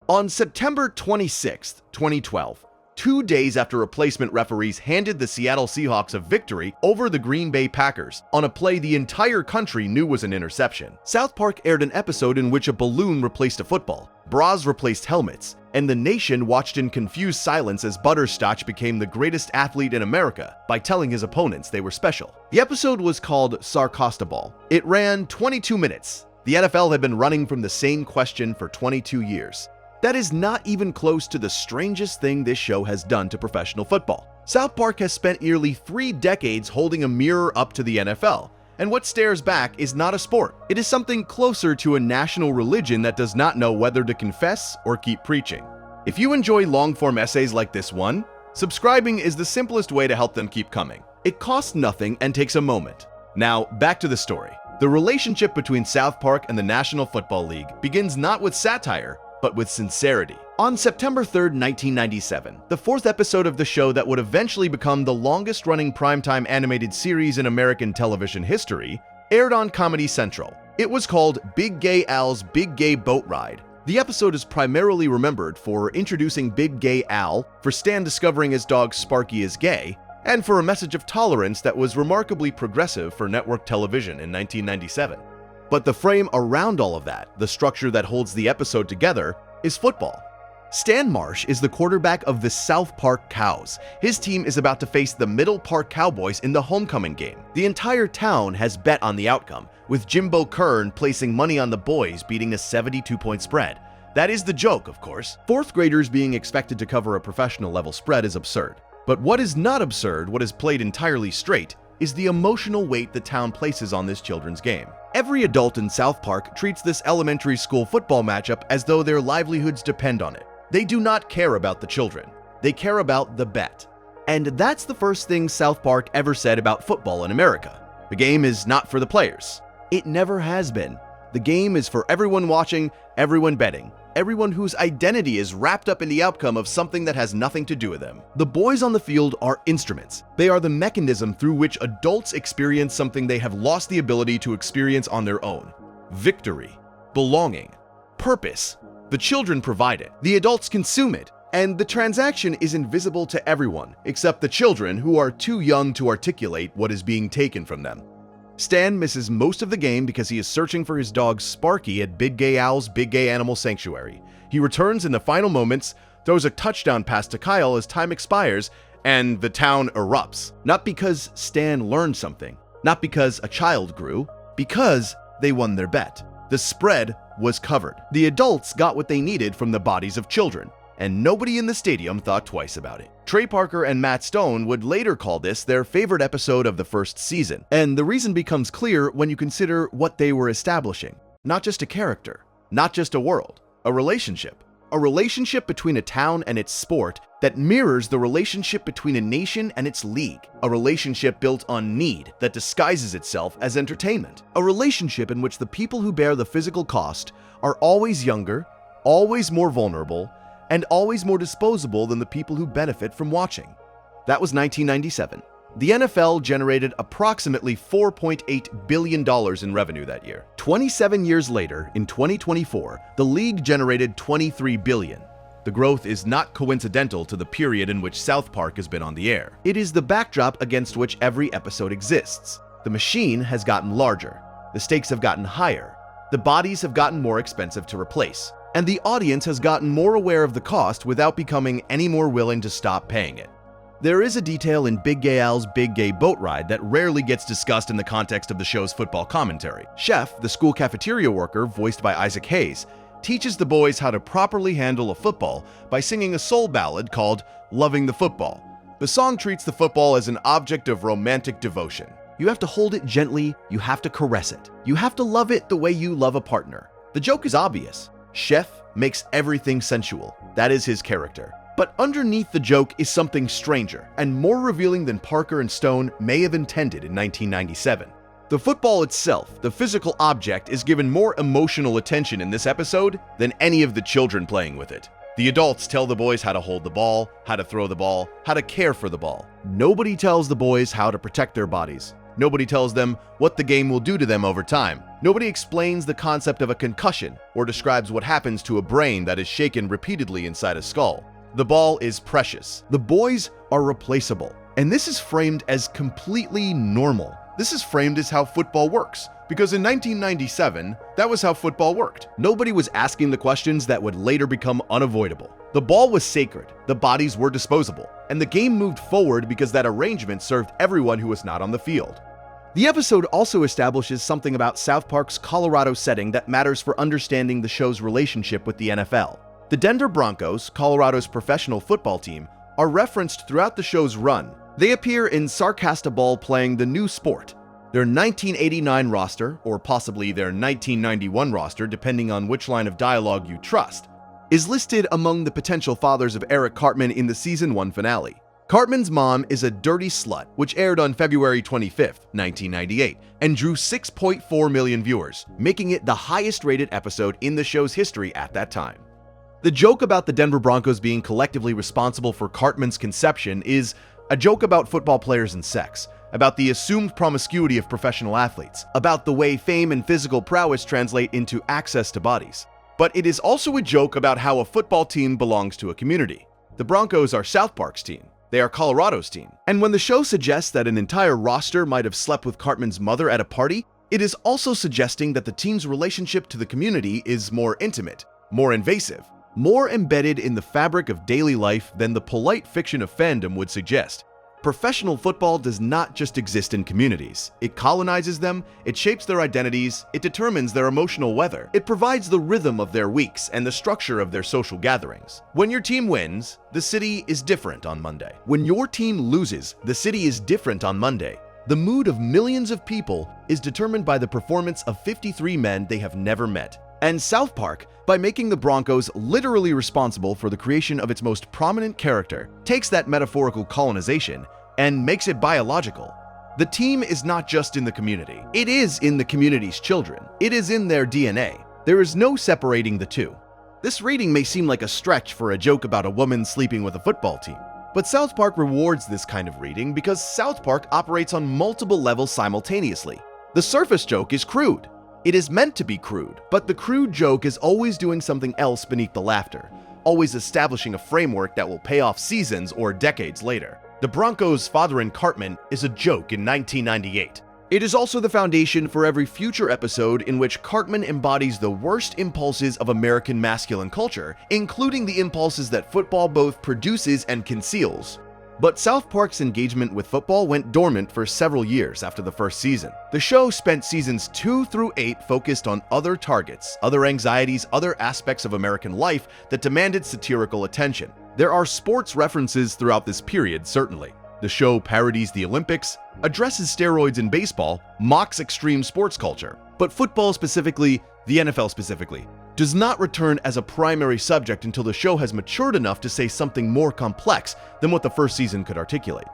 On September 26, 2012, 2 days after replacement referees handed the Seattle Seahawks a victory over the Green Bay Packers on a play the entire country knew was an interception, South Park aired an episode in which a balloon replaced a football, bras replaced helmets, and the nation watched in confused silence as Butterscotch became the greatest athlete in America by telling his opponents they were special. The episode was called Sarcostaball. It ran 22 minutes. The NFL had been running from the same question for 22 years. That is not even close to the strangest thing this show has done to professional football. South Park has spent nearly 3 decades holding a mirror up to the NFL, and what stares back is not a sport. It is something closer to a national religion that does not know whether to confess or keep preaching. If you enjoy long-form essays like this one, subscribing is the simplest way to help them keep coming. It costs nothing and takes a moment. Now, back to the story. The relationship between South Park and the National Football League begins not with satire, but with sincerity. On September 3rd, 1997, the 4th episode of the show that would eventually become the longest-running primetime animated series in American television history aired on Comedy Central. It was called Big Gay Al's Big Gay Boat Ride. The episode is primarily remembered for introducing Big Gay Al, for Stan discovering his dog Sparky is gay, and for a message of tolerance that was remarkably progressive for network television in 1997. But the frame around all of that, the structure that holds the episode together, is football. Stan Marsh is the quarterback of the South Park Cows. His team is about to face the Middle Park Cowboys in the homecoming game. The entire town has bet on the outcome, with Jimbo Kern placing money on the boys beating a 72-point spread. That is the joke, of course. 4th graders being expected to cover a professional level spread is absurd. But what is not absurd, what is played entirely straight, is the emotional weight the town places on this children's game. Every adult in South Park treats this elementary school football matchup as though their livelihoods depend on it. They do not care about the children. They care about the bet. And that's the first thing South Park ever said about football in America. The game is not for the players. It never has been. The game is for everyone watching, everyone betting, everyone whose identity is wrapped up in the outcome of something that has nothing to do with them. The boys on the field are instruments. They are the mechanism through which adults experience something they have lost the ability to experience on their own. Victory, belonging, purpose. The children provide it. The adults consume it. And the transaction is invisible to everyone except the children, who are too young to articulate what is being taken from them. Stan misses most of the game because he is searching for his dog Sparky at Big Gay Al's Big Gay Animal Sanctuary. He returns in the final moments, throws a touchdown pass to Kyle as time expires, and the town erupts. Not because Stan learned something, not because a child grew, because they won their bet. The spread was covered. The adults got what they needed from the bodies of children, and nobody in the stadium thought twice about it. Trey Parker and Matt Stone would later call this their favorite episode of the first season, and the reason becomes clear when you consider what they were establishing. Not just a character, not just a world, a relationship. A relationship between a town and its sport that mirrors the relationship between a nation and its league. A relationship built on need that disguises itself as entertainment. A relationship in which the people who bear the physical cost are always younger, always more vulnerable, and always more disposable than the people who benefit from watching. That was 1997. The NFL generated approximately $4.8 billion in revenue that year. 27 years later, in 2024, the league generated $23 billion. The growth is not coincidental to the period in which South Park has been on the air. It is the backdrop against which every episode exists. The machine has gotten larger. The stakes have gotten higher. The bodies have gotten more expensive to replace. And the audience has gotten more aware of the cost without becoming any more willing to stop paying it. There is a detail in Big Gay Al's Big Gay Boat Ride that rarely gets discussed in the context of the show's football commentary. Chef, the school cafeteria worker, voiced by Isaac Hayes, teaches the boys how to properly handle a football by singing a soul ballad called Loving the Football. The song treats the football as an object of romantic devotion. You have to hold it gently, you have to caress it. You have to love it the way you love a partner. The joke is obvious. Chef makes everything sensual. That is his character. But underneath the joke is something stranger and more revealing than Parker and Stone may have intended in 1997. The football itself, the physical object, is given more emotional attention in this episode than any of the children playing with it. The adults tell the boys how to hold the ball, how to throw the ball, how to care for the ball. Nobody tells the boys how to protect their bodies. Nobody tells them what the game will do to them over time. Nobody explains the concept of a concussion or describes what happens to a brain that is shaken repeatedly inside a skull. The ball is precious. The boys are replaceable. And this is framed as completely normal. This is framed as how football works. Because in 1997, that was how football worked. Nobody was asking the questions that would later become unavoidable. The ball was sacred, the bodies were disposable, and the game moved forward because that arrangement served everyone who was not on the field. The episode also establishes something about South Park's Colorado setting that matters for understanding the show's relationship with the NFL. The Denver Broncos, Colorado's professional football team, are referenced throughout the show's run. They appear in Sarcastaball playing the new sport. Their 1989 roster, or possibly their 1991 roster depending on which line of dialogue you trust, is listed among the potential fathers of Eric Cartman in the Season 1 finale. Cartman's mom is a dirty slut, which aired on February 25, 1998, and drew 6.4 million viewers, making it the highest-rated episode in the show's history at that time. The joke about the Denver Broncos being collectively responsible for Cartman's conception is a joke about football players and sex, about the assumed promiscuity of professional athletes, about the way fame and physical prowess translate into access to bodies. But it is also a joke about how a football team belongs to a community. The Broncos are South Park's team. They are Colorado's team. And when the show suggests that an entire roster might have slept with Cartman's mother at a party, it is also suggesting that the team's relationship to the community is more intimate, more invasive, more embedded in the fabric of daily life than the polite fiction of fandom would suggest. Professional football does not just exist in communities. It colonizes them, it shapes their identities, it determines their emotional weather. It provides the rhythm of their weeks and the structure of their social gatherings. When your team wins, the city is different on Monday. When your team loses, the city is different on Monday. The mood of millions of people is determined by the performance of 53 men they have never met. And South Park, by making the Broncos literally responsible for the creation of its most prominent character, takes that metaphorical colonization and makes it biological. The team is not just in the community. It is in the community's children. It is in their DNA. There is no separating the two. This reading may seem like a stretch for a joke about a woman sleeping with a football team, but South Park rewards this kind of reading because South Park operates on multiple levels simultaneously. The surface joke is crude. It is meant to be crude, but the crude joke is always doing something else beneath the laughter, always establishing a framework that will pay off seasons or decades later. The Broncos' father in Cartman is a joke in 1998. It is also the foundation for every future episode in which Cartman embodies the worst impulses of American masculine culture, including the impulses that football both produces and conceals. But South Park's engagement with football went dormant for several years after the first season. The show spent seasons 2 through 8 focused on other targets, other anxieties, other aspects of American life that demanded satirical attention. There are sports references throughout this period, certainly. The show parodies the Olympics, addresses steroids in baseball, mocks extreme sports culture. But football specifically, the NFL specifically, does not return as a primary subject until the show has matured enough to say something more complex than what the first season could articulate.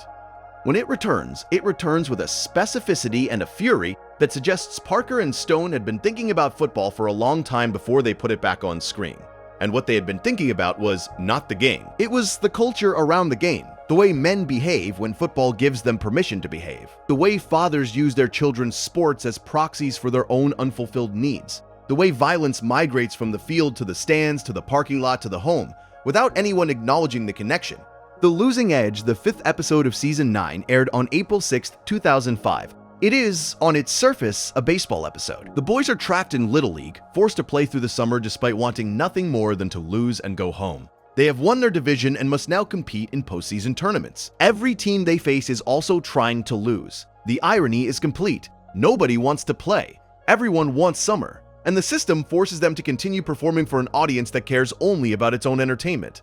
When it returns with a specificity and a fury that suggests Parker and Stone had been thinking about football for a long time before they put it back on screen. And what they had been thinking about was not the game. It was the culture around the game, the way men behave when football gives them permission to behave, the way fathers use their children's sports as proxies for their own unfulfilled needs, the way violence migrates from the field to the stands to the parking lot to the home, without anyone acknowledging the connection. The Losing Edge, the 5th episode of Season 9, aired on April 6, 2005. It is, on its surface, a baseball episode. The boys are trapped in Little League, forced to play through the summer despite wanting nothing more than to lose and go home. They have won their division and must now compete in postseason tournaments. Every team they face is also trying to lose. The irony is complete. Nobody wants to play. Everyone wants summer. And the system forces them to continue performing for an audience that cares only about its own entertainment.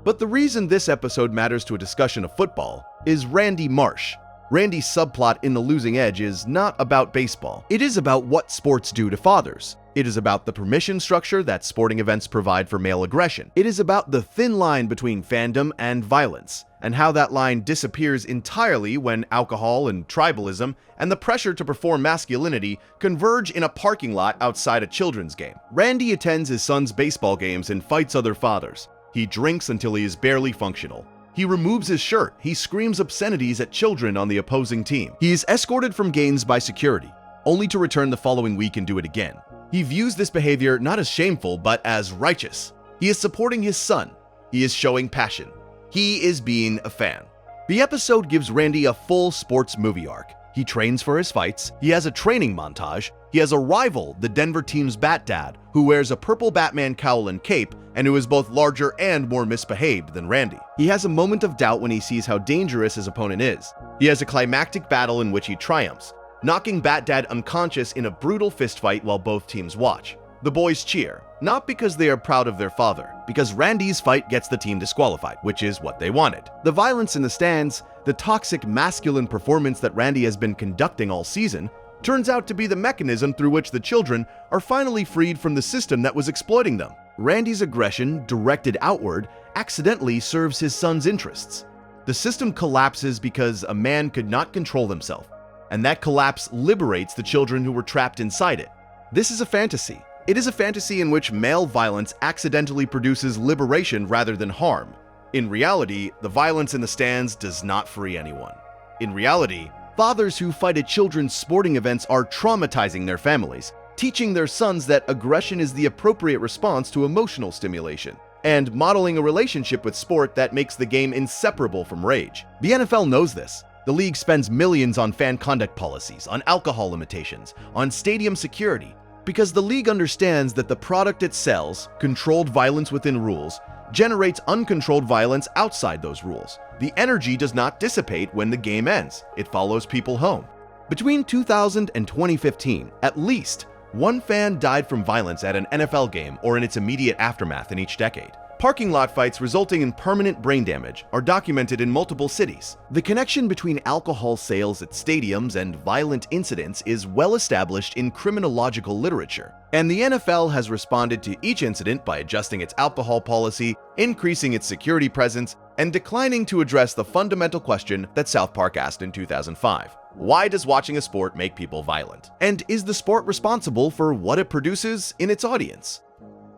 But the reason this episode matters to a discussion of football is Randy Marsh. Randy's subplot in The Losing Edge is not about baseball. It is about what sports do to fathers. It is about the permission structure that sporting events provide for male aggression. It is about the thin line between fandom and violence, and how that line disappears entirely when alcohol and tribalism and the pressure to perform masculinity converge in a parking lot outside a children's game. Randy attends his son's baseball games and fights other fathers. He drinks until he is barely functional. He removes his shirt. He screams obscenities at children on the opposing team. He is escorted from games by security, only to return the following week and do it again. He views this behavior not as shameful, but as righteous. He is supporting his son. He is showing passion. He is being a fan. The episode gives Randy a full sports movie arc. He trains for his fights, he has a training montage, he has a rival, the Denver team's Bat Dad, who wears a purple Batman cowl and cape, and who is both larger and more misbehaved than Randy. He has a moment of doubt when he sees how dangerous his opponent is. He has a climactic battle in which he triumphs, knocking Bat Dad unconscious in a brutal fistfight while both teams watch. The boys cheer, not because they are proud of their father, because Randy's fight gets the team disqualified, which is what they wanted. The violence in the stands, the toxic masculine performance that Randy has been conducting all season, turns out to be the mechanism through which the children are finally freed from the system that was exploiting them. Randy's aggression, directed outward, accidentally serves his son's interests. The system collapses because a man could not control himself, and that collapse liberates the children who were trapped inside it. This is a fantasy. It is a fantasy in which male violence accidentally produces liberation rather than harm. In reality, the violence in the stands does not free anyone. In reality, fathers who fight at children's sporting events are traumatizing their families, teaching their sons that aggression is the appropriate response to emotional stimulation, and modeling a relationship with sport that makes the game inseparable from rage. The NFL knows this. The league spends millions on fan conduct policies, on alcohol limitations, on stadium security, because the league understands that the product it sells, controlled violence within rules, generates uncontrolled violence outside those rules. The energy does not dissipate when the game ends. It follows people home. Between 2000 and 2015, at least one fan died from violence at an NFL game or in its immediate aftermath in each decade. Parking lot fights resulting in permanent brain damage are documented in multiple cities. The connection between alcohol sales at stadiums and violent incidents is well established in criminological literature, and the NFL has responded to each incident by adjusting its alcohol policy, increasing its security presence, and declining to address the fundamental question that South Park asked in 2005. Why does watching a sport make people violent? And is the sport responsible for what it produces in its audience?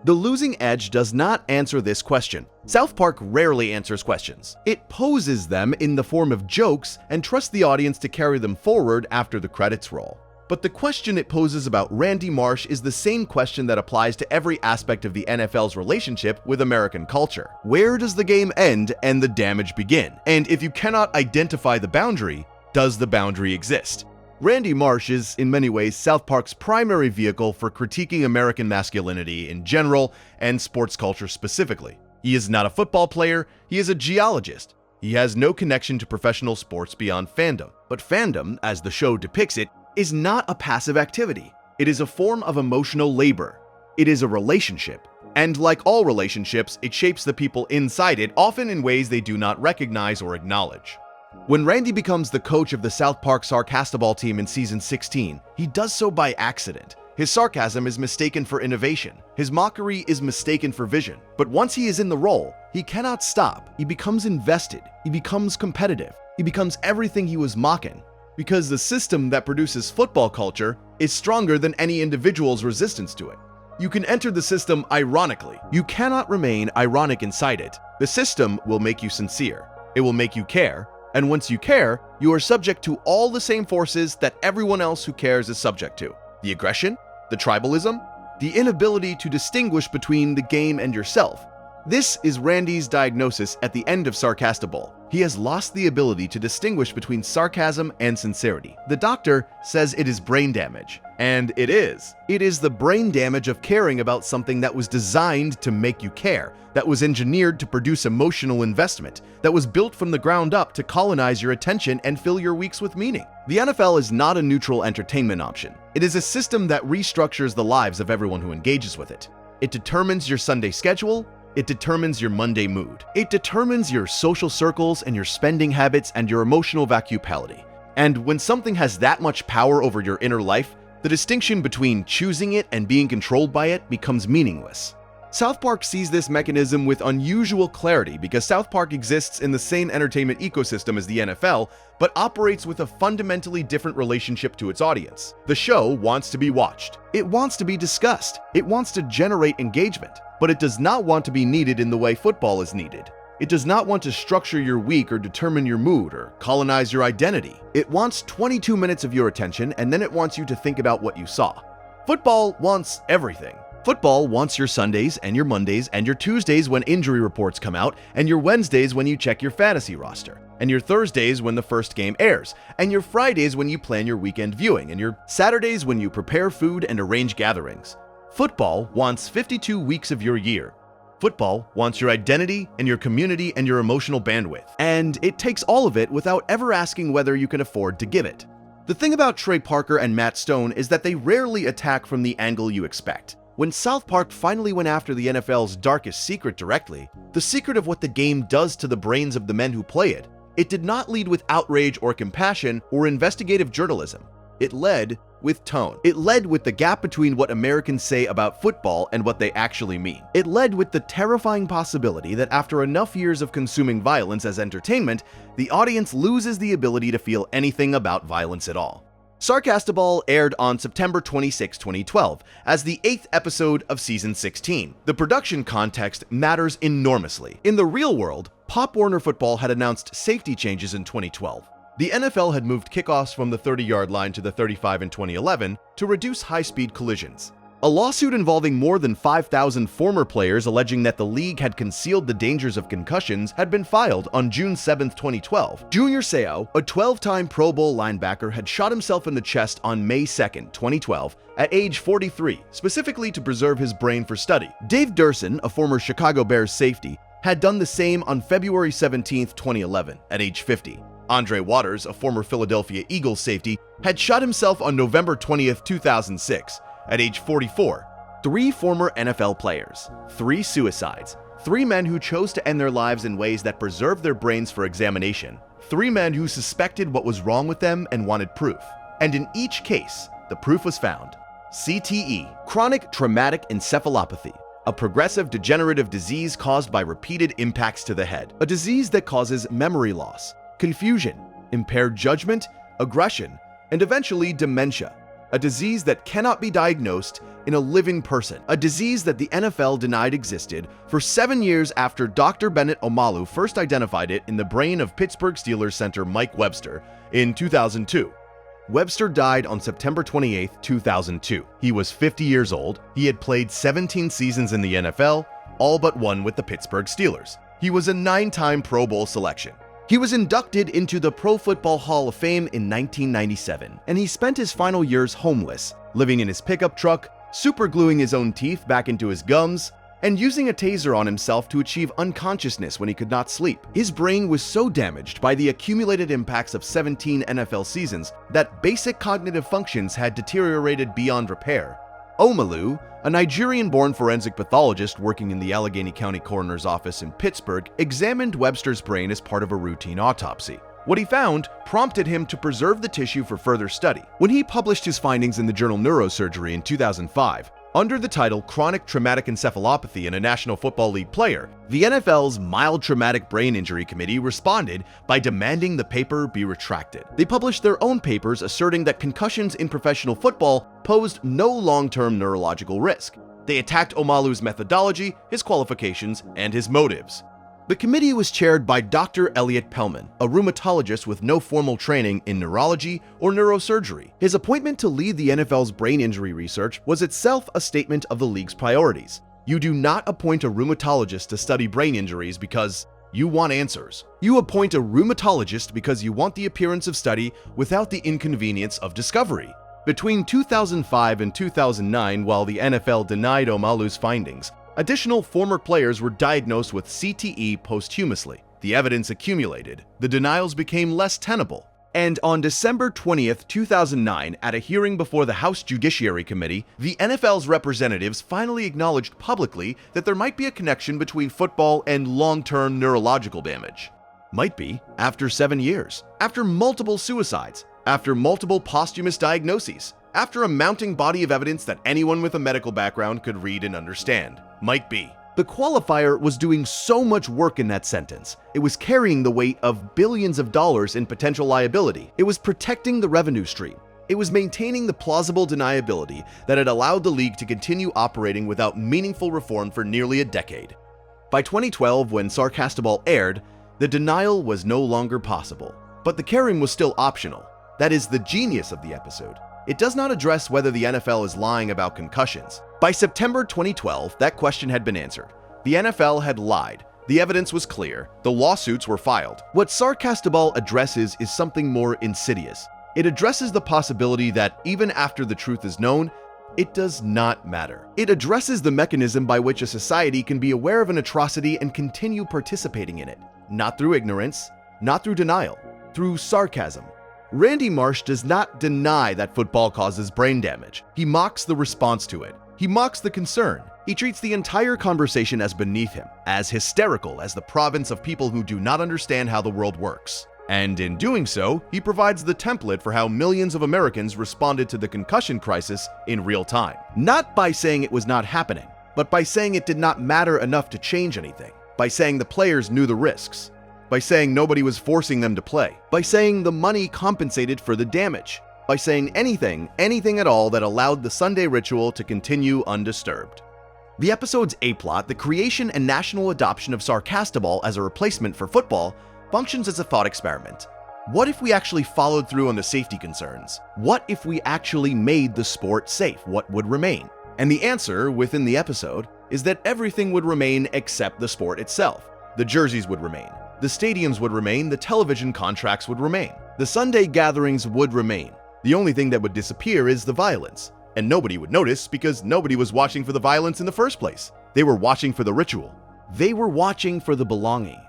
The Losing Edge does not answer this question. South Park rarely answers questions. It poses them in the form of jokes and trusts the audience to carry them forward after the credits roll. But the question it poses about Randy Marsh is the same question that applies to every aspect of the NFL's relationship with American culture. Where does the game end and the damage begin? And if you cannot identify the boundary, does the boundary exist? Randy Marsh is, in many ways, South Park's primary vehicle for critiquing American masculinity in general and sports culture specifically. He is not a football player, he is a geologist. He has no connection to professional sports beyond fandom. But fandom, as the show depicts it, is not a passive activity. It is a form of emotional labor. It is a relationship. And like all relationships, it shapes the people inside it, often in ways they do not recognize or acknowledge. When Randy becomes the coach of the South Park Sarcastaball team in season 16, he does so by accident. His sarcasm is mistaken for innovation. His mockery is mistaken for vision. But once he is in the role, he cannot stop. He becomes invested. He becomes competitive. He becomes everything he was mocking. Because the system that produces football culture is stronger than any individual's resistance to it. You can enter the system ironically. You cannot remain ironic inside it. The system will make you sincere. It will make you care. And once you care, you are subject to all the same forces that everyone else who cares is subject to. The aggression, the tribalism, the inability to distinguish between the game and yourself. This is Randy's diagnosis at the end of Sarcastaball. He has lost the ability to distinguish between sarcasm and sincerity. The doctor says it is brain damage, and it is. It is the brain damage of caring about something that was designed to make you care, that was engineered to produce emotional investment, that was built from the ground up to colonize your attention and fill your weeks with meaning. The NFL is not a neutral entertainment option. It is a system that restructures the lives of everyone who engages with it. It determines your Sunday schedule. It determines your Monday mood. It determines your social circles and your spending habits and your emotional vacuopality. And when something has that much power over your inner life, the distinction between choosing it and being controlled by it becomes meaningless. South Park sees this mechanism with unusual clarity because South Park exists in the same entertainment ecosystem as the NFL, but operates with a fundamentally different relationship to its audience. The show wants to be watched. It wants to be discussed. It wants to generate engagement. But it does not want to be needed in the way football is needed. It does not want to structure your week or determine your mood or colonize your identity. It wants 22 minutes of your attention, and then it wants you to think about what you saw. Football wants everything. Football wants your Sundays and your Mondays and your Tuesdays when injury reports come out, and your Wednesdays when you check your fantasy roster, and your Thursdays when the first game airs, and your Fridays when you plan your weekend viewing, and your Saturdays when you prepare food and arrange gatherings. Football wants 52 weeks of your year. Football wants your identity and your community and your emotional bandwidth, and it takes all of it without ever asking whether you can afford to give it. The thing about Trey Parker and Matt Stone is that they rarely attack from the angle you expect. When South Park finally went after the NFL's darkest secret directly, the secret of what the game does to the brains of the men who play it, it did not lead with outrage or compassion or investigative journalism. It led with tone. It led with the gap between what Americans say about football and what they actually mean. It led with the terrifying possibility that after enough years of consuming violence as entertainment, the audience loses the ability to feel anything about violence at all. Sarcastaball aired on September 26, 2012, as the 8th episode of Season 16. The production context matters enormously. In the real world, Pop Warner Football had announced safety changes in 2012. The NFL had moved kickoffs from the 30-yard line to the 35 in 2011 to reduce high-speed collisions. A lawsuit involving more than 5,000 former players alleging that the league had concealed the dangers of concussions had been filed on June 7, 2012. Junior Seau, a 12-time Pro Bowl linebacker, had shot himself in the chest on May 2, 2012, at age 43, specifically to preserve his brain for study. Dave Durson, a former Chicago Bears safety, had done the same on February 17, 2011, at age 50. Andre Waters, a former Philadelphia Eagles safety, had shot himself on November 20, 2006, at age 44. 3 former NFL players, 3 suicides, 3 men who chose to end their lives in ways that preserved their brains for examination, 3 men who suspected what was wrong with them and wanted proof. And in each case, the proof was found. CTE, chronic traumatic encephalopathy, a progressive degenerative disease caused by repeated impacts to the head, a disease that causes memory loss, confusion, impaired judgment, aggression, and eventually dementia. A disease that cannot be diagnosed in a living person. A disease that the NFL denied existed for 7 years after Dr. Bennett Omalu first identified it in the brain of Pittsburgh Steelers center Mike Webster in 2002. Webster died on September 28, 2002. He was 50 years old. He had played 17 seasons in the NFL, all but one with the Pittsburgh Steelers. He was a 9-time Pro Bowl selection. He was inducted into the Pro Football Hall of Fame in 1997, and he spent his final years homeless, living in his pickup truck, supergluing his own teeth back into his gums, and using a taser on himself to achieve unconsciousness when he could not sleep. His brain was so damaged by the accumulated impacts of 17 NFL seasons that basic cognitive functions had deteriorated beyond repair. Omalu, a Nigerian-born forensic pathologist working in the Allegheny County Coroner's Office in Pittsburgh, examined Webster's brain as part of a routine autopsy. What he found prompted him to preserve the tissue for further study. When he published his findings in the journal Neurosurgery in 2005, under the title Chronic Traumatic Encephalopathy in a National Football League Player, the NFL's Mild Traumatic Brain Injury Committee responded by demanding the paper be retracted. They published their own papers asserting that concussions in professional football posed no long-term neurological risk. They attacked Omalu's methodology, his qualifications, and his motives. The committee was chaired by Dr. Elliot Pellman, a rheumatologist with no formal training in neurology or neurosurgery. His appointment to lead the NFL's brain injury research was itself a statement of the league's priorities. You do not appoint a rheumatologist to study brain injuries because you want answers. You appoint a rheumatologist because you want the appearance of study without the inconvenience of discovery. Between 2005 and 2009, while the NFL denied Omalu's findings, additional former players were diagnosed with CTE posthumously. The evidence accumulated. The denials became less tenable. And on December 20th, 2009, at a hearing before the House Judiciary Committee, the NFL's representatives finally acknowledged publicly that there might be a connection between football and long-term neurological damage. Might be, after 7 years, after multiple suicides, after multiple posthumous diagnoses, after a mounting body of evidence that anyone with a medical background could read and understand. Might be. The qualifier was doing so much work in that sentence. It was carrying the weight of billions of dollars in potential liability. It was protecting the revenue stream. It was maintaining the plausible deniability that had allowed the league to continue operating without meaningful reform for nearly a decade. By 2012, when Sarcastaball aired, the denial was no longer possible. But the caring was still optional. That is the genius of the episode. It does not address whether the NFL is lying about concussions. By September 2012, that question had been answered. The NFL had lied. The evidence was clear. The lawsuits were filed. What Sarcastaball addresses is something more insidious. It addresses the possibility that even after the truth is known, it does not matter. It addresses the mechanism by which a society can be aware of an atrocity and continue participating in it. Not through ignorance, not through denial, through sarcasm. Randy Marsh does not deny that football causes brain damage. He mocks the response to it. He mocks the concern. He treats the entire conversation as beneath him, as hysterical as the province of people who do not understand how the world works. And in doing so, he provides the template for how millions of Americans responded to the concussion crisis in real time. Not by saying it was not happening, but by saying it did not matter enough to change anything. By saying the players knew the risks. By saying nobody was forcing them to play. By saying the money compensated for the damage. By saying anything at all that allowed the Sunday ritual to continue undisturbed. The episode's A-plot, the creation and national adoption of Sarcastaball as a replacement for football, functions as a thought experiment. What if we actually followed through on the safety concerns? What if we actually made the sport safe? What would remain? And the answer within the episode is that everything would remain except the sport itself. The jerseys would remain. The stadiums would remain. The television contracts would remain. The Sunday gatherings would remain. The only thing that would disappear is the violence. And nobody would notice because nobody was watching for the violence in the first place. They were watching for the ritual. They were watching for the belonging.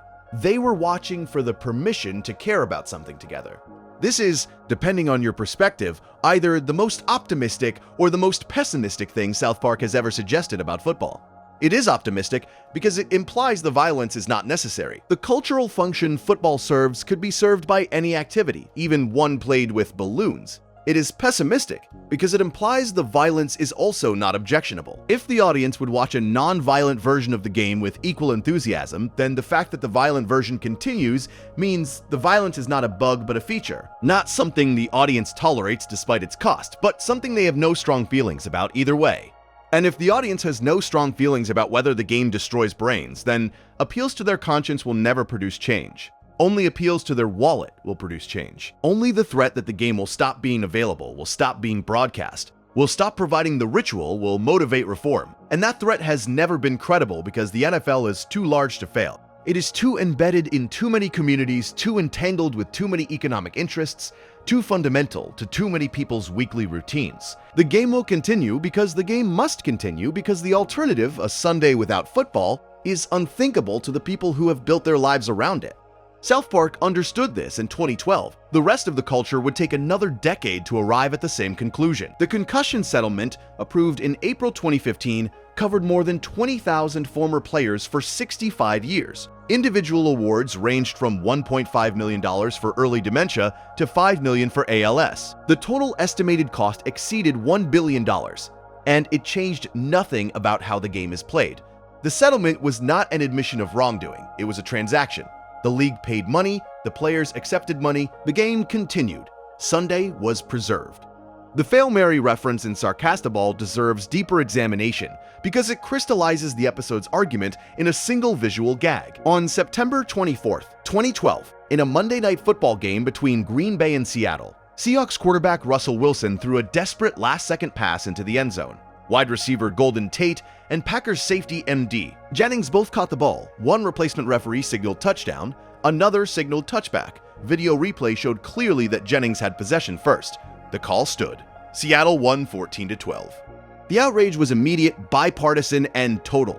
They were watching for the permission to care about something together. This is, depending on your perspective, either the most optimistic or the most pessimistic thing South Park has ever suggested about football. It is optimistic because it implies the violence is not necessary. The cultural function football serves could be served by any activity, even one played with balloons. It is pessimistic because it implies the violence is also not objectionable. If the audience would watch a non-violent version of the game with equal enthusiasm, then the fact that the violent version continues means the violence is not a bug but a feature. Not something the audience tolerates despite its cost, but something they have no strong feelings about either way. And if the audience has no strong feelings about whether the game destroys brains, then appeals to their conscience will never produce change. Only appeals to their wallet will produce change. Only the threat that the game will stop being available, will stop being broadcast, will stop providing the ritual will motivate reform. And that threat has never been credible because the NFL is too large to fail. It is too embedded in too many communities, too entangled with too many economic interests, too fundamental to too many people's weekly routines. The game will continue because the game must continue because the alternative, a Sunday without football, is unthinkable to the people who have built their lives around it. South Park understood this in 2012. The rest of the culture would take another decade to arrive at the same conclusion. The concussion settlement, approved in April 2015, covered more than 20,000 former players for 65 years. Individual awards ranged from $1.5 million for early dementia to $5 million for ALS. The total estimated cost exceeded $1 billion, and it changed nothing about how the game is played. The settlement was not an admission of wrongdoing, it was a transaction. The league paid money, the players accepted money, the game continued. Sunday was preserved. The Fail Mary reference in Sarcastaball deserves deeper examination because it crystallizes the episode's argument in a single visual gag. On September 24th, 2012, in a Monday Night Football game between Green Bay and Seattle, Seahawks quarterback Russell Wilson threw a desperate last-second pass into the end zone. Wide receiver Golden Tate and Packers safety MD Jennings both caught the ball. One replacement referee signaled touchdown, another signaled touchback. Video replay showed clearly that Jennings had possession first. The call stood. Seattle won 14-12. The outrage was immediate, bipartisan, and total.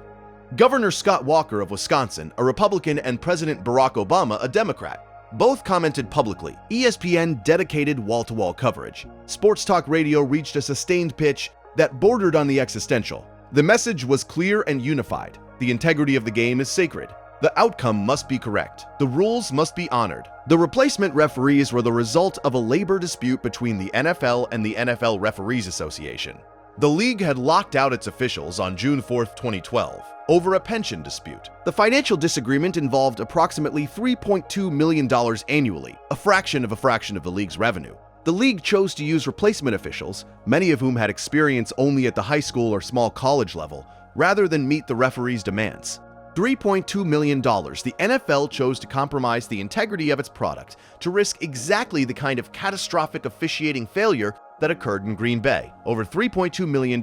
Governor Scott Walker of Wisconsin, a Republican, and President Barack Obama, a Democrat, both commented publicly. ESPN dedicated wall-to-wall coverage. Sports talk radio reached a sustained pitch that bordered on the existential. The message was clear and unified. The integrity of the game is sacred. The outcome must be correct. The rules must be honored. The replacement referees were the result of a labor dispute between the NFL and the NFL Referees Association. The league had locked out its officials on June 4, 2012, over a pension dispute. The financial disagreement involved approximately $3.2 million annually, a fraction of the league's revenue. The league chose to use replacement officials, many of whom had experience only at the high school or small college level, rather than meet the referees' demands. $3.2 million, the NFL chose to compromise the integrity of its product to risk exactly the kind of catastrophic officiating failure that occurred in Green Bay. Over $3.2 million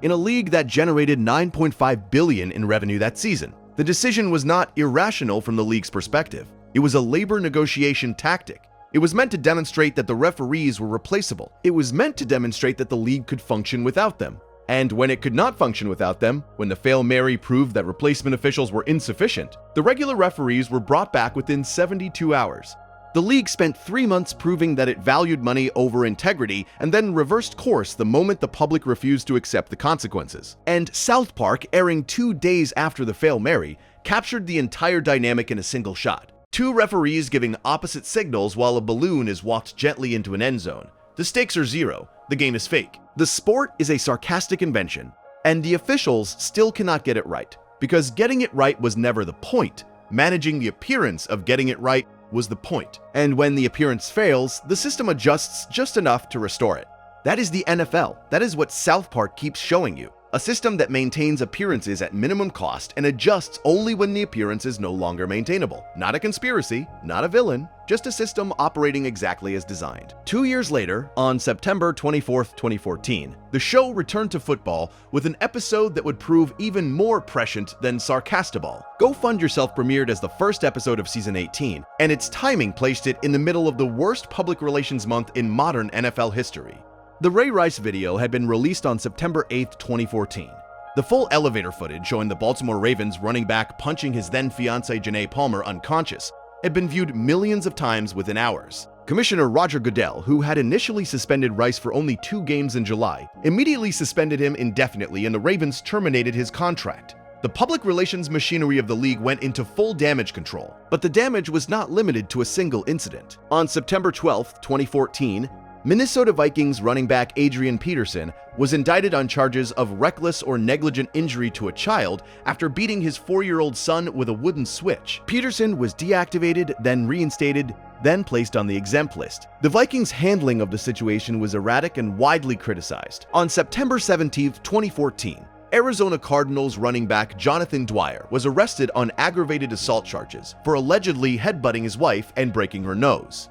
in a league that generated $9.5 billion in revenue that season. The decision was not irrational from the league's perspective. It was a labor negotiation tactic. It was meant to demonstrate that the referees were replaceable. It was meant to demonstrate that the league could function without them. And when it could not function without them, when the Hail Mary proved that replacement officials were insufficient, the regular referees were brought back within 72 hours. The league spent 3 months proving that it valued money over integrity and then reversed course the moment the public refused to accept the consequences. And South Park, airing 2 days after the Hail Mary, captured the entire dynamic in a single shot. 2 referees giving opposite signals while a balloon is walked gently into an end zone. The stakes are zero. The game is fake. The sport is a sarcastic invention, and the officials still cannot get it right, because getting it right was never the point. Managing the appearance of getting it right was the point. And when the appearance fails, the system adjusts just enough to restore it. That is the NFL. That is what South Park keeps showing you. A system that maintains appearances at minimum cost and adjusts only when the appearance is no longer maintainable. Not a conspiracy, not a villain, just a system operating exactly as designed. 2 years later, on September 24, 2014, the show returned to football with an episode that would prove even more prescient than Sarcastable. Go Fund Yourself premiered as the first episode of season 18, and its timing placed it in the middle of the worst public relations month in modern NFL history. The Ray Rice video had been released on September 8, 2014. The full elevator footage showing the Baltimore Ravens running back punching his then-fiancée Janae Palmer unconscious had been viewed millions of times within hours. Commissioner Roger Goodell, who had initially suspended Rice for only 2 games in July, immediately suspended him indefinitely and the Ravens terminated his contract. The public relations machinery of the league went into full damage control, but the damage was not limited to a single incident. On September 12, 2014, Minnesota Vikings running back Adrian Peterson was indicted on charges of reckless or negligent injury to a child after beating his 4-year-old son with a wooden switch. Peterson was deactivated, then reinstated, then placed on the exempt list. The Vikings' handling of the situation was erratic and widely criticized. On September 17, 2014, Arizona Cardinals running back Jonathan Dwyer was arrested on aggravated assault charges for allegedly headbutting his wife and breaking her nose.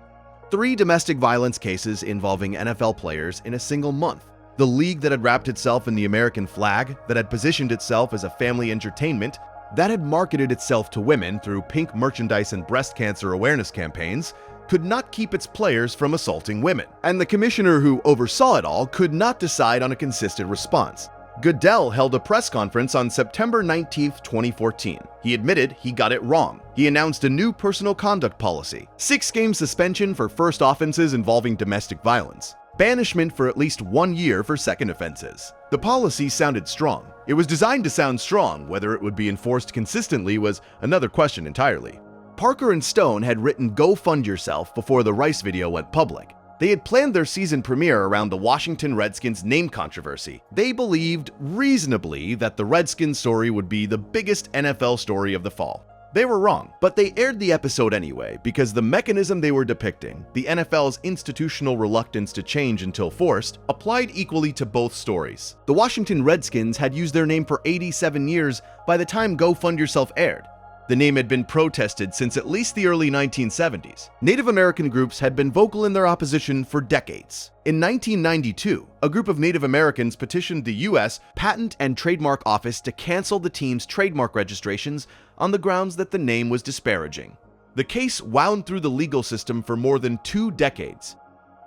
3 domestic violence cases involving NFL players in a single month. The league that had wrapped itself in the American flag, that had positioned itself as a family entertainment, that had marketed itself to women through pink merchandise and breast cancer awareness campaigns, could not keep its players from assaulting women. And the commissioner who oversaw it all could not decide on a consistent response. Goodell held a press conference on September 19, 2014. He admitted he got it wrong. He announced a new personal conduct policy, 6-game suspension for first offenses involving domestic violence, banishment for at least 1 year for second offenses. The policy sounded strong. It was designed to sound strong. Whether it would be enforced consistently was another question entirely. Parker and Stone had written "Go Fund Yourself" before the Rice video went public. They had planned their season premiere around the Washington Redskins name controversy. They believed, reasonably, that the Redskins story would be the biggest NFL story of the fall. They were wrong, but they aired the episode anyway because the mechanism they were depicting, the NFL's institutional reluctance to change until forced, applied equally to both stories. The Washington Redskins had used their name for 87 years by the time Go Fund Yourself aired. The name had been protested since at least the early 1970s. Native American groups had been vocal in their opposition for decades. In 1992, a group of Native Americans petitioned the U.S. Patent and Trademark Office to cancel the team's trademark registrations on the grounds that the name was disparaging. The case wound through the legal system for more than 2 decades.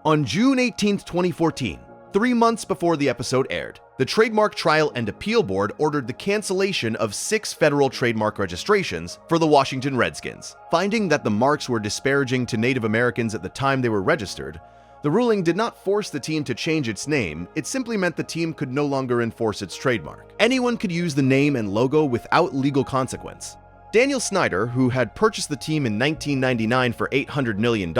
On June 18, 2014, 3 months before the episode aired, the Trademark Trial and Appeal Board ordered the cancellation of 6 federal trademark registrations for the Washington Redskins. Finding that the marks were disparaging to Native Americans at the time they were registered, the ruling did not force the team to change its name, it simply meant the team could no longer enforce its trademark. Anyone could use the name and logo without legal consequence. Daniel Snyder, who had purchased the team in 1999 for $800 million,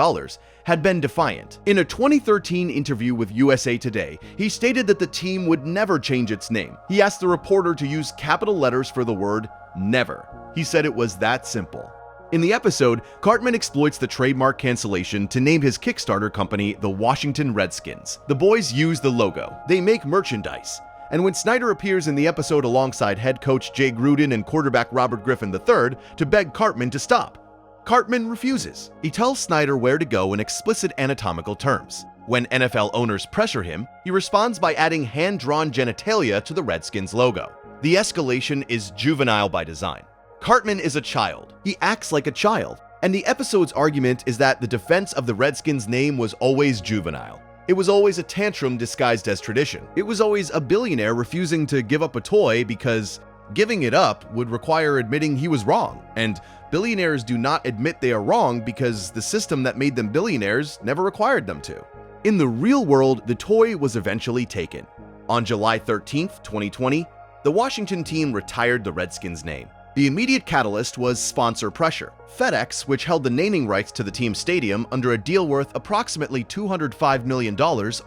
had been defiant. In a 2013 interview with USA Today, he stated that the team would never change its name. He asked the reporter to use capital letters for the word never. He said it was that simple. In the episode, Cartman exploits the trademark cancellation to name his Kickstarter company the Washington Redskins. The boys use the logo. They make merchandise. And when Snyder appears in the episode alongside head coach Jay Gruden and quarterback Robert Griffin III to beg Cartman to stop, Cartman refuses. He tells Snyder where to go in explicit anatomical terms. When NFL owners pressure him, he responds by adding hand-drawn genitalia to the Redskins logo. The escalation is juvenile by design. Cartman is a child. He acts like a child. And the episode's argument is that the defense of the Redskins' name was always juvenile. It was always a tantrum disguised as tradition. It was always a billionaire refusing to give up a toy because giving it up would require admitting he was wrong. And billionaires do not admit they are wrong because the system that made them billionaires never required them to. In the real world, the toy was eventually taken. On July 13th, 2020, the Washington team retired the Redskins' name. The immediate catalyst was sponsor pressure. FedEx, which held the naming rights to the team's stadium under a deal worth approximately $205 million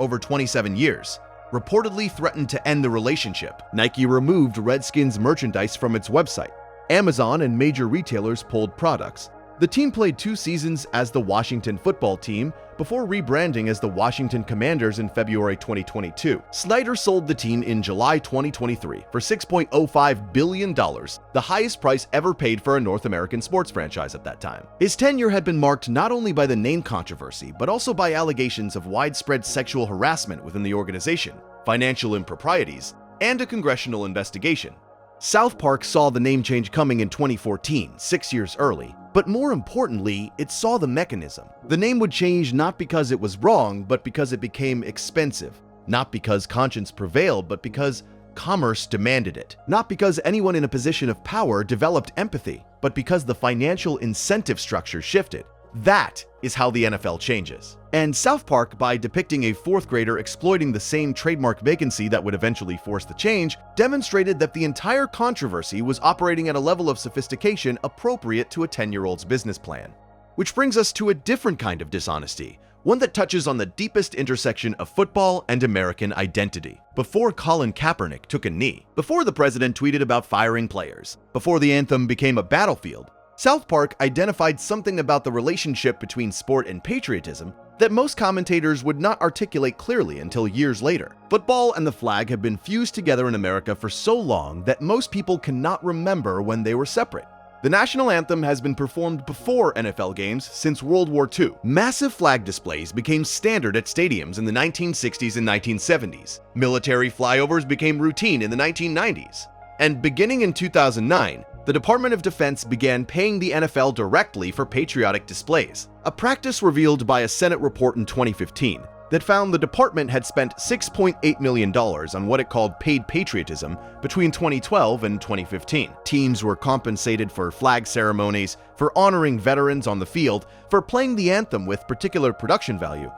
over 27 years, reportedly threatened to end the relationship. Nike removed Redskins merchandise from its website. Amazon and major retailers pulled products. The team played 2 seasons as the Washington football team before rebranding as the Washington Commanders in February 2022. Snyder sold the team in July 2023 for $6.05 billion, the highest price ever paid for a North American sports franchise at that time. His tenure had been marked not only by the name controversy, but also by allegations of widespread sexual harassment within the organization, financial improprieties, and a congressional investigation. South Park saw the name change coming in 2014, 6 years early, but more importantly, it saw the mechanism. The name would change not because it was wrong, but because it became expensive. Not because conscience prevailed, but because commerce demanded it. Not because anyone in a position of power developed empathy, but because the financial incentive structure shifted. That is how the NFL changes. And South Park, by depicting a 4th grader exploiting the same trademark vacancy that would eventually force the change, demonstrated that the entire controversy was operating at a level of sophistication appropriate to a 10-year-old's business plan. Which brings us to a different kind of dishonesty, one that touches on the deepest intersection of football and American identity. Before Colin Kaepernick took a knee, before the president tweeted about firing players, before the anthem became a battlefield, South Park identified something about the relationship between sport and patriotism that most commentators would not articulate clearly until years later. Football and the flag have been fused together in America for so long that most people cannot remember when they were separate. The national anthem has been performed before NFL games since World War II. Massive flag displays became standard at stadiums in the 1960s and 1970s. Military flyovers became routine in the 1990s. And beginning in 2009, the Department of Defense began paying the NFL directly for patriotic displays, a practice revealed by a Senate report in 2015 that found the department had spent $6.8 million on what it called paid patriotism between 2012 and 2015. Teams were compensated for flag ceremonies, for honoring veterans on the field, for playing the anthem with particular production value.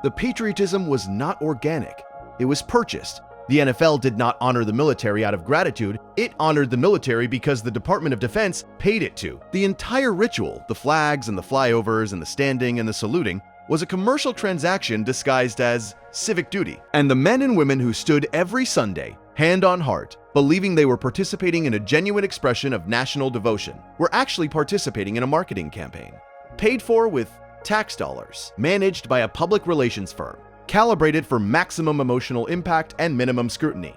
The patriotism was not organic. It was purchased. The NFL did not honor the military out of gratitude, it honored the military because the Department of Defense paid it to. The entire ritual, the flags and the flyovers and the standing and the saluting, was a commercial transaction disguised as civic duty. And the men and women who stood every Sunday, hand on heart, believing they were participating in a genuine expression of national devotion, were actually participating in a marketing campaign, paid for with tax dollars, managed by a public relations firm, calibrated for maximum emotional impact and minimum scrutiny.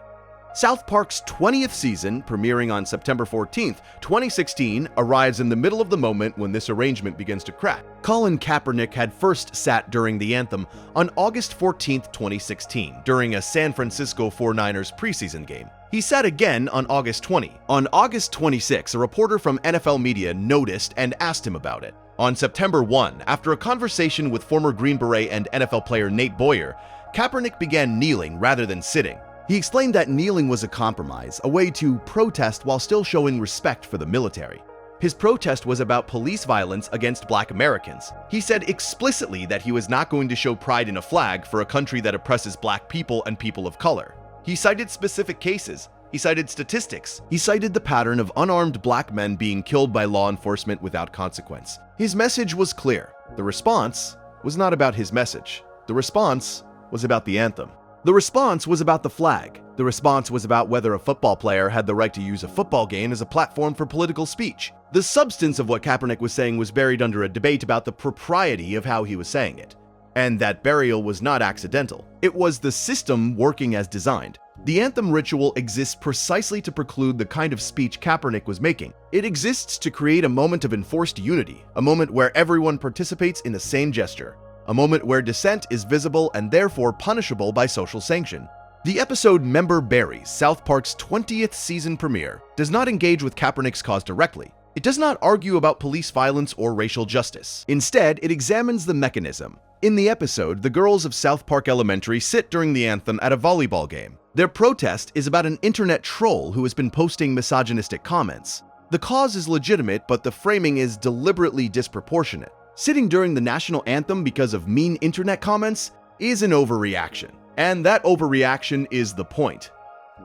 South Park's 20th season, premiering on September 14th, 2016, arrives in the middle of the moment when this arrangement begins to crack. Colin Kaepernick had first sat during the anthem on August 14th, 2016, during a San Francisco 49ers preseason game. He sat again on August 20. On August 26, a reporter from NFL Media noticed and asked him about it. On September 1, after a conversation with former Green Beret and NFL player Nate Boyer, Kaepernick began kneeling rather than sitting. He explained that kneeling was a compromise, a way to protest while still showing respect for the military. His protest was about police violence against Black Americans. He said explicitly that he was not going to show pride in a flag for a country that oppresses Black people and people of color. He cited specific cases. He cited statistics. He cited the pattern of unarmed Black men being killed by law enforcement without consequence. His message was clear. The response was not about his message. The response was about the anthem. The response was about the flag. The response was about whether a football player had the right to use a football game as a platform for political speech. The substance of what Kaepernick was saying was buried under a debate about the propriety of how he was saying it. and that burial was not accidental. It was the system working as designed. The anthem ritual exists precisely to preclude the kind of speech Kaepernick was making. It exists to create a moment of enforced unity, a moment where everyone participates in the same gesture, a moment where dissent is visible and therefore punishable by social sanction. The episode Member Berries, South Park's 20th season premiere, does not engage with Kaepernick's cause directly. It does not argue about police violence or racial justice. Instead, it examines the mechanism. In the episode, the girls of South Park Elementary sit during the anthem at a volleyball game. Their protest is about an internet troll who has been posting misogynistic comments. The cause is legitimate, but the framing is deliberately disproportionate. Sitting during the national anthem because of mean internet comments is an overreaction. And that overreaction is the point.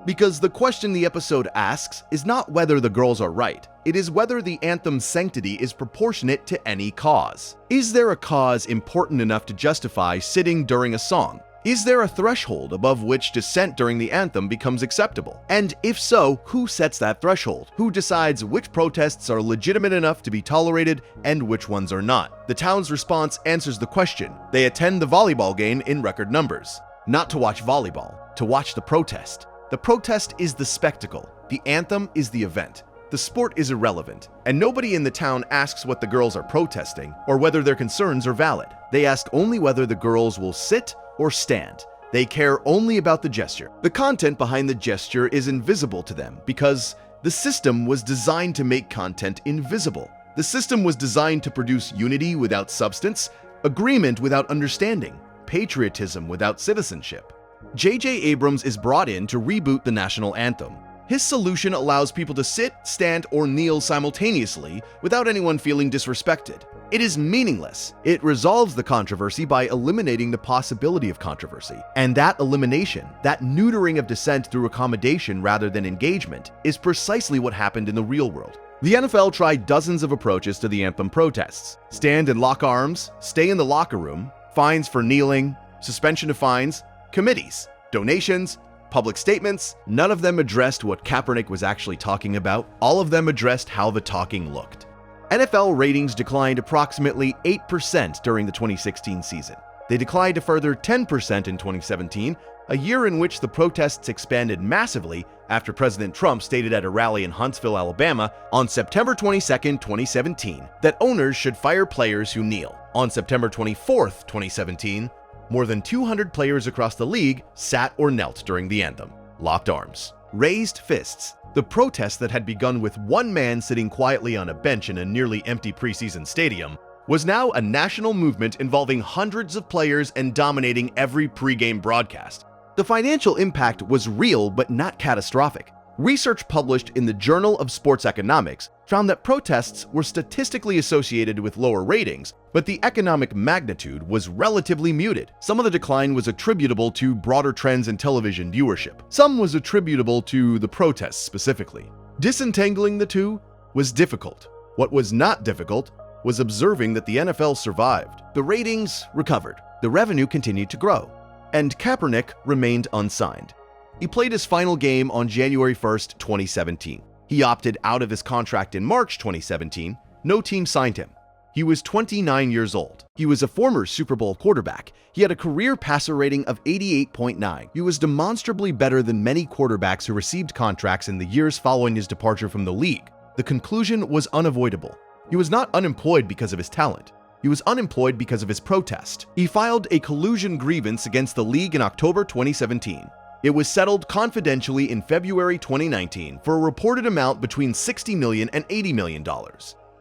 Because the question the episode asks is not whether the girls are right, it is whether the anthem's sanctity is proportionate to any cause. Is there a cause important enough to justify sitting during a song? Is there a threshold above which dissent during the anthem becomes acceptable? And if so, who sets that threshold? Who decides which protests are legitimate enough to be tolerated and which ones are not? The town's response answers the question. They attend the volleyball game in record numbers. Not to watch volleyball, to watch the protest. The protest is the spectacle. The anthem is the event. The sport is irrelevant, and nobody in the town asks what the girls are protesting or whether their concerns are valid. They ask only whether the girls will sit or stand. They care only about the gesture. The content behind the gesture is invisible to them because the system was designed to make content invisible. The system was designed to produce unity without substance, agreement without understanding, patriotism without citizenship. J.J. Abrams is brought in to reboot the national anthem. His solution allows people to sit, stand, or kneel simultaneously without anyone feeling disrespected. It is meaningless. It resolves the controversy by eliminating the possibility of controversy. And that elimination, that neutering of dissent through accommodation rather than engagement, is precisely what happened in the real world. The NFL tried dozens of approaches to the anthem protests. Stand and lock arms, stay in the locker room, fines for kneeling, suspension of fines, committees, donations, public statements. None of them addressed what Kaepernick was actually talking about. All of them addressed how the talking looked. NFL ratings declined approximately 8% during the 2016 season. They declined a further 10% in 2017, a year in which the protests expanded massively after President Trump stated at a rally in Huntsville, Alabama on September 22, 2017, that owners should fire players who kneel. On September 24, 2017, more than 200 players across the league sat or knelt during the anthem. Locked arms, raised fists. The protest that had begun with one man sitting quietly on a bench in a nearly empty preseason stadium was now a national movement involving hundreds of players and dominating every pregame broadcast. The financial impact was real but not catastrophic. Research published in the Journal of Sports Economics found that protests were statistically associated with lower ratings, but the economic magnitude was relatively muted. Some of the decline was attributable to broader trends in television viewership. Some was attributable to the protests specifically. Disentangling the two was difficult. What was not difficult was observing that the NFL survived. The ratings recovered. The revenue continued to grow. And Kaepernick remained unsigned. He played his final game on January 1st, 2017. He opted out of his contract in March 2017. No team signed him. He was 29 years old. He was a former Super Bowl quarterback. He had a career passer rating of 88.9. He was demonstrably better than many quarterbacks who received contracts in the years following his departure from the league. The conclusion was unavoidable. He was not unemployed because of his talent. He was unemployed because of his protest. He filed a collusion grievance against the league in October 2017. It was settled confidentially in February 2019 for a reported amount between $60 million and $80 million.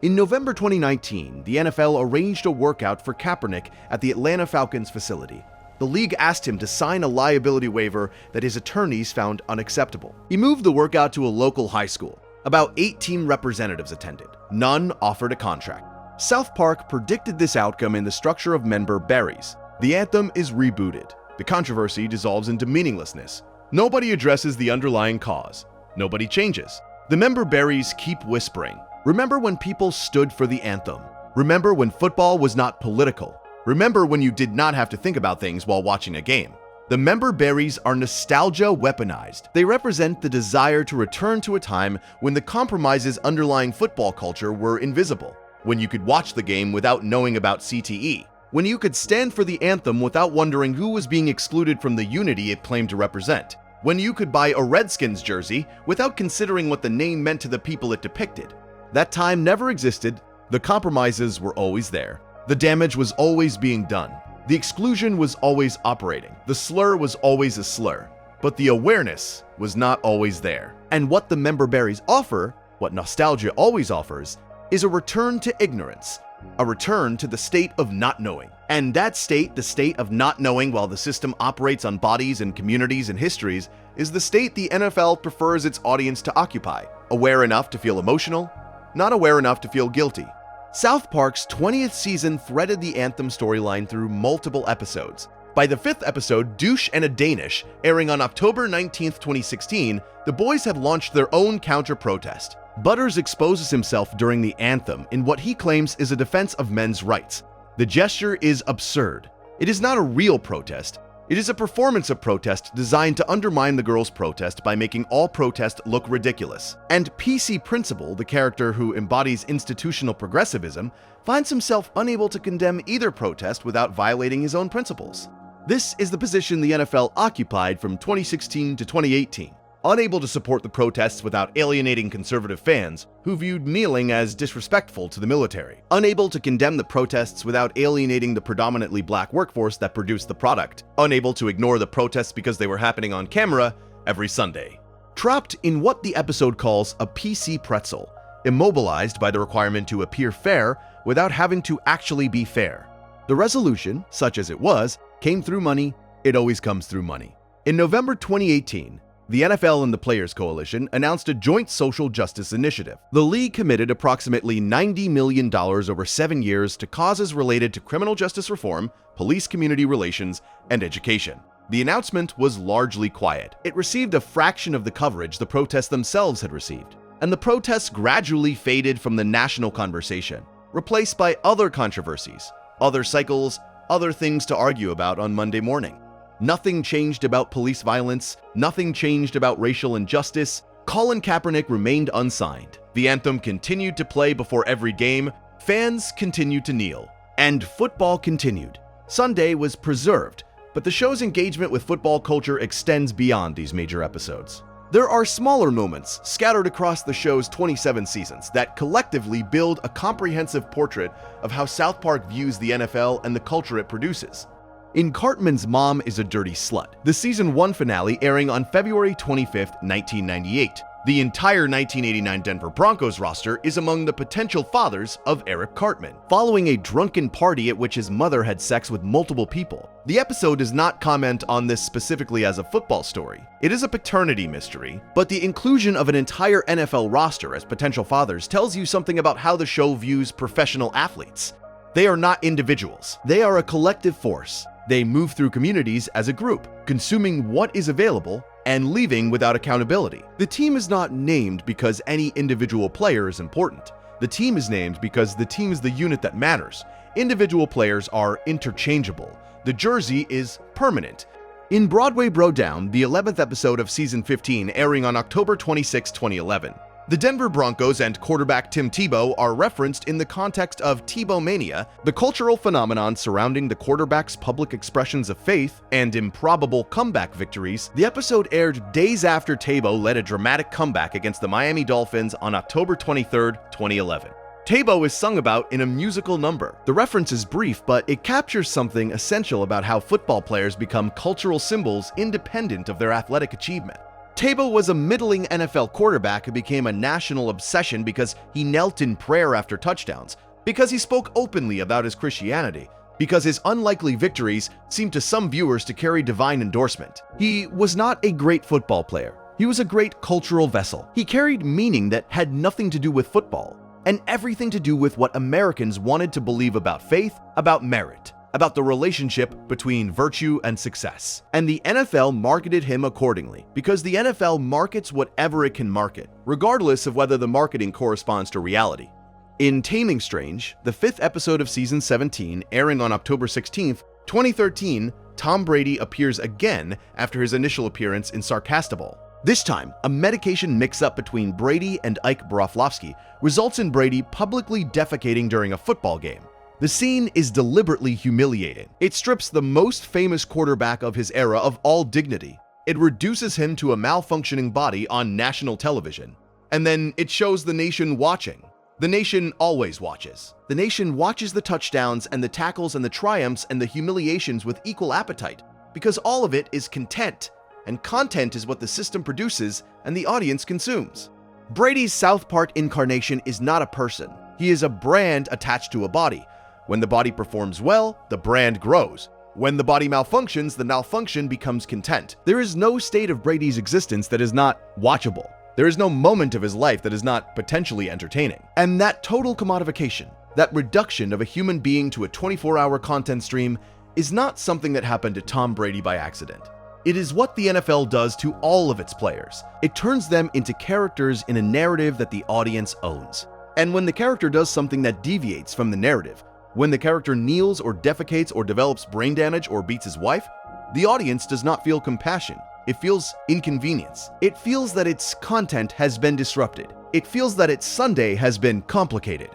In November 2019, the NFL arranged a workout for Kaepernick at the Atlanta Falcons facility. The league asked him to sign a liability waiver that his attorneys found unacceptable. He moved the workout to a local high school. About 8 team representatives attended. None offered a contract. South Park predicted this outcome in the structure of Member Berries. The anthem is rebooted. The controversy dissolves into meaninglessness. Nobody addresses the underlying cause. Nobody changes. The Member Berries keep whispering. Remember when people stood for the anthem. Remember when football was not political. Remember when you did not have to think about things while watching a game. The Member Berries are nostalgia weaponized. They represent the desire to return to a time when the compromises underlying football culture were invisible, when you could watch the game without knowing about CTE, when you could stand for the anthem without wondering who was being excluded from the unity it claimed to represent, when you could buy a Redskins jersey without considering what the name meant to the people it depicted. That time never existed. The compromises were always there. The damage was always being done. The exclusion was always operating. The slur was always a slur. But the awareness was not always there. And what the member berries offer, what nostalgia always offers, is a return to ignorance, a return to the state of not knowing. And that state, the state of not knowing while the system operates on bodies and communities and histories, is the state the NFL prefers its audience to occupy, aware enough to feel emotional, not aware enough to feel guilty. South Park's 20th season threaded the anthem storyline through multiple episodes. By the 5th episode, Douche and a Danish, airing on October 19, 2016, the boys have launched their own counter-protest. Butters exposes himself during the anthem in what he claims is a defense of men's rights. The gesture is absurd. It is not a real protest. It is a performance of protest designed to undermine the girls' protest by making all protest look ridiculous. And PC Principal, the character who embodies institutional progressivism, finds himself unable to condemn either protest without violating his own principles. This is the position the NFL occupied from 2016 to 2018. Unable to support the protests without alienating conservative fans, who viewed kneeling as disrespectful to the military. Unable to condemn the protests without alienating the predominantly black workforce that produced the product. Unable to ignore the protests because they were happening on camera every Sunday. Trapped in what the episode calls a PC pretzel, immobilized by the requirement to appear fair without having to actually be fair. The resolution, such as it was, came through money. It always comes through money. In November 2018, the NFL and the Players Coalition announced a joint social justice initiative. The league committed approximately $90 million over 7 years to causes related to criminal justice reform, police community relations, and education. The announcement was largely quiet. It received a fraction of the coverage the protests themselves had received, and the protests gradually faded from the national conversation, replaced by other controversies, other cycles, other things to argue about on Monday morning. Nothing changed about police violence. Nothing changed about racial injustice. Colin Kaepernick remained unsigned. The anthem continued to play before every game. Fans continued to kneel. And football continued. Sunday was preserved, but the show's engagement with football culture extends beyond these major episodes. There are smaller moments scattered across the show's 27 seasons that collectively build a comprehensive portrait of how South Park views the NFL and the culture it produces. In Cartman's Mom is a Dirty Slut, the Season 1 finale airing on February 25, 1998. The entire 1989 Denver Broncos roster is among the potential fathers of Eric Cartman, following a drunken party at which his mother had sex with multiple people. The episode does not comment on this specifically as a football story. It is a paternity mystery, but the inclusion of an entire NFL roster as potential fathers tells you something about how the show views professional athletes. They are not individuals. They are a collective force. They move through communities as a group, consuming what is available and leaving without accountability. The team is not named because any individual player is important. The team is named because the team is the unit that matters. Individual players are interchangeable. The jersey is permanent. In Broadway Bro Down, the 11th episode of Season 15 airing on October 26, 2011, the Denver Broncos and quarterback Tim Tebow are referenced in the context of Tebow-mania, the cultural phenomenon surrounding the quarterback's public expressions of faith and improbable comeback victories. The episode aired days after Tebow led a dramatic comeback against the Miami Dolphins on October 23, 2011. Tebow is sung about in a musical number. The reference is brief, but it captures something essential about how football players become cultural symbols independent of their athletic achievement. Tebow was a middling NFL quarterback who became a national obsession because he knelt in prayer after touchdowns, because he spoke openly about his Christianity, because his unlikely victories seemed to some viewers to carry divine endorsement. He was not a great football player. He was a great cultural vessel. He carried meaning that had nothing to do with football, and everything to do with what Americans wanted to believe about faith, about merit, about the relationship between virtue and success. And the NFL marketed him accordingly, because the NFL markets whatever it can market, regardless of whether the marketing corresponds to reality. In Taming Strange, the 5th episode of Season 17, airing on October 16, 2013, Tom Brady appears again after his initial appearance in Sarcastable. This time, a medication mix-up between Brady and Ike Broflovsky results in Brady publicly defecating during a football game. The scene is deliberately humiliating. It strips the most famous quarterback of his era of all dignity. It reduces him to a malfunctioning body on national television. And then it shows the nation watching. The nation always watches. The nation watches the touchdowns and the tackles and the triumphs and the humiliations with equal appetite, because all of it is content, and content is what the system produces and the audience consumes. Brady's South Park incarnation is not a person. He is a brand attached to a body. When the body performs well, the brand grows. When the body malfunctions, the malfunction becomes content. There is no state of Brady's existence that is not watchable. There is no moment of his life that is not potentially entertaining. And that total commodification, that reduction of a human being to a 24-hour content stream, is not something that happened to Tom Brady by accident. It is what the NFL does to all of its players. It turns them into characters in a narrative that the audience owns. And when the character does something that deviates from the narrative, when the character kneels or defecates or develops brain damage or beats his wife, the audience does not feel compassion. It feels inconvenience. It feels that its content has been disrupted. It feels that its Sunday has been complicated.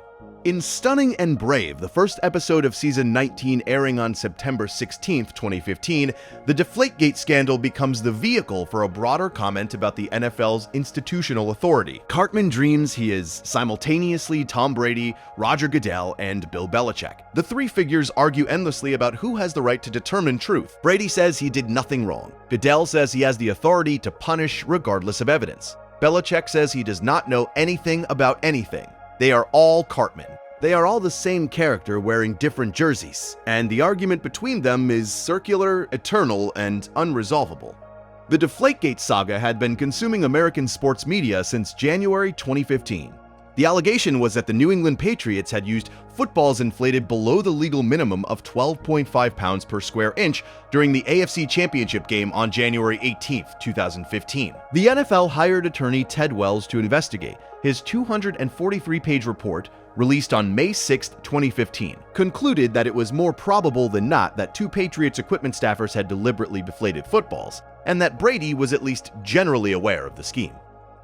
In Stunning and Brave, the first episode of season 19 airing on September 16, 2015, the Deflategate scandal becomes the vehicle for a broader comment about the NFL's institutional authority. Cartman dreams he is simultaneously Tom Brady, Roger Goodell, and Bill Belichick. The three figures argue endlessly about who has the right to determine truth. Brady says he did nothing wrong. Goodell says he has the authority to punish regardless of evidence. Belichick says he does not know anything about anything. They are all Cartman. They are all the same character wearing different jerseys, and the argument between them is circular, eternal, and unresolvable. The Deflategate saga had been consuming American sports media since January 2015. The allegation was that the New England Patriots had used footballs inflated below the legal minimum of 12.5 pounds per square inch during the AFC Championship game on January 18, 2015. The NFL hired attorney Ted Wells to investigate. His 243-page report, released on May 6, 2015, concluded that it was more probable than not that two Patriots equipment staffers had deliberately deflated footballs, and that Brady was at least generally aware of the scheme.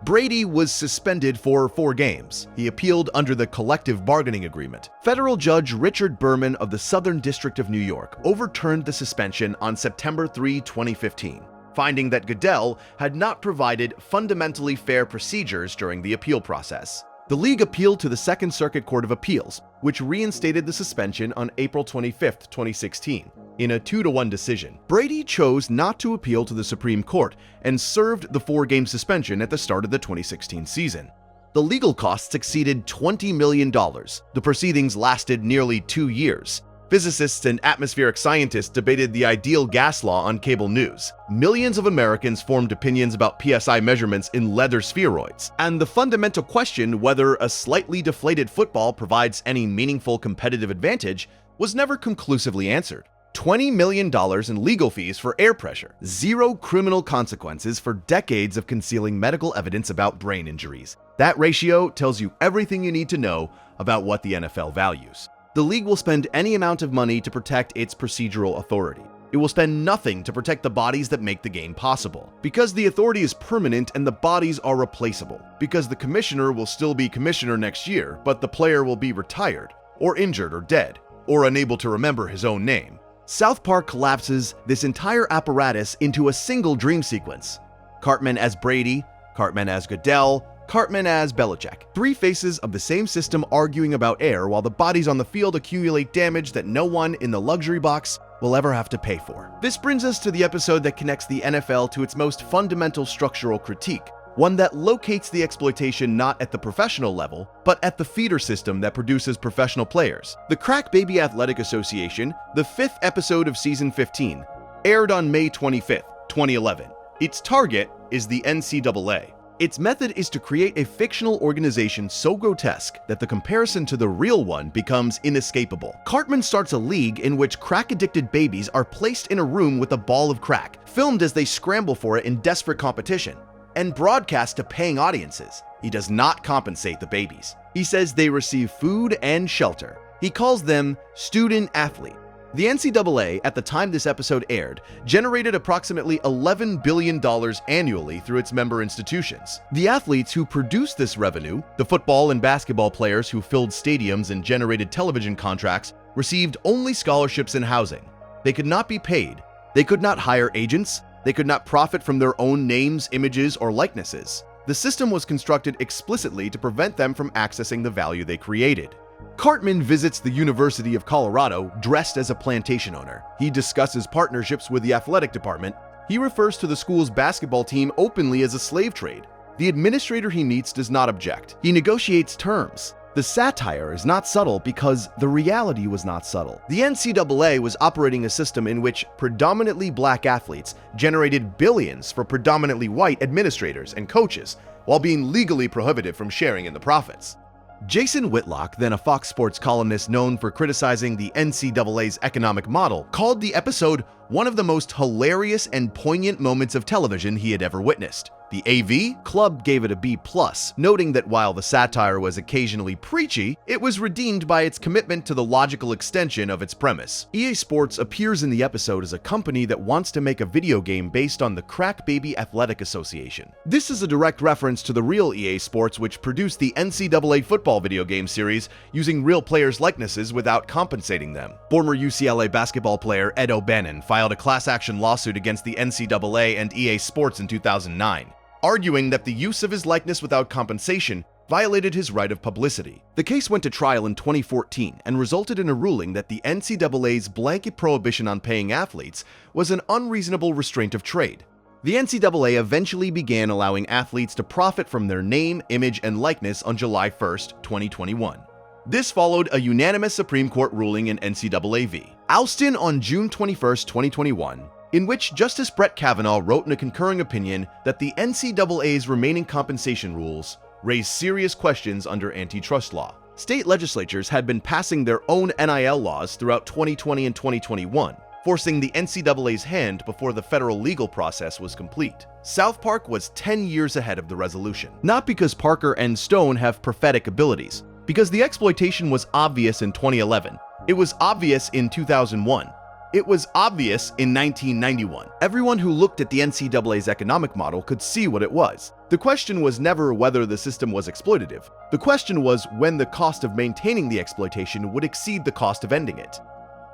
Brady was suspended for 4 games. He appealed under the collective bargaining agreement. Federal Judge Richard Berman of the Southern District of New York overturned the suspension on September 3, 2015, finding that Goodell had not provided fundamentally fair procedures during the appeal process. The league appealed to the Second Circuit Court of Appeals, which reinstated the suspension on April 25, 2016, in a 2-1 decision. Brady chose not to appeal to the Supreme Court and served the 4-game suspension at the start of the 2016 season. The legal costs exceeded $20 million. The proceedings lasted nearly 2 years. Physicists and atmospheric scientists debated the ideal gas law on cable news. Millions of Americans formed opinions about PSI measurements in leather spheroids. And the fundamental question whether a slightly deflated football provides any meaningful competitive advantage was never conclusively answered. $20 million in legal fees for air pressure. 0 criminal consequences for decades of concealing medical evidence about brain injuries. That ratio tells you everything you need to know about what the NFL values. The league will spend any amount of money to protect its procedural authority. It will spend nothing to protect the bodies that make the game possible. Because the authority is permanent and the bodies are replaceable. Because the commissioner will still be commissioner next year, but the player will be retired, or injured or dead, or unable to remember his own name. South Park collapses this entire apparatus into a single dream sequence. Cartman as Brady, Cartman as Goodell, Cartman as Belichick. 3 faces of the same system arguing about air while the bodies on the field accumulate damage that no one in the luxury box will ever have to pay for. This brings us to the episode that connects the NFL to its most fundamental structural critique, one that locates the exploitation not at the professional level, but at the feeder system that produces professional players. The Crack Baby Athletic Association, the 5th episode of season 15, aired on May 25, 2011. Its target is the NCAA. Its method is to create a fictional organization so grotesque that the comparison to the real one becomes inescapable. Cartman starts a league in which crack-addicted babies are placed in a room with a ball of crack, filmed as they scramble for it in desperate competition, and broadcast to paying audiences. He does not compensate the babies. He says they receive food and shelter. He calls them student-athlete. The NCAA, at the time this episode aired, generated approximately $11 billion annually through its member institutions. The athletes who produced this revenue, the football and basketball players who filled stadiums and generated television contracts, received only scholarships and housing. They could not be paid. They could not hire agents. They could not profit from their own names, images, or likenesses. The system was constructed explicitly to prevent them from accessing the value they created. Cartman visits the University of Colorado dressed as a plantation owner. He discusses partnerships with the athletic department. He refers to the school's basketball team openly as a slave trade. The administrator he meets does not object. He negotiates terms. The satire is not subtle because the reality was not subtle. The NCAA was operating a system in which predominantly black athletes generated billions for predominantly white administrators and coaches, while being legally prohibited from sharing in the profits. Jason Whitlock, then a Fox Sports columnist known for criticizing the NCAA's economic model, called the episode one of the most hilarious and poignant moments of television he had ever witnessed. The AV Club gave it a B+, noting that while the satire was occasionally preachy, it was redeemed by its commitment to the logical extension of its premise. EA Sports appears in the episode as a company that wants to make a video game based on the Crack Baby Athletic Association. This is a direct reference to the real EA Sports, which produced the NCAA football video game series using real players' likenesses without compensating them. Former UCLA basketball player Ed O'Bannon filed a class action lawsuit against the NCAA and EA Sports in 2009. Arguing that the use of his likeness without compensation violated his right of publicity. The case went to trial in 2014 and resulted in a ruling that the NCAA's blanket prohibition on paying athletes was an unreasonable restraint of trade. The NCAA eventually began allowing athletes to profit from their name, image, and likeness on July 1, 2021. This followed a unanimous Supreme Court ruling in NCAA v. Alston on June 21, 2021, in which Justice Brett Kavanaugh wrote in a concurring opinion that the NCAA's remaining compensation rules raise serious questions under antitrust law. State legislatures had been passing their own NIL laws throughout 2020 and 2021, forcing the NCAA's hand before the federal legal process was complete. South Park was 10 years ahead of the resolution. Not because Parker and Stone have prophetic abilities, because the exploitation was obvious in 2011. It was obvious in 2001. It was obvious in 1991. Everyone who looked at the NCAA's economic model could see what it was. The question was never whether the system was exploitative. The question was when the cost of maintaining the exploitation would exceed the cost of ending it.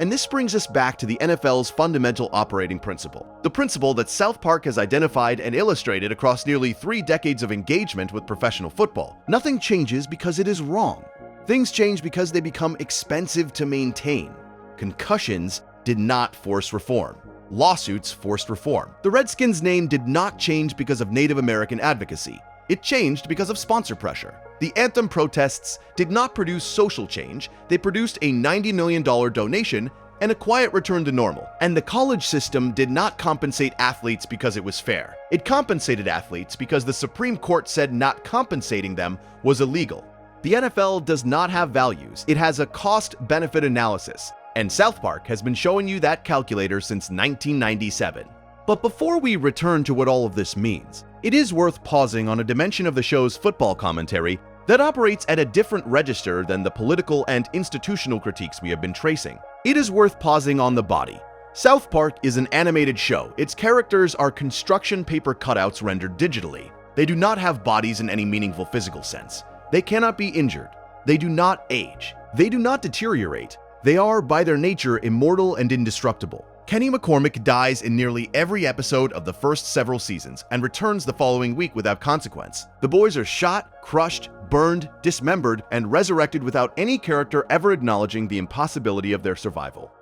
And this brings us back to the NFL's fundamental operating principle. The principle that South Park has identified and illustrated across nearly 3 decades of engagement with professional football. Nothing changes because it is wrong. Things change because they become expensive to maintain. Concussions did not force reform. Lawsuits forced reform. The Redskins' name did not change because of Native American advocacy. It changed because of sponsor pressure. The anthem protests did not produce social change. They produced a $90 million donation and a quiet return to normal. And the college system did not compensate athletes because it was fair. It compensated athletes because the Supreme Court said not compensating them was illegal. The NFL does not have values. It has a cost-benefit analysis. And South Park has been showing you that calculator since 1997. But before we return to what all of this means, it is worth pausing on a dimension of the show's football commentary that operates at a different register than the political and institutional critiques we have been tracing. It is worth pausing on the body. South Park is an animated show. Its characters are construction paper cutouts rendered digitally. They do not have bodies in any meaningful physical sense. They cannot be injured. They do not age. They do not deteriorate. They are, by their nature, immortal and indestructible. Kenny McCormick dies in nearly every episode of the first several seasons and returns the following week without consequence. The boys are shot, crushed, burned, dismembered, and resurrected without any character ever acknowledging the impossibility of their survival.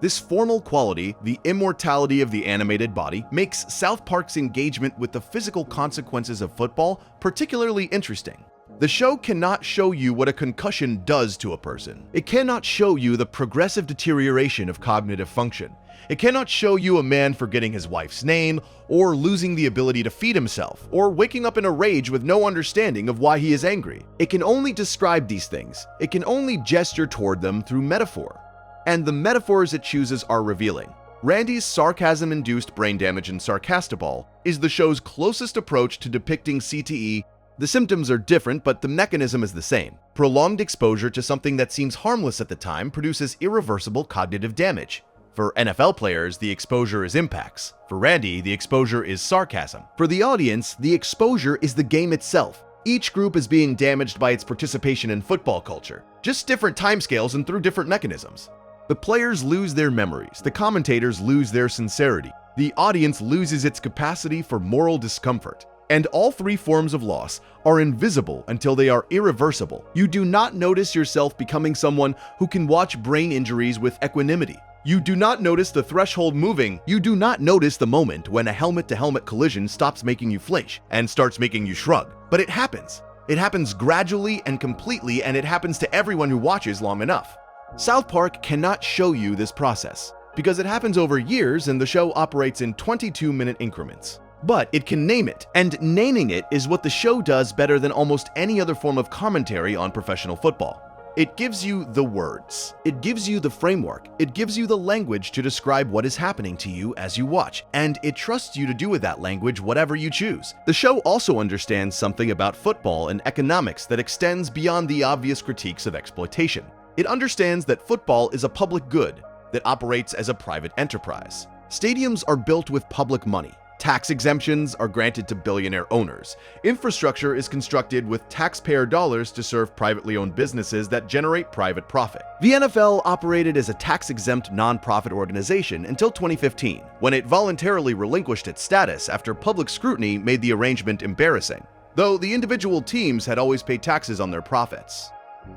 This formal quality, the immortality of the animated body, makes South Park's engagement with the physical consequences of football particularly interesting. The show cannot show you what a concussion does to a person. It cannot show you the progressive deterioration of cognitive function. It cannot show you a man forgetting his wife's name, or losing the ability to feed himself, or waking up in a rage with no understanding of why he is angry. It can only describe these things. It can only gesture toward them through metaphor. And the metaphors it chooses are revealing. Randy's sarcasm-induced brain damage in Sarcastiball is the show's closest approach to depicting CTE. The symptoms are different, but the mechanism is the same. Prolonged exposure to something that seems harmless at the time produces irreversible cognitive damage. For NFL players, the exposure is impacts. For Randy, the exposure is sarcasm. For the audience, the exposure is the game itself. Each group is being damaged by its participation in football culture, just different timescales and through different mechanisms. The players lose their memories, the commentators lose their sincerity, the audience loses its capacity for moral discomfort. And all three forms of loss are invisible until they are irreversible. You do not notice yourself becoming someone who can watch brain injuries with equanimity. You do not notice the threshold moving. You do not notice the moment when a helmet-to-helmet collision stops making you flinch and starts making you shrug. But it happens. It happens gradually and completely, and it happens to everyone who watches long enough. South Park cannot show you this process because it happens over years and the show operates in 22-minute increments. But it can name it, and naming it is what the show does better than almost any other form of commentary on professional football. It gives you the words, it gives you the framework, it gives you the language to describe what is happening to you as you watch, and it trusts you to do with that language whatever you choose. The show also understands something about football and economics that extends beyond the obvious critiques of exploitation. It understands that football is a public good that operates as a private enterprise. Stadiums are built with public money. Tax exemptions are granted to billionaire owners. Infrastructure is constructed with taxpayer dollars to serve privately owned businesses that generate private profit. The NFL operated as a tax-exempt nonprofit organization until 2015, when it voluntarily relinquished its status after public scrutiny made the arrangement embarrassing, though the individual teams had always paid taxes on their profits.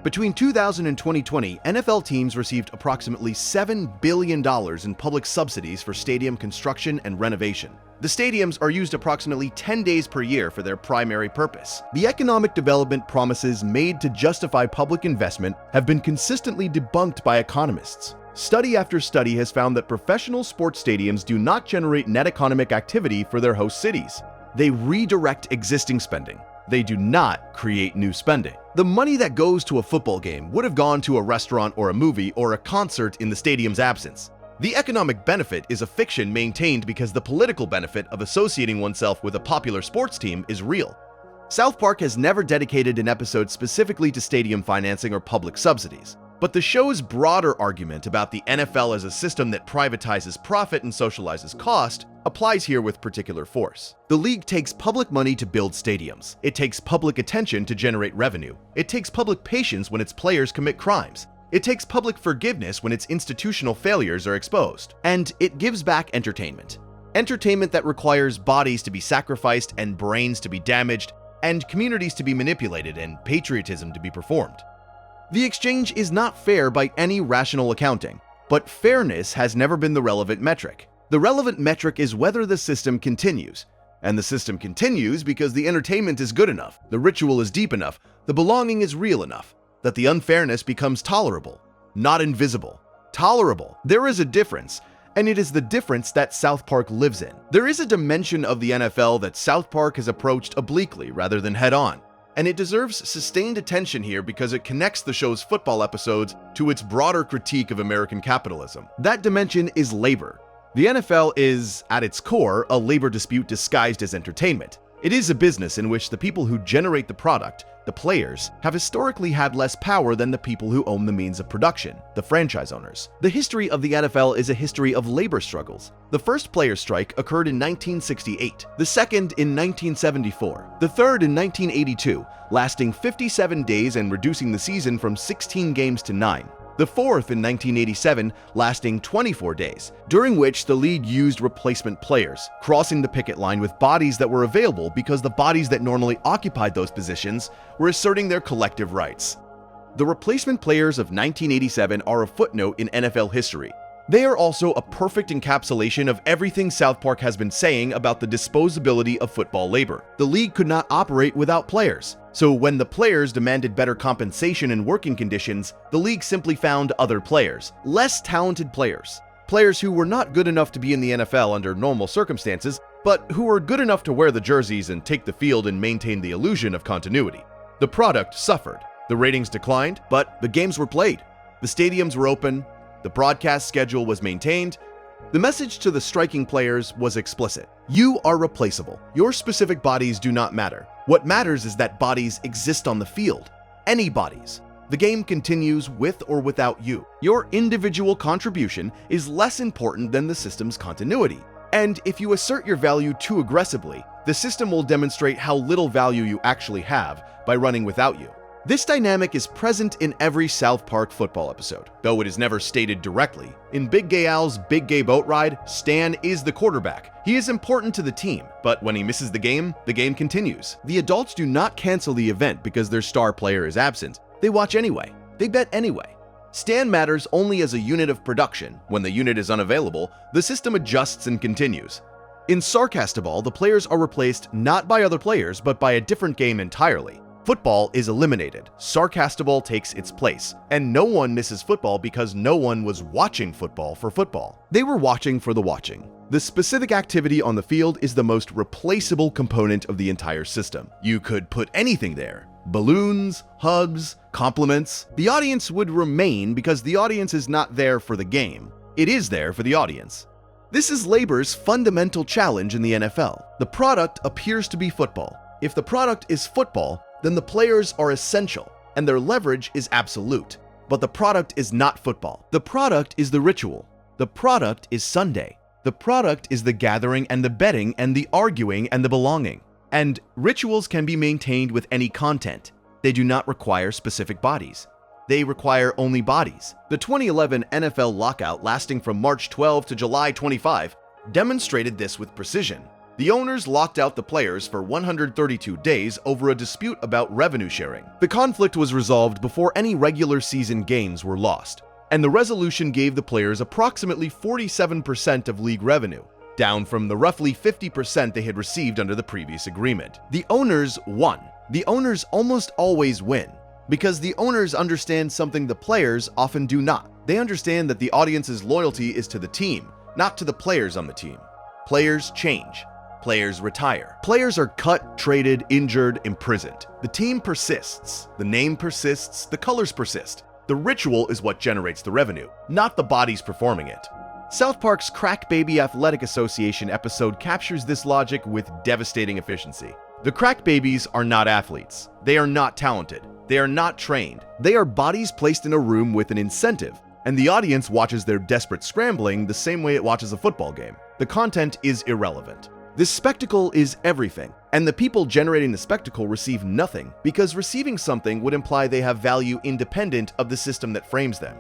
Between 2000 and 2020, NFL teams received approximately $7 billion in public subsidies for stadium construction and renovation. The stadiums are used approximately 10 days per year for their primary purpose. The economic development promises made to justify public investment have been consistently debunked by economists. Study after study has found that professional sports stadiums do not generate net economic activity for their host cities. They redirect existing spending. They do not create new spending. The money that goes to a football game would have gone to a restaurant or a movie or a concert in the stadium's absence. The economic benefit is a fiction maintained because the political benefit of associating oneself with a popular sports team is real. South Park has never dedicated an episode specifically to stadium financing or public subsidies. But the show's broader argument about the NFL as a system that privatizes profit and socializes cost applies here with particular force. The league takes public money to build stadiums. It takes public attention to generate revenue. It takes public patience when its players commit crimes. It takes public forgiveness when its institutional failures are exposed. And it gives back entertainment. Entertainment that requires bodies to be sacrificed and brains to be damaged and communities to be manipulated and patriotism to be performed. The exchange is not fair by any rational accounting, but fairness has never been the relevant metric. The relevant metric is whether the system continues. And the system continues because the entertainment is good enough, the ritual is deep enough, the belonging is real enough, that the unfairness becomes tolerable, not invisible. Tolerable. There is a difference, and it is the difference that South Park lives in. There is a dimension of the NFL that South Park has approached obliquely rather than head-on. And it deserves sustained attention here because it connects the show's football episodes to its broader critique of American capitalism. That dimension is labor. The NFL is, at its core, a labor dispute disguised as entertainment. It is a business in which the people who generate the product, the players, have historically had less power than the people who own the means of production, the franchise owners. The history of the NFL is a history of labor struggles. The first players' strike occurred in 1968, the second in 1974, the third in 1982, lasting 57 days and reducing the season from 16 games to 9. The fourth in 1987, lasting 24 days, during which the league used replacement players, crossing the picket line with bodies that were available because the bodies that normally occupied those positions were asserting their collective rights. The replacement players of 1987 are a footnote in NFL history. They are also a perfect encapsulation of everything South Park has been saying about the disposability of football labor. The league could not operate without players. So when the players demanded better compensation and working conditions, the league simply found other players, less talented players. Players who were not good enough to be in the NFL under normal circumstances, but who were good enough to wear the jerseys and take the field and maintain the illusion of continuity. The product suffered. The ratings declined, but the games were played. The stadiums were open. The broadcast schedule was maintained. The message to the striking players was explicit. You are replaceable. Your specific bodies do not matter. What matters is that bodies exist on the field. Any bodies. The game continues with or without you. Your individual contribution is less important than the system's continuity. And if you assert your value too aggressively, the system will demonstrate how little value you actually have by running without you. This dynamic is present in every South Park football episode, though it is never stated directly. In Big Gay Al's Big Gay Boat Ride, Stan is the quarterback. He is important to the team, but when he misses the game continues. The adults do not cancel the event because their star player is absent. They watch anyway. They bet anyway. Stan matters only as a unit of production. When the unit is unavailable, the system adjusts and continues. In Sarcastaball, the players are replaced not by other players, but by a different game entirely. Football is eliminated, Sarcastaball takes its place, and no one misses football because no one was watching football for football. They were watching for the watching. The specific activity on the field is the most replaceable component of the entire system. You could put anything there. Balloons, hubs, compliments. The audience would remain because the audience is not there for the game. It is there for the audience. This is labor's fundamental challenge in the NFL. The product appears to be football. If the product is football, then the players are essential, and their leverage is absolute. But the product is not football. The product is the ritual. The product is Sunday. The product is the gathering and the betting and the arguing and the belonging. And rituals can be maintained with any content. They do not require specific bodies. They require only bodies. The 2011 NFL lockout, lasting from March 12 to July 25, demonstrated this with precision. The owners locked out the players for 132 days over a dispute about revenue sharing. The conflict was resolved before any regular season games were lost, and the resolution gave the players approximately 47% of league revenue, down from the roughly 50% they had received under the previous agreement. The owners won. The owners almost always win, because the owners understand something the players often do not. They understand that the audience's loyalty is to the team, not to the players on the team. Players change. Players retire. Players are cut, traded, injured, imprisoned. The team persists. The name persists. The colors persist. The ritual is what generates the revenue, not the bodies performing it. South Park's Crack Baby Athletic Association episode captures this logic with devastating efficiency. The Crack Babies are not athletes. They are not talented. They are not trained. They are bodies placed in a room with an incentive, and the audience watches their desperate scrambling the same way it watches a football game. The content is irrelevant. This spectacle is everything, and the people generating the spectacle receive nothing, because receiving something would imply they have value independent of the system that frames them.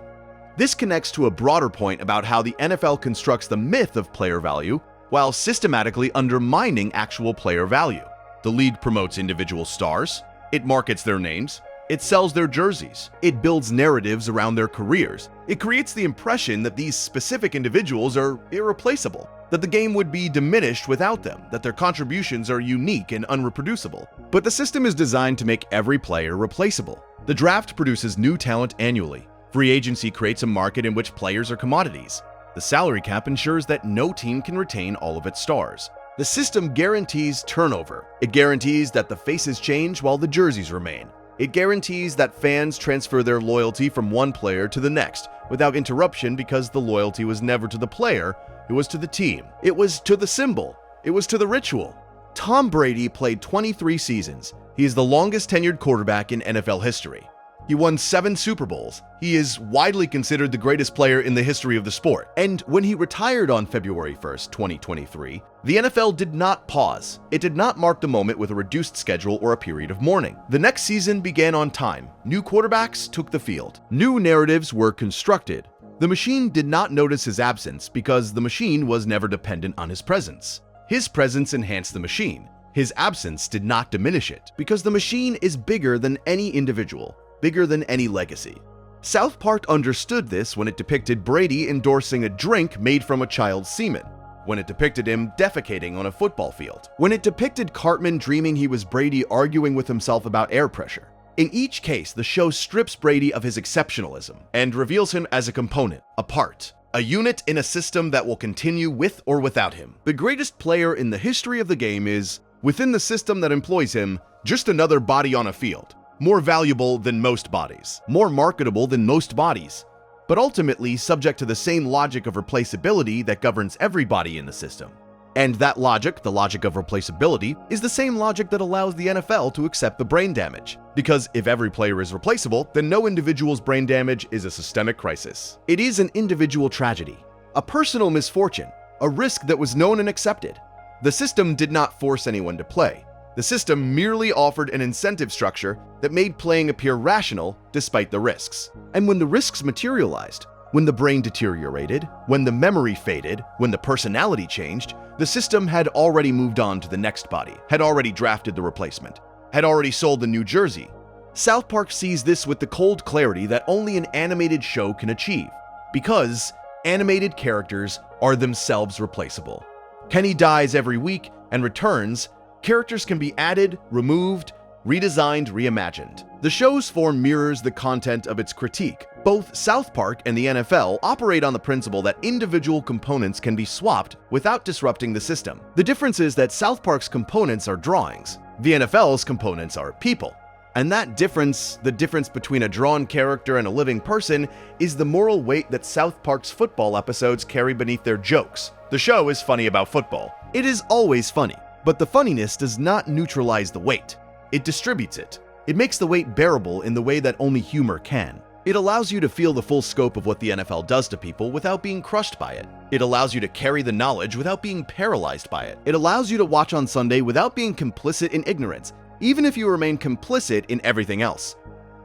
This connects to a broader point about how the NFL constructs the myth of player value while systematically undermining actual player value. The league promotes individual stars, it markets their names, it sells their jerseys, it builds narratives around their careers, it creates the impression that these specific individuals are irreplaceable, that the game would be diminished without them, that their contributions are unique and unreproducible. But the system is designed to make every player replaceable. The draft produces new talent annually. Free agency creates a market in which players are commodities. The salary cap ensures that no team can retain all of its stars. The system guarantees turnover. It guarantees that the faces change while the jerseys remain. It guarantees that fans transfer their loyalty from one player to the next without interruption, because the loyalty was never to the player, it was to the team. It was to the symbol. It was to the ritual. Tom Brady played 23 seasons. He is the longest tenured quarterback in NFL history. He won 7 Super Bowls. He is widely considered the greatest player in the history of the sport. And when he retired on February 1st, 2023, the NFL did not pause. It did not mark the moment with a reduced schedule or a period of mourning. The next season began on time. New quarterbacks took the field. New narratives were constructed. The machine did not notice his absence because the machine was never dependent on his presence. His presence enhanced the machine. His absence did not diminish it because the machine is bigger than any individual, bigger than any legacy. South Park understood this when it depicted Brady endorsing a drink made from a child's semen, when it depicted him defecating on a football field, when it depicted Cartman dreaming he was Brady arguing with himself about air pressure. In each case, the show strips Brady of his exceptionalism and reveals him as a component, a part, a unit in a system that will continue with or without him. The greatest player in the history of the game is, within the system that employs him, just another body on a field. More valuable than most bodies, more marketable than most bodies, but ultimately subject to the same logic of replaceability that governs everybody in the system. And that logic, the logic of replaceability, is the same logic that allows the NFL to accept the brain damage. Because if every player is replaceable, then no individual's brain damage is a systemic crisis. It is an individual tragedy, a personal misfortune, a risk that was known and accepted. The system did not force anyone to play. The system merely offered an incentive structure that made playing appear rational despite the risks. And when the risks materialized, when the brain deteriorated, when the memory faded, when the personality changed, the system had already moved on to the next body, had already drafted the replacement, had already sold the new jersey. South Park sees this with the cold clarity that only an animated show can achieve, because animated characters are themselves replaceable. Kenny dies every week and returns. Characters can be added, removed, redesigned, reimagined. The show's form mirrors the content of its critique. Both South Park and the NFL operate on the principle that individual components can be swapped without disrupting the system. The difference is that South Park's components are drawings. The NFL's components are people. And that difference, the difference between a drawn character and a living person, is the moral weight that South Park's football episodes carry beneath their jokes. The show is funny about football. It is always funny. But the funniness does not neutralize the weight. It distributes it. It makes the weight bearable in the way that only humor can. It allows you to feel the full scope of what the NFL does to people without being crushed by it. It allows you to carry the knowledge without being paralyzed by it. It allows you to watch on Sunday without being complicit in ignorance, even if you remain complicit in everything else.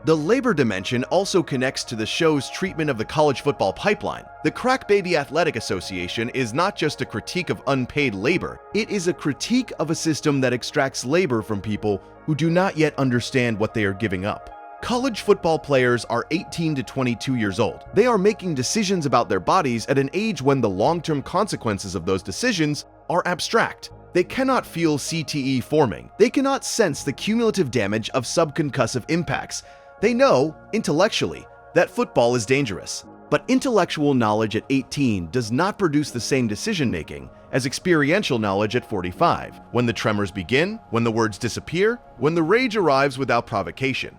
The labor dimension also connects to the show's treatment of the college football pipeline. The Crack Baby Athletic Association is not just a critique of unpaid labor, it is a critique of a system that extracts labor from people who do not yet understand what they are giving up. College football players are 18 to 22 years old. They are making decisions about their bodies at an age when the long-term consequences of those decisions are abstract. They cannot feel CTE forming. They cannot sense the cumulative damage of subconcussive impacts. They know, intellectually, that football is dangerous. But intellectual knowledge at 18 does not produce the same decision-making as experiential knowledge at 45, when the tremors begin, when the words disappear, when the rage arrives without provocation.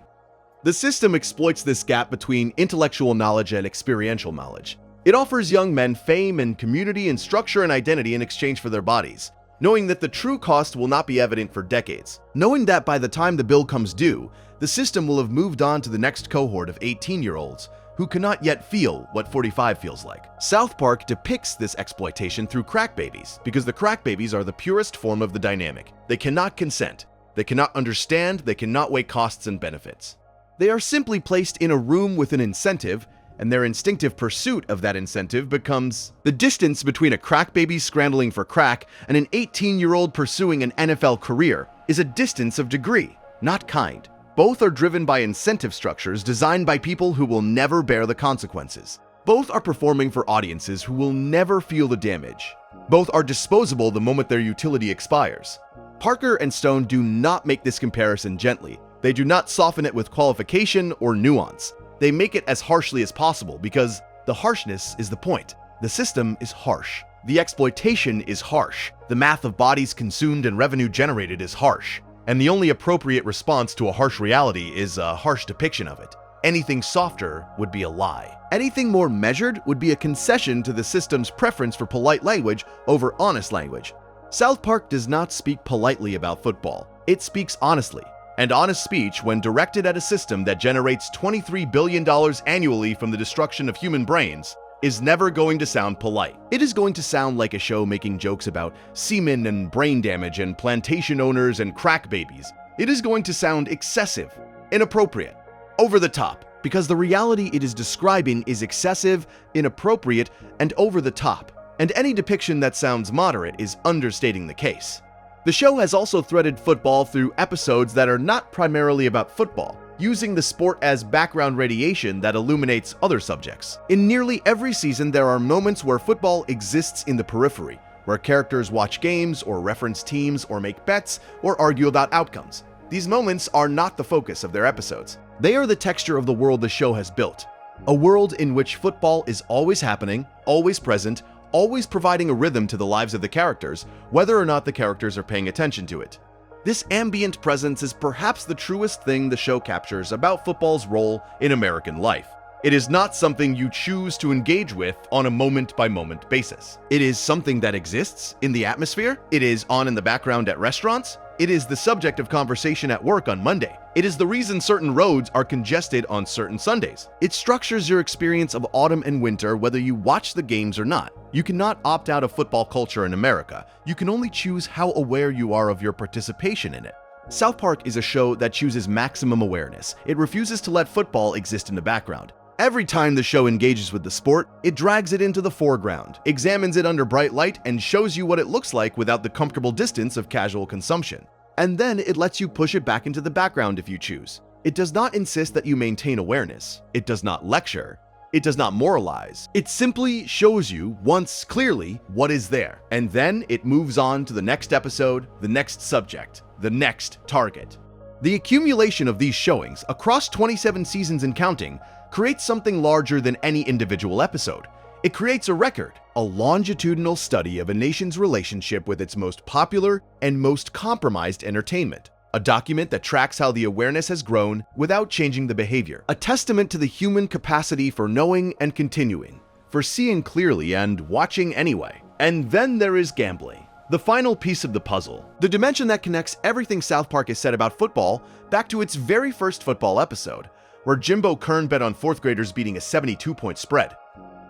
The system exploits this gap between intellectual knowledge and experiential knowledge. It offers young men fame and community and structure and identity in exchange for their bodies, knowing that the true cost will not be evident for decades. Knowing that by the time the bill comes due, the system will have moved on to the next cohort of 18-year-olds who cannot yet feel what 45 feels like. South Park depicts this exploitation through crack babies, because the crack babies are the purest form of the dynamic. They cannot consent, they cannot understand, they cannot weigh costs and benefits. They are simply placed in a room with an incentive, and their instinctive pursuit of that incentive becomes the distance between a crack baby scrambling for crack and an 18-year-old pursuing an NFL career is a distance of degree, not kind. Both are driven by incentive structures designed by people who will never bear the consequences. Both are performing for audiences who will never feel the damage. Both are disposable the moment their utility expires. Parker and Stone do not make this comparison gently. They do not soften it with qualification or nuance. They make it as harshly as possible because the harshness is the point. The system is harsh. The exploitation is harsh. The math of bodies consumed and revenue generated is harsh. And the only appropriate response to a harsh reality is a harsh depiction of it. Anything softer would be a lie. Anything more measured would be a concession to the system's preference for polite language over honest language. South Park does not speak politely about football. It speaks honestly. And honest speech, when directed at a system that generates $23 billion annually from the destruction of human brains, is never going to sound polite. It is going to sound like a show making jokes about semen and brain damage and plantation owners and crack babies. It is going to sound excessive, inappropriate, over the top, because the reality it is describing is excessive, inappropriate, and over the top. And any depiction that sounds moderate is understating the case. The show has also threaded football through episodes that are not primarily about football, using the sport as background radiation that illuminates other subjects. In nearly every season, there are moments where football exists in the periphery, where characters watch games or reference teams or make bets or argue about outcomes. These moments are not the focus of their episodes. They are the texture of the world the show has built. A world in which football is always happening, always present, always providing a rhythm to the lives of the characters, whether or not the characters are paying attention to it. This ambient presence is perhaps the truest thing the show captures about football's role in American life. It is not something you choose to engage with on a moment-by-moment basis. It is something that exists in the atmosphere. It is on in the background at restaurants. It is the subject of conversation at work on Monday. It is the reason certain roads are congested on certain Sundays. It structures your experience of autumn and winter whether you watch the games or not. You cannot opt out of football culture in America. You can only choose how aware you are of your participation in it. South Park is a show that chooses maximum awareness. It refuses to let football exist in the background. Every time the show engages with the sport, it drags it into the foreground, examines it under bright light, and shows you what it looks like without the comfortable distance of casual consumption. And then it lets you push it back into the background if you choose. It does not insist that you maintain awareness. It does not lecture. It does not moralize. It simply shows you once clearly what is there, and then it moves on to the next episode, the next subject, the next target. The accumulation of these showings across 27 seasons and counting creates something larger than any individual episode. It creates a record, a longitudinal study of a nation's relationship with its most popular and most compromised entertainment. A document that tracks how the awareness has grown without changing the behavior. A testament to the human capacity for knowing and continuing, for seeing clearly and watching anyway. And then there is gambling, the final piece of the puzzle, the dimension that connects everything South Park has said about football back to its very first football episode, where Jimbo Kern bet on fourth graders beating a 72-point spread.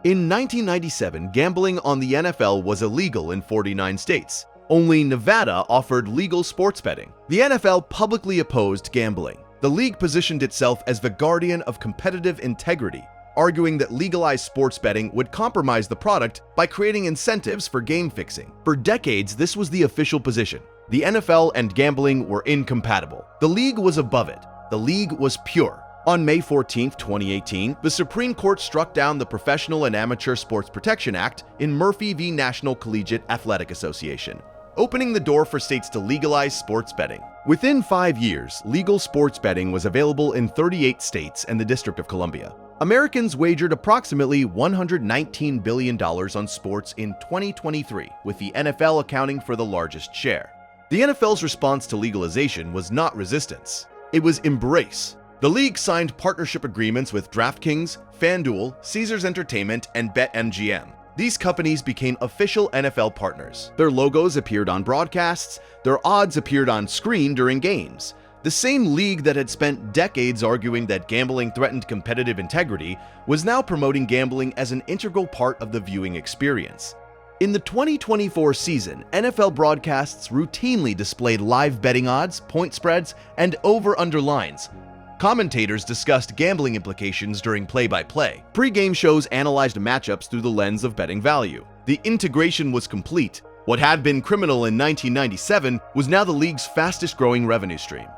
In 1997, gambling on the NFL was illegal in 49 states. Only Nevada offered legal sports betting. The NFL publicly opposed gambling. The league positioned itself as the guardian of competitive integrity, arguing that legalized sports betting would compromise the product by creating incentives for game fixing. For decades, this was the official position. The NFL and gambling were incompatible. The league was above it. The league was pure. On May 14, 2018, the Supreme Court struck down the Professional and Amateur Sports Protection Act in Murphy v. National Collegiate Athletic Association, opening the door for states to legalize sports betting. Within 5 years, legal sports betting was available in 38 states and the District of Columbia. Americans wagered approximately $119 billion on sports in 2023, with the NFL accounting for the largest share. The NFL's response to legalization was not resistance. It was embrace. The league signed partnership agreements with DraftKings, FanDuel, Caesars Entertainment, and BetMGM. These companies became official NFL partners. Their logos appeared on broadcasts, their odds appeared on screen during games. The same league that had spent decades arguing that gambling threatened competitive integrity was now promoting gambling as an integral part of the viewing experience. In the 2024 season, NFL broadcasts routinely displayed live betting odds, point spreads, and over-under lines. Commentators discussed gambling implications during play-by-play. Pre-game shows analyzed matchups through the lens of betting value. The integration was complete. What had been criminal in 1997 was now the league's fastest-growing revenue stream.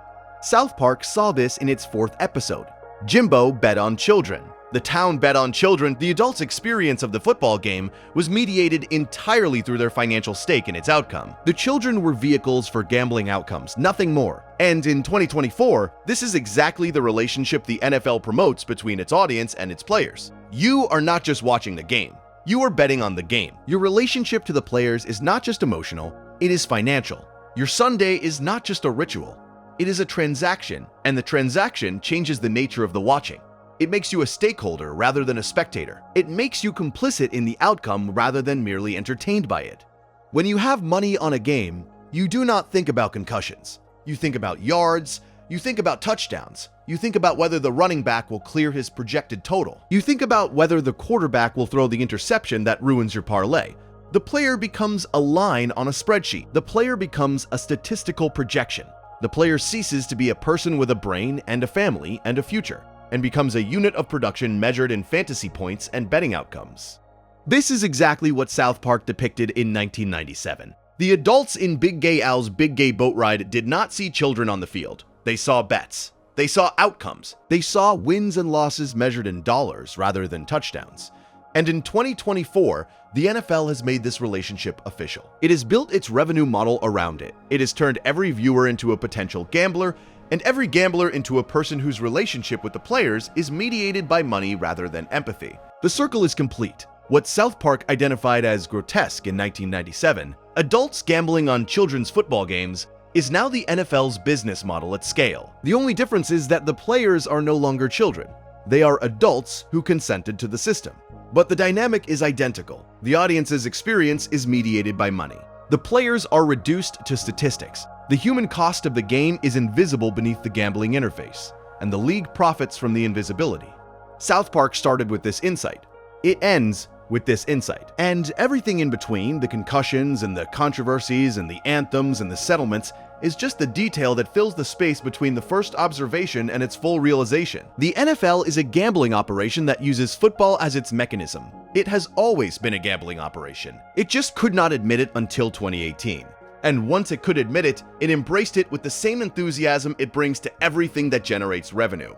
South Park saw this in its 4th episode. Jimbo bet on children. The town bet on children. The adults' experience of the football game was mediated entirely through their financial stake in its outcome. The children were vehicles for gambling outcomes, nothing more. And in 2024, this is exactly the relationship the NFL promotes between its audience and its players. You are not just watching the game. You are betting on the game. Your relationship to the players is not just emotional, it is financial. Your Sunday is not just a ritual. It is a transaction, and the transaction changes the nature of the watching. It makes you a stakeholder rather than a spectator. It makes you complicit in the outcome rather than merely entertained by it. When you have money on a game, you do not think about concussions. You think about yards, you think about touchdowns, you think about whether the running back will clear his projected total. You think about whether the quarterback will throw the interception that ruins your parlay. The player becomes a line on a spreadsheet. The player becomes a statistical projection. The player ceases to be a person with a brain and a family and a future, and becomes a unit of production measured in fantasy points and betting outcomes. This is exactly what South Park depicted in 1997. The adults in Big Gay Al's Big Gay Boat Ride did not see children on the field. They saw bets. They saw outcomes. They saw wins and losses measured in dollars rather than touchdowns. And in 2024, the NFL has made this relationship official. It has built its revenue model around it. It has turned every viewer into a potential gambler, and every gambler into a person whose relationship with the players is mediated by money rather than empathy. The circle is complete. What South Park identified as grotesque in 1997, adults gambling on children's football games, is now the NFL's business model at scale. The only difference is that the players are no longer children. They are adults who consented to the system. But the dynamic is identical. The audience's experience is mediated by money. The players are reduced to statistics. The human cost of the game is invisible beneath the gambling interface, and the league profits from the invisibility. South Park started with this insight. It ends with this insight. And everything in between, the concussions and the controversies and the anthems and the settlements, is just the detail that fills the space between the first observation and its full realization. The NFL is a gambling operation that uses football as its mechanism. It has always been a gambling operation. It just could not admit it until 2018. And once it could admit it, it embraced it with the same enthusiasm it brings to everything that generates revenue.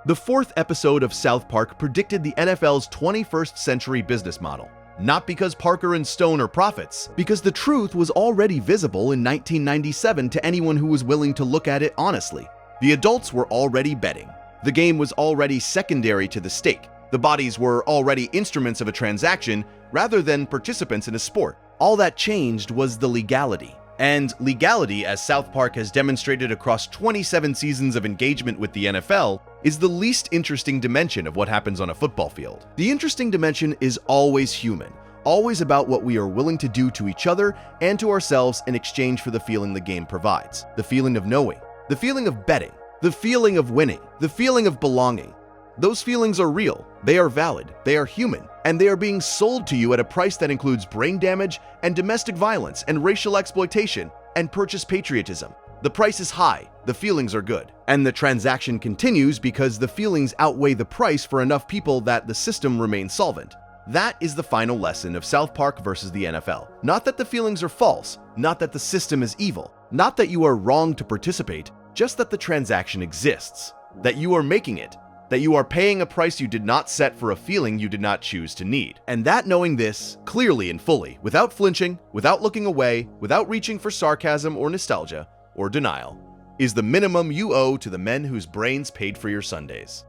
The fourth episode of South Park predicted the NFL's 21st century business model. Not because Parker and Stone are prophets, because the truth was already visible in 1997 to anyone who was willing to look at it honestly. The adults were already betting. The game was already secondary to the stake. The bodies were already instruments of a transaction rather than participants in a sport. All that changed was the legality. And legality, as South Park has demonstrated across 27 seasons of engagement with the NFL, is the least interesting dimension of what happens on a football field. The interesting dimension is always human, always about what we are willing to do to each other and to ourselves in exchange for the feeling the game provides. The feeling of knowing, the feeling of betting, the feeling of winning, the feeling of belonging. Those feelings are real, they are valid, they are human, and they are being sold to you at a price that includes brain damage and domestic violence and racial exploitation and purchase patriotism. The price is high, the feelings are good, and the transaction continues because the feelings outweigh the price for enough people that the system remains solvent. That is the final lesson of South Park versus the NFL. Not that the feelings are false, not that the system is evil, not that you are wrong to participate, just that the transaction exists, that you are making it, that you are paying a price you did not set for a feeling you did not choose to need. And that knowing this, clearly and fully, without flinching, without looking away, without reaching for sarcasm or nostalgia, or denial, is the minimum you owe to the men whose brains paid for your Sundays.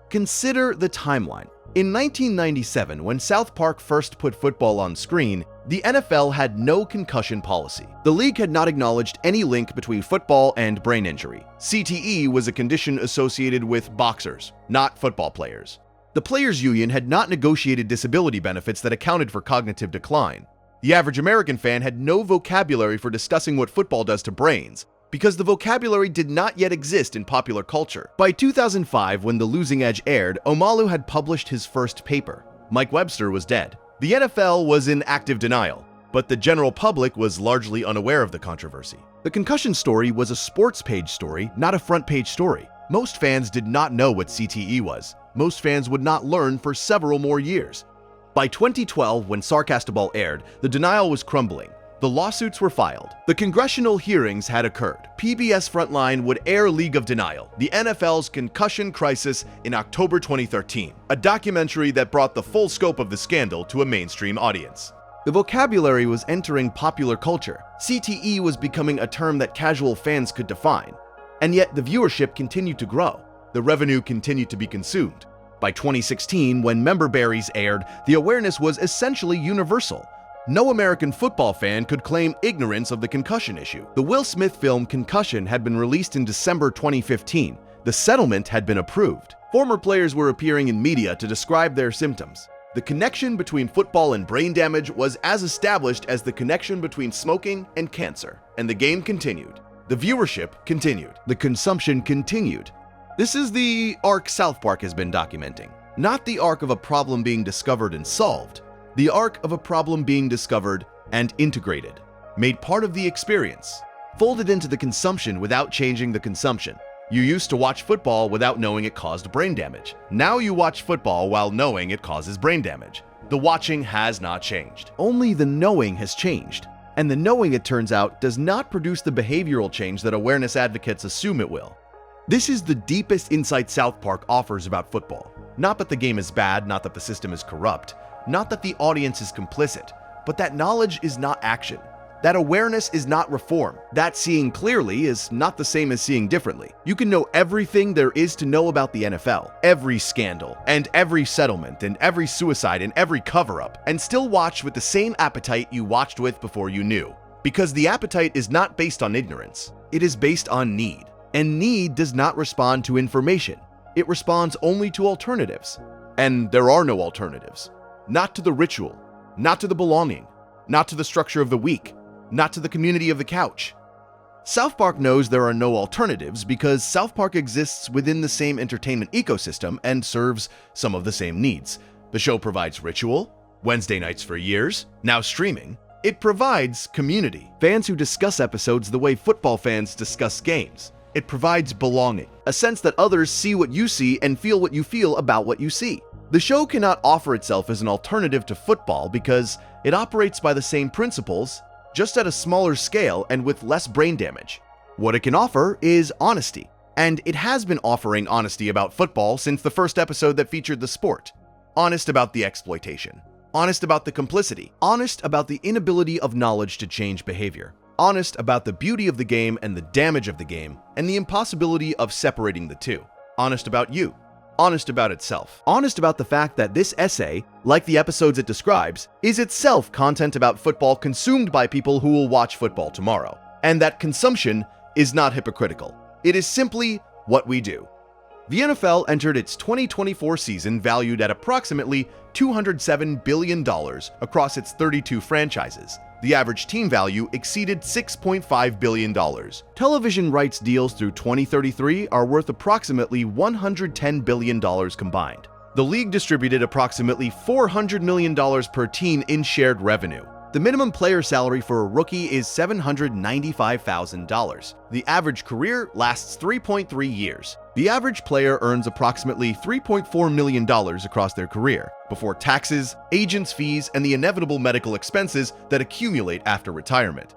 Consider the timeline. In 1997, when South Park first put football on screen, the NFL had no concussion policy. The league had not acknowledged any link between football and brain injury. CTE was a condition associated with boxers, not football players. The players' union had not negotiated disability benefits that accounted for cognitive decline. The average American fan had no vocabulary for discussing what football does to brains, because the vocabulary did not yet exist in popular culture. By 2005, when The Losing Edge aired, Omalu had published his first paper. Mike Webster was dead. The NFL was in active denial, but the general public was largely unaware of the controversy. The concussion story was a sports page story, not a front page story. Most fans did not know what CTE was. Most fans would not learn for several more years. By 2012, when Sarcastaball aired, the denial was crumbling. The lawsuits were filed. The congressional hearings had occurred. PBS Frontline would air League of Denial, the NFL's concussion crisis, in October 2013, a documentary that brought the full scope of the scandal to a mainstream audience. The vocabulary was entering popular culture. CTE was becoming a term that casual fans could define. And yet the viewership continued to grow. The revenue continued to be consumed. By 2016, when Member Berries aired, the awareness was essentially universal. No American football fan could claim ignorance of the concussion issue. The Will Smith film Concussion had been released in December 2015. The settlement had been approved. Former players were appearing in media to describe their symptoms. The connection between football and brain damage was as established as the connection between smoking and cancer. And the game continued. The viewership continued. The consumption continued. This is the arc South Park has been documenting. Not the arc of a problem being discovered and solved. The arc of a problem being discovered and integrated, made part of the experience, folded into the consumption without changing the consumption. You used to watch football without knowing it caused brain damage. Now you watch football while knowing it causes brain damage. The watching has not changed. Only the knowing has changed. And the knowing, it turns out, does not produce the behavioral change that awareness advocates assume it will. This is the deepest insight South Park offers about football. Not that the game is bad, not that the system is corrupt, not that the audience is complicit, but that knowledge is not action. That awareness is not reform. That seeing clearly is not the same as seeing differently. You can know everything there is to know about the NFL, every scandal, and every settlement, and every suicide, and every cover-up, and still watch with the same appetite you watched with before you knew. Because the appetite is not based on ignorance. It is based on need. And need does not respond to information. It responds only to alternatives. And there are no alternatives. Not to the ritual, not to the belonging, not to the structure of the week, not to the community of the couch. South Park knows there are no alternatives because South Park exists within the same entertainment ecosystem and serves some of the same needs. The show provides ritual, Wednesday nights for years, now streaming. It provides community, fans who discuss episodes the way football fans discuss games. It provides belonging, a sense that others see what you see and feel what you feel about what you see. The show cannot offer itself as an alternative to football because it operates by the same principles, just at a smaller scale and with less brain damage. What it can offer is honesty, and it has been offering honesty about football since the first episode that featured the sport. Honest about the exploitation, honest about the complicity, honest about the inability of knowledge to change behavior, honest about the beauty of the game and the damage of the game, and the impossibility of separating the two, honest about you, honest about itself, honest about the fact that this essay, like the episodes it describes, is itself content about football consumed by people who will watch football tomorrow, and that consumption is not hypocritical. It is simply what we do. The NFL entered its 2024 season valued at approximately $207 billion across its 32 franchises. The average team value exceeded $6.5 billion. Television rights deals through 2033 are worth approximately $110 billion combined. The league distributed approximately $400 million per team in shared revenue. The minimum player salary for a rookie is $795,000. The average career lasts 3.3 years. The average player earns approximately $3.4 million across their career, before taxes, agents' fees, and the inevitable medical expenses that accumulate after retirement.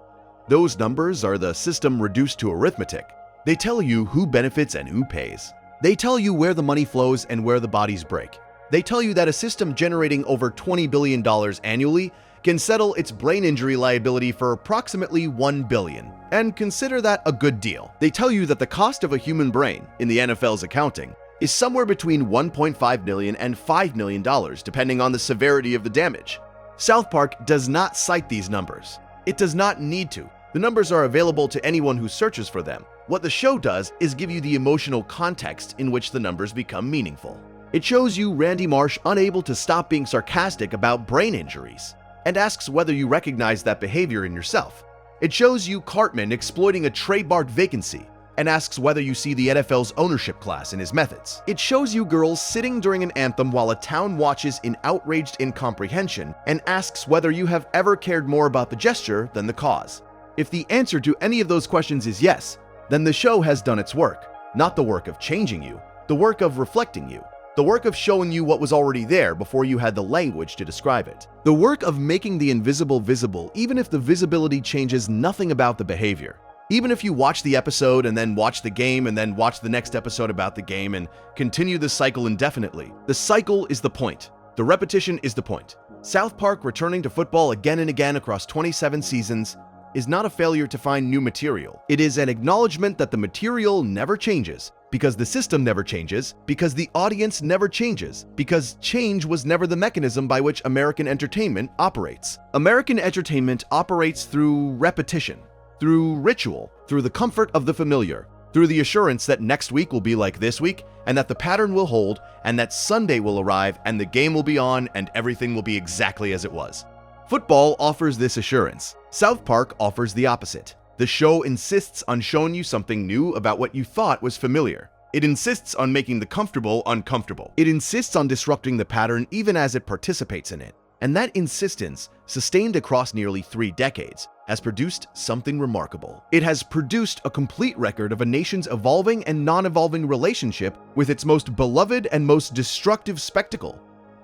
Those numbers are the system reduced to arithmetic. They tell you who benefits and who pays. They tell you where the money flows and where the bodies break. They tell you that a system generating over $20 billion annually can settle its brain injury liability for approximately $1 billion, and consider that a good deal. They tell you that the cost of a human brain, in the NFL's accounting, is somewhere between $1.5 million and $5 million, depending on the severity of the damage. South Park does not cite these numbers. It does not need to. The numbers are available to anyone who searches for them. What the show does is give you the emotional context in which the numbers become meaningful. It shows you Randy Marsh unable to stop being sarcastic about brain injuries, and asks whether you recognize that behavior in yourself. It shows you Cartman exploiting a trademark vacancy, and asks whether you see the NFL's ownership class in his methods. It shows you girls sitting during an anthem while a town watches in outraged incomprehension, and asks whether you have ever cared more about the gesture than the cause. If the answer to any of those questions is yes, then the show has done its work, not the work of changing you, the work of reflecting you, the work of showing you what was already there before you had the language to describe it. The work of making the invisible visible even if the visibility changes nothing about the behavior. Even if you watch the episode and then watch the game and then watch the next episode about the game and continue the cycle indefinitely. The cycle is the point. The repetition is the point. South Park returning to football again and again across 27 seasons is not a failure to find new material. It is an acknowledgement that the material never changes, because the system never changes, because the audience never changes, because change was never the mechanism by which American entertainment operates. American entertainment operates through repetition, through ritual, through the comfort of the familiar, through the assurance that next week will be like this week, and that the pattern will hold, and that Sunday will arrive, and the game will be on, and everything will be exactly as it was. Football offers this assurance. South Park offers the opposite. The show insists on showing you something new about what you thought was familiar. It insists on making the comfortable uncomfortable. It insists on disrupting the pattern even as it participates in it. And that insistence, sustained across nearly 3 decades, has produced something remarkable. It has produced a complete record of a nation's evolving and non-evolving relationship with its most beloved and most destructive spectacle.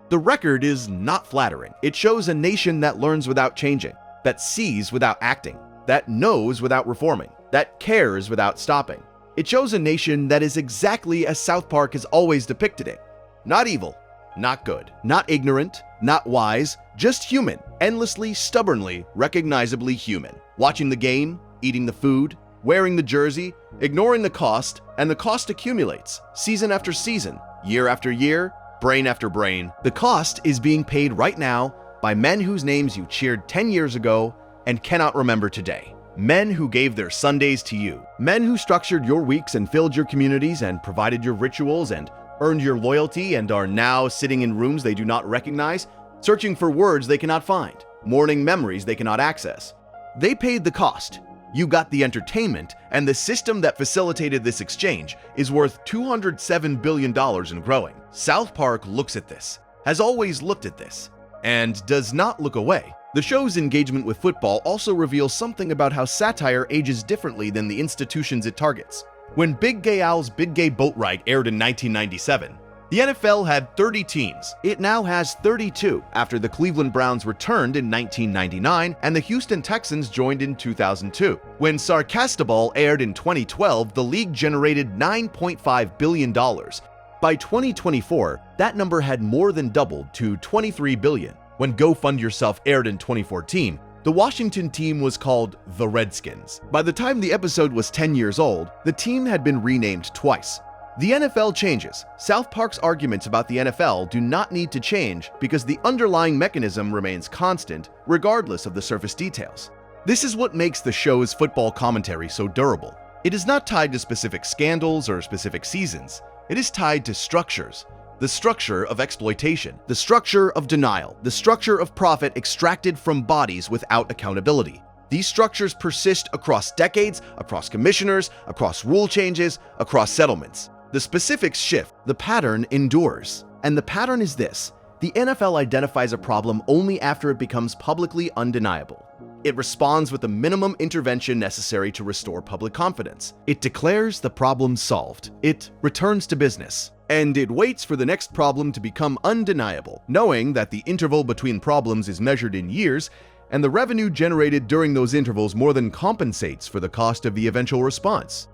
The record is not flattering. It shows a nation that learns without changing, that sees without acting, that knows without reforming, that cares without stopping. It shows a nation that is exactly as South Park has always depicted it. Not evil, not good, not ignorant, not wise, just human, endlessly, stubbornly, recognizably human. Watching the game, eating the food, wearing the jersey, ignoring the cost, and the cost accumulates, season after season, year after year, brain after brain. The cost is being paid right now by men whose names you cheered 10 years ago and cannot remember today. Men who gave their Sundays to you. Men who structured your weeks and filled your communities and provided your rituals and earned your loyalty and are now sitting in rooms they do not recognize, searching for words they cannot find, mourning memories they cannot access. They paid the cost. You got the entertainment, and the system that facilitated this exchange is worth $207 billion and growing. South Park looks at this, has always looked at this, and does not look away. The show's engagement with football also reveals something about how satire ages differently than the institutions it targets. When Big Gay Al's Big Gay Boat Ride aired in 1997, the NFL had 30 teams. It now has 32 after the Cleveland Browns returned in 1999 and the Houston Texans joined in 2002. When Sarcastaball aired in 2012, the league generated $9.5 billion. By 2024, that number had more than doubled to $23 billion. When Go Fund Yourself aired in 2014, the Washington team was called the Redskins. By the time the episode was 10 years old, the team had been renamed twice. The NFL changes. South Park's arguments about the NFL do not need to change because the underlying mechanism remains constant, regardless of the surface details. This is what makes the show's football commentary so durable. It is not tied to specific scandals or specific seasons. It is tied to structures. The structure of exploitation, the structure of denial, the structure of profit extracted from bodies without accountability. These structures persist across decades, across commissioners, across rule changes, across settlements. The specifics shift, the pattern endures. And the pattern is this: the NFL identifies a problem only after it becomes publicly undeniable. It responds with the minimum intervention necessary to restore public confidence. It declares the problem solved. It returns to business. And it waits for the next problem to become undeniable, knowing that the interval between problems is measured in years, and the revenue generated during those intervals more than compensates for the cost of the eventual response.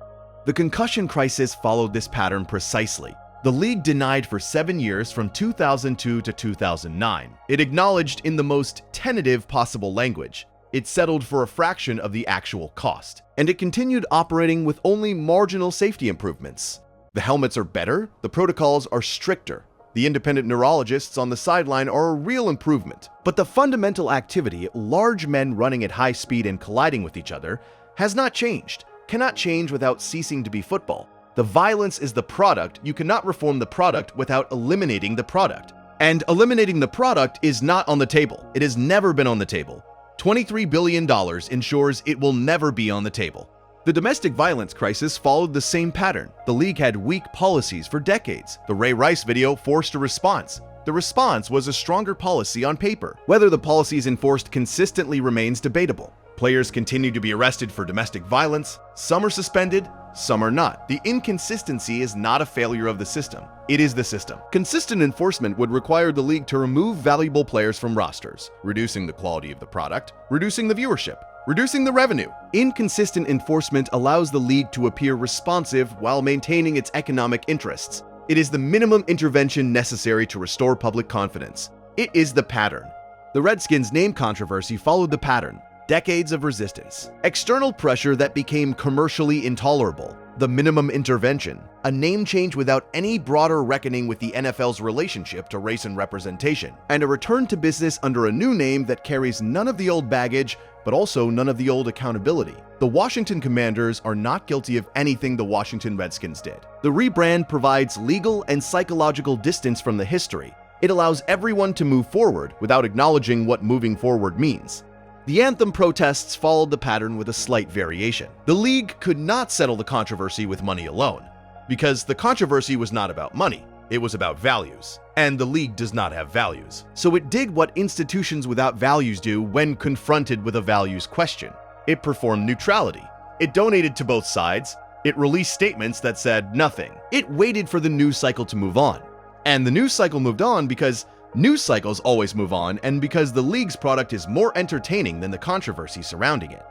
The concussion crisis followed this pattern precisely. The league denied for 7 years from 2002 to 2009. It acknowledged in the most tentative possible language. It settled for a fraction of the actual cost. And it continued operating with only marginal safety improvements. The helmets are better, the protocols are stricter. The independent neurologists on the sideline are a real improvement. But the fundamental activity, large men running at high speed and colliding with each other, has not changed. Cannot change without ceasing to be football. The violence is the product. You cannot reform the product without eliminating the product. And eliminating the product is not on the table. It has never been on the table. $23 billion ensures it will never be on the table. The domestic violence crisis followed the same pattern. The league had weak policies for decades. The Ray Rice video forced a response. The response was a stronger policy on paper. Whether the policies enforced consistently remains debatable. Players continue to be arrested for domestic violence. Some are suspended, some are not. The inconsistency is not a failure of the system. It is the system. Consistent enforcement would require the league to remove valuable players from rosters, reducing the quality of the product, reducing the viewership, reducing the revenue. Inconsistent enforcement allows the league to appear responsive while maintaining its economic interests. It is the minimum intervention necessary to restore public confidence. It is the pattern. The Redskins name controversy followed the pattern. Decades of resistance. External pressure that became commercially intolerable. The minimum intervention. A name change without any broader reckoning with the NFL's relationship to race and representation. And a return to business under a new name that carries none of the old baggage, but also none of the old accountability. The Washington Commanders are not guilty of anything the Washington Redskins did. The rebrand provides legal and psychological distance from the history. It allows everyone to move forward without acknowledging what moving forward means. The anthem protests followed the pattern with a slight variation. The league could not settle the controversy with money alone, because the controversy was not about money, it was about values. And the league does not have values. So it did what institutions without values do when confronted with a values question. It performed neutrality. It donated to both sides. It released statements that said nothing. It waited for the news cycle to move on. And the news cycle moved on because news cycles always move on, and because the league's product is more entertaining than the controversy surrounding it.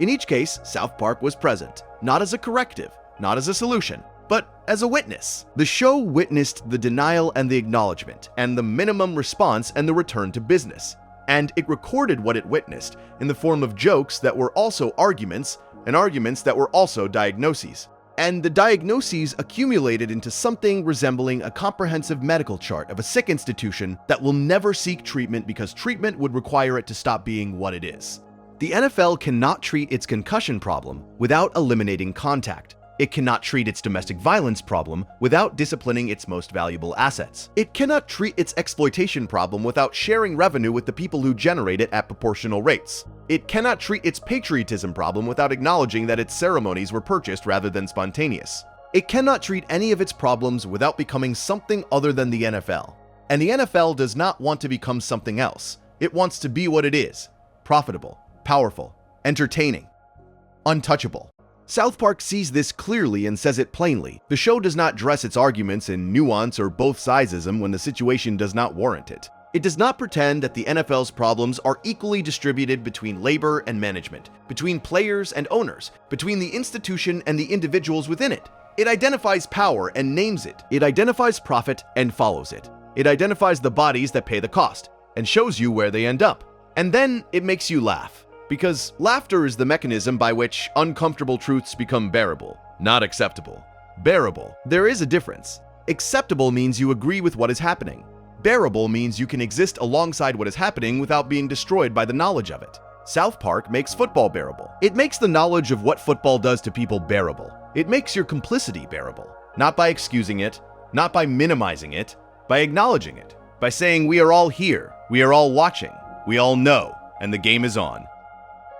In each case, South Park was present, not as a corrective, not as a solution, but as a witness. The show witnessed the denial and the acknowledgement, and the minimum response and the return to business. And it recorded what it witnessed in the form of jokes that were also arguments, and arguments that were also diagnoses. And the diagnoses accumulated into something resembling a comprehensive medical chart of a sick institution that will never seek treatment because treatment would require it to stop being what it is. The NFL cannot treat its concussion problem without eliminating contact. It cannot treat its domestic violence problem without disciplining its most valuable assets. It cannot treat its exploitation problem without sharing revenue with the people who generate it at proportional rates. It cannot treat its patriotism problem without acknowledging that its ceremonies were purchased rather than spontaneous. It cannot treat any of its problems without becoming something other than the NFL. And the NFL does not want to become something else. It wants to be what it is: profitable, powerful, entertaining, untouchable. South Park sees this clearly and says it plainly. The show does not dress its arguments in nuance or both-sidesism when the situation does not warrant it. It does not pretend that the NFL's problems are equally distributed between labor and management, between players and owners, between the institution and the individuals within it. It identifies power and names it. It identifies profit and follows it. It identifies the bodies that pay the cost and shows you where they end up. And then it makes you laugh. Because laughter is the mechanism by which uncomfortable truths become bearable, not acceptable. Bearable. There is a difference. Acceptable means you agree with what is happening. Bearable means you can exist alongside what is happening without being destroyed by the knowledge of it. South Park makes football bearable. It makes the knowledge of what football does to people bearable. It makes your complicity bearable. Not by excusing it, not by minimizing it, by acknowledging it. By saying we are all here, we are all watching, we all know, and the game is on.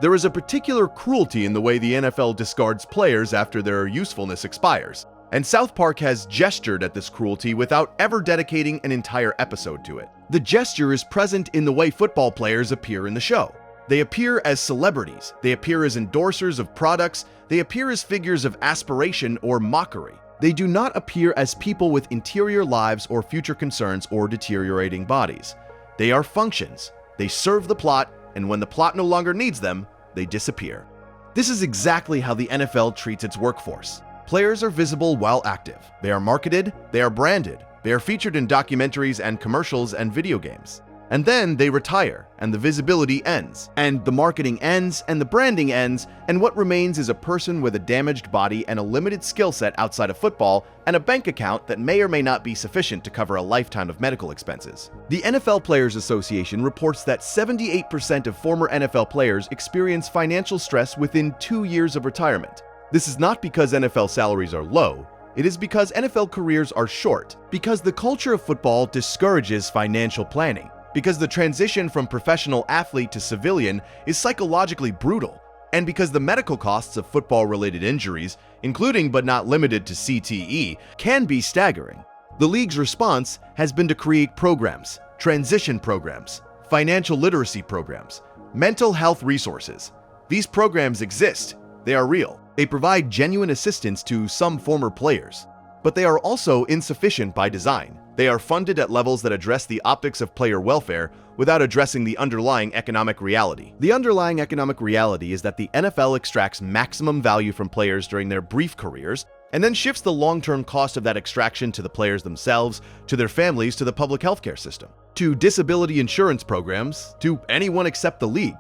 There is a particular cruelty in the way the NFL discards players after their usefulness expires, and South Park has gestured at this cruelty without ever dedicating an entire episode to it. The gesture is present in the way football players appear in the show. They appear as celebrities, they appear as endorsers of products, they appear as figures of aspiration or mockery. They do not appear as people with interior lives or future concerns or deteriorating bodies. They are functions. They serve the plot, and when the plot no longer needs them, they disappear. This is exactly how the NFL treats its workforce. Players are visible while active. They are marketed, they are branded, they are featured in documentaries and commercials and video games. And then they retire, and the visibility ends, and the marketing ends, and the branding ends, and what remains is a person with a damaged body and a limited skill set outside of football, and a bank account that may or may not be sufficient to cover a lifetime of medical expenses. The NFL Players Association reports that 78% of former NFL players experience financial stress within 2 years of retirement. This is not because NFL salaries are low. It is because NFL careers are short, because the culture of football discourages financial planning, because the transition from professional athlete to civilian is psychologically brutal, and because the medical costs of football-related injuries, including but not limited to CTE, can be staggering. The league's response has been to create programs, transition programs, financial literacy programs, mental health resources. These programs exist. They are real. They provide genuine assistance to some former players. But they are also insufficient by design. They are funded at levels that address the optics of player welfare without addressing the underlying economic reality. The underlying economic reality is that the NFL extracts maximum value from players during their brief careers and then shifts the long-term cost of that extraction to the players themselves, to their families, to the public healthcare system, to disability insurance programs, to anyone except the league.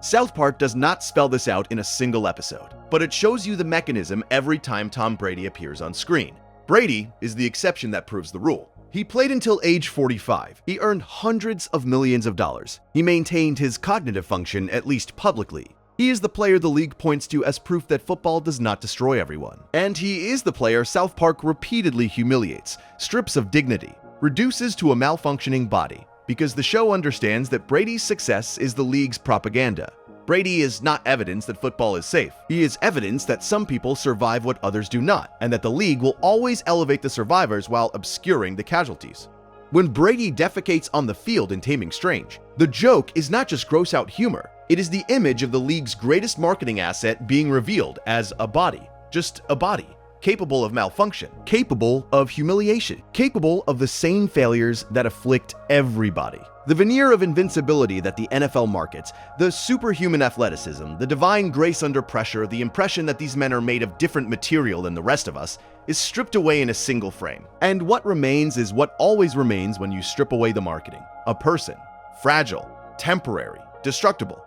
South Park does not spell this out in a single episode, but it shows you the mechanism every time Tom Brady appears on screen. Brady is the exception that proves the rule. He played until age 45. He earned hundreds of millions of dollars. He maintained his cognitive function, at least publicly. He is the player the league points to as proof that football does not destroy everyone. And he is the player South Park repeatedly humiliates, strips of dignity, reduces to a malfunctioning body, because the show understands that Brady's success is the league's propaganda. Brady is not evidence that football is safe. He is evidence that some people survive what others do not, and that the league will always elevate the survivors while obscuring the casualties. When Brady defecates on the field in Taming Strange, the joke is not just gross-out humor. It is the image of the league's greatest marketing asset being revealed as a body. Just a body. Capable of malfunction, capable of humiliation, capable of the same failures that afflict everybody. The veneer of invincibility that the NFL markets, the superhuman athleticism, the divine grace under pressure, the impression that these men are made of different material than the rest of us, is stripped away in a single frame. And what remains is what always remains when you strip away the marketing. A person. Fragile, temporary, destructible.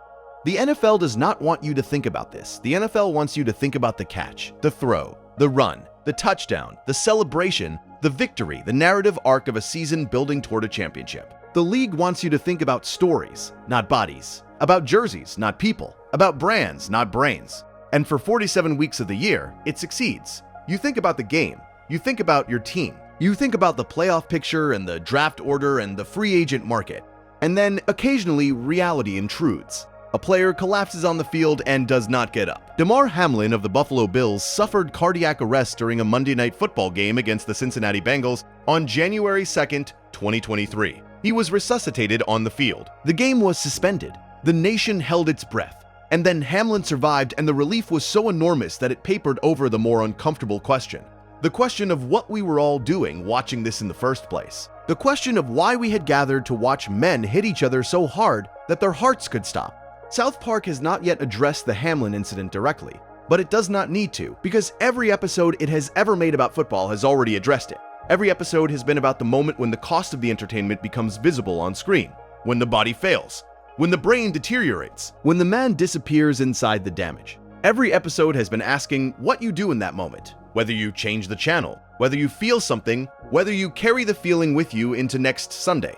The NFL does not want you to think about this. The NFL wants you to think about the catch, the throw, the run, the touchdown, the celebration, the victory, the narrative arc of a season building toward a championship. The league wants you to think about stories, not bodies, about jerseys, not people, about brands, not brains. And for 47 weeks of the year, it succeeds. You think about the game. You think about your team. You think about the playoff picture and the draft order and the free agent market. And then occasionally reality intrudes. A player collapses on the field and does not get up. Damar Hamlin of the Buffalo Bills suffered cardiac arrest during a Monday Night Football game against the Cincinnati Bengals on January 2nd, 2023. He was resuscitated on the field. The game was suspended. The nation held its breath. And then Hamlin survived, and the relief was so enormous that it papered over the more uncomfortable question. The question of what we were all doing watching this in the first place. The question of why we had gathered to watch men hit each other so hard that their hearts could stop. South Park has not yet addressed the Hamlin incident directly, but it does not need to, because every episode it has ever made about football has already addressed it. Every episode has been about the moment when the cost of the entertainment becomes visible on screen, when the body fails, when the brain deteriorates, when the man disappears inside the damage. Every episode has been asking what you do in that moment, whether you change the channel, whether you feel something, whether you carry the feeling with you into next Sunday.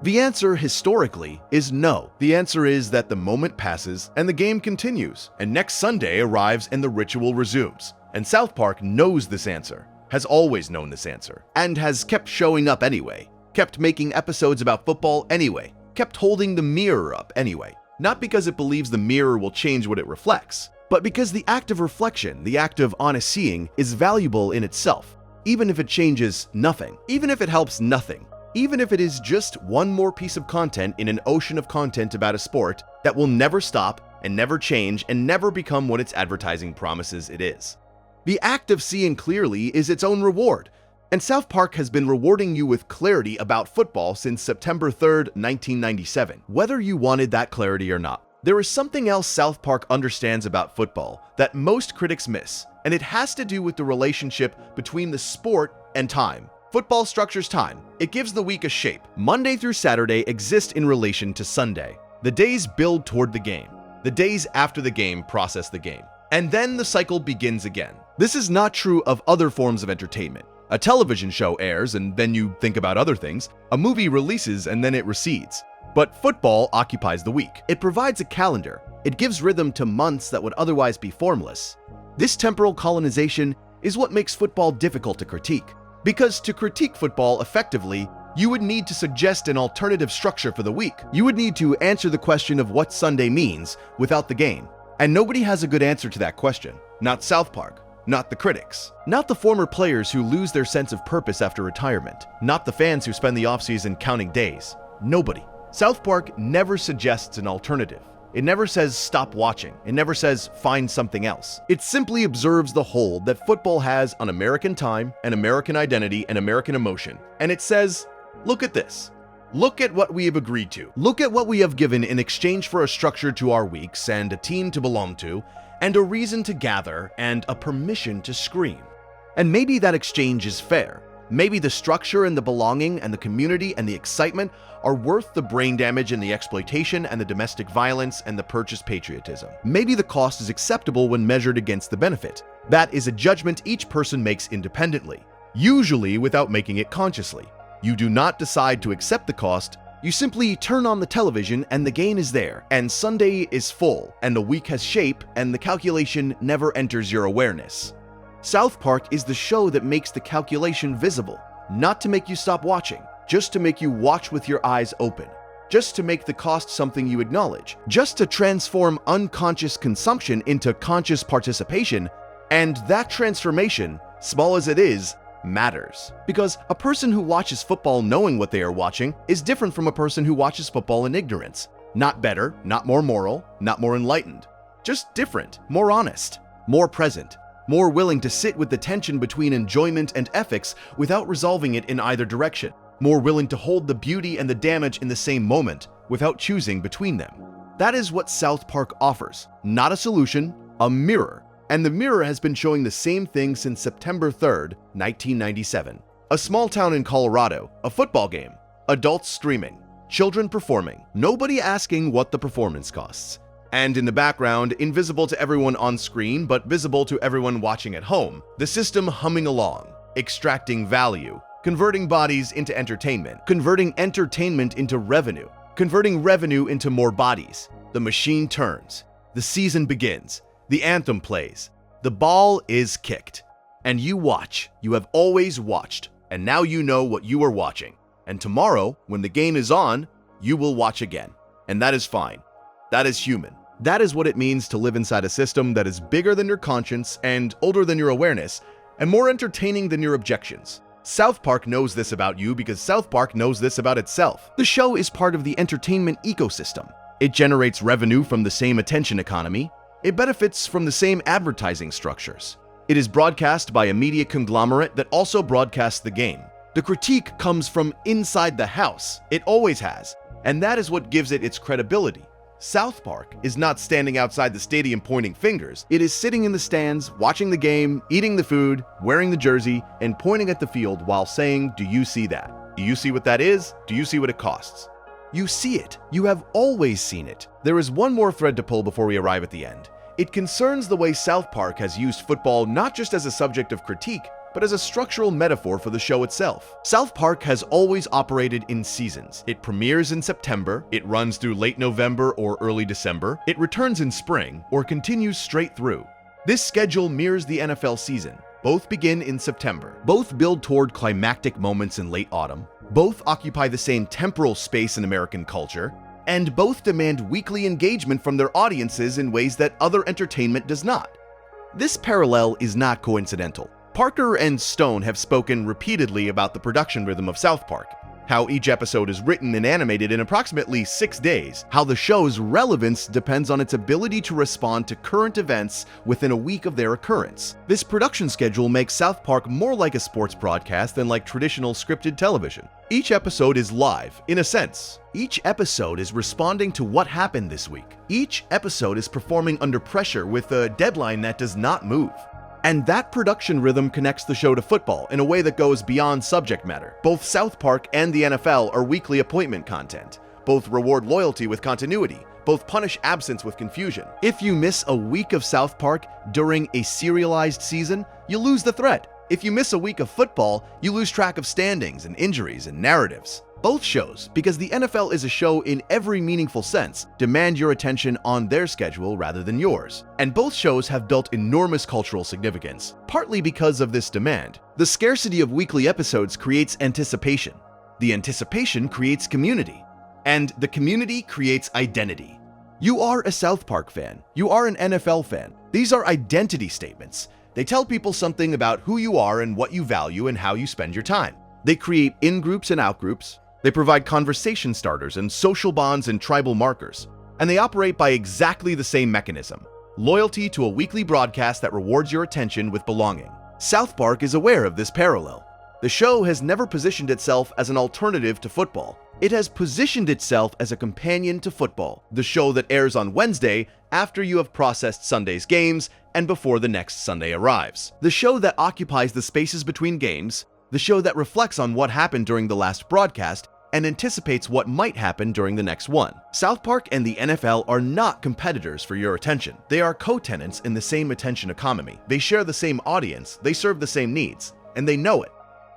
The answer, historically, is no. The answer is that the moment passes and the game continues, and next Sunday arrives and the ritual resumes. And South Park knows this answer, has always known this answer, and has kept showing up anyway, kept making episodes about football anyway, kept holding the mirror up anyway. Not because it believes the mirror will change what it reflects, but because the act of reflection, the act of honest seeing, is valuable in itself, even if it changes nothing, even if it helps nothing. Even if it is just one more piece of content in an ocean of content about a sport that will never stop and never change and never become what its advertising promises it is. The act of seeing clearly is its own reward, and South Park has been rewarding you with clarity about football since September 3rd, 1997, whether you wanted that clarity or not. There is something else South Park understands about football that most critics miss, and it has to do with the relationship between the sport and time. Football structures time. It gives the week a shape. Monday through Saturday exist in relation to Sunday. The days build toward the game. The days after the game process the game. And then the cycle begins again. This is not true of other forms of entertainment. A television show airs and then you think about other things. A movie releases and then it recedes. But football occupies the week. It provides a calendar. It gives rhythm to months that would otherwise be formless. This temporal colonization is what makes football difficult to critique. Because to critique football effectively, you would need to suggest an alternative structure for the week. You would need to answer the question of what Sunday means without the game. And nobody has a good answer to that question. Not South Park. Not the critics. Not the former players who lose their sense of purpose after retirement. Not the fans who spend the offseason counting days. Nobody. South Park never suggests an alternative. It never says stop watching. It never says find something else. It simply observes the hold that football has on American time and American identity and American emotion. And it says, look at this. Look at what we have agreed to. Look at what we have given in exchange for a structure to our weeks and a team to belong to and a reason to gather and a permission to scream. And maybe that exchange is fair. Maybe the structure and the belonging and the community and the excitement are worth the brain damage and the exploitation and the domestic violence and the purchased patriotism. Maybe the cost is acceptable when measured against the benefit. That is a judgment each person makes independently, usually without making it consciously. You do not decide to accept the cost. You simply turn on the television and the gain is there, and Sunday is full, and the week has shape, and the calculation never enters your awareness. South Park is the show that makes the calculation visible, not to make you stop watching, just to make you watch with your eyes open, just to make the cost something you acknowledge, just to transform unconscious consumption into conscious participation, and that transformation, small as it is, matters. Because a person who watches football knowing what they are watching is different from a person who watches football in ignorance. Not better, not more moral, not more enlightened. Just different, more honest, more present. More willing to sit with the tension between enjoyment and ethics without resolving it in either direction. More willing to hold the beauty and the damage in the same moment without choosing between them. That is what South Park offers. Not a solution, a mirror. And the mirror has been showing the same thing since September 3rd, 1997. A small town in Colorado, a football game, adults streaming, children performing, nobody asking what the performance costs. And in the background, invisible to everyone on screen, but visible to everyone watching at home, the system humming along, extracting value, converting bodies into entertainment, converting entertainment into revenue, converting revenue into more bodies. The machine turns. The season begins. The anthem plays. The ball is kicked. And you watch. You have always watched. And now you know what you are watching. And tomorrow, when the game is on, you will watch again. And that is fine. That is human. That is what it means to live inside a system that is bigger than your conscience and older than your awareness and more entertaining than your objections. South Park knows this about you because South Park knows this about itself. The show is part of the entertainment ecosystem. It generates revenue from the same attention economy. It benefits from the same advertising structures. It is broadcast by a media conglomerate that also broadcasts the game. The critique comes from inside the house. It always has. And that is what gives it its credibility. South Park is not standing outside the stadium pointing fingers. It is sitting in the stands, watching the game, eating the food, wearing the jersey, and pointing at the field while saying, "Do you see that? Do you see what that is? Do you see what it costs?" You see it. You have always seen it. There is one more thread to pull before we arrive at the end. It concerns the way South Park has used football not just as a subject of critique, but as a structural metaphor for the show itself. South Park has always operated in seasons. It premieres in September, it runs through late November or early December, it returns in spring, or continues straight through. This schedule mirrors the NFL season. Both begin in September. Both build toward climactic moments in late autumn. Both occupy the same temporal space in American culture. And both demand weekly engagement from their audiences in ways that other entertainment does not. This parallel is not coincidental. Parker and Stone have spoken repeatedly about the production rhythm of South Park, how each episode is written and animated in approximately 6 days, how the show's relevance depends on its ability to respond to current events within a week of their occurrence. This production schedule makes South Park more like a sports broadcast than like traditional scripted television. Each episode is live, in a sense. Each episode is responding to what happened this week. Each episode is performing under pressure with a deadline that does not move. And that production rhythm connects the show to football in a way that goes beyond subject matter. Both South Park and the NFL are weekly appointment content. Both reward loyalty with continuity. Both punish absence with confusion. If you miss a week of South Park during a serialized season, you lose the thread. If you miss a week of football, you lose track of standings and injuries and narratives. Both shows, because the NFL is a show in every meaningful sense, demand your attention on their schedule rather than yours. And both shows have built enormous cultural significance, partly because of this demand. The scarcity of weekly episodes creates anticipation. The anticipation creates community. And the community creates identity. You are a South Park fan. You are an NFL fan. These are identity statements. They tell people something about who you are and what you value and how you spend your time. They create in-groups and out-groups. They provide conversation starters and social bonds and tribal markers. And they operate by exactly the same mechanism: loyalty to a weekly broadcast that rewards your attention with belonging. South Park is aware of this parallel. The show has never positioned itself as an alternative to football. It has positioned itself as a companion to football, the show that airs on Wednesday after you have processed Sunday's games and before the next Sunday arrives. The show that occupies the spaces between games, the show that reflects on what happened during the last broadcast and anticipates what might happen during the next one. South Park and the NFL are not competitors for your attention. They are co-tenants in the same attention economy. They share the same audience, they serve the same needs, and they know it.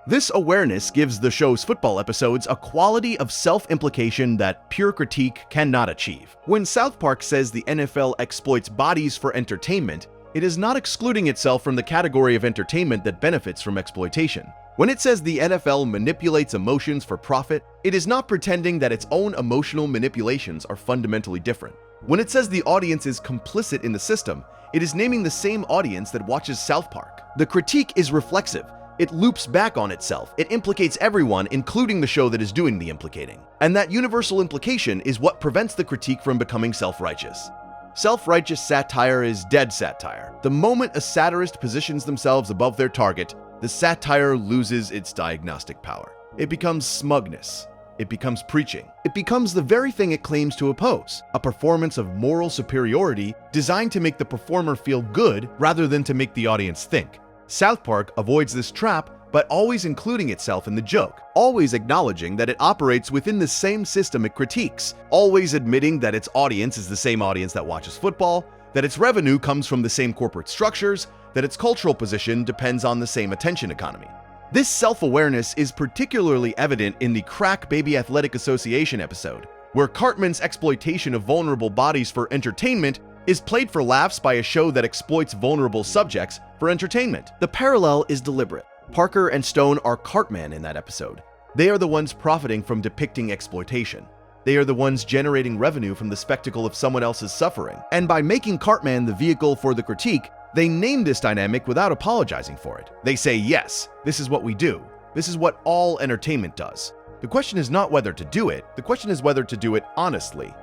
This awareness gives the show's football episodes a quality of self-implication that pure critique cannot achieve. When South Park says the NFL exploits bodies for entertainment, it is not excluding itself from the category of entertainment that benefits from exploitation. When it says the NFL manipulates emotions for profit, it is not pretending that its own emotional manipulations are fundamentally different. When it says the audience is complicit in the system, it is naming the same audience that watches South Park. The critique is reflexive. It loops back on itself. It implicates everyone, including the show that is doing the implicating. And that universal implication is what prevents the critique from becoming self-righteous. Self-righteous satire is dead satire. The moment a satirist positions themselves above their target, the satire loses its diagnostic power. It becomes smugness. It becomes preaching. It becomes the very thing it claims to oppose, a performance of moral superiority designed to make the performer feel good rather than to make the audience think. South Park avoids this trap, but always including itself in the joke, always acknowledging that it operates within the same system it critiques, always admitting that its audience is the same audience that watches football, that its revenue comes from the same corporate structures, that its cultural position depends on the same attention economy. This self-awareness is particularly evident in the Crack Baby Athletic Association episode, where Cartman's exploitation of vulnerable bodies for entertainment is played for laughs by a show that exploits vulnerable subjects for entertainment. The parallel is deliberate. Parker and Stone are Cartman in that episode. They are the ones profiting from depicting exploitation. They are the ones generating revenue from the spectacle of someone else's suffering. And by making Cartman the vehicle for the critique, they name this dynamic without apologizing for it. They say, yes, this is what we do. This is what all entertainment does. The question is not whether to do it, the question is whether to do it honestly.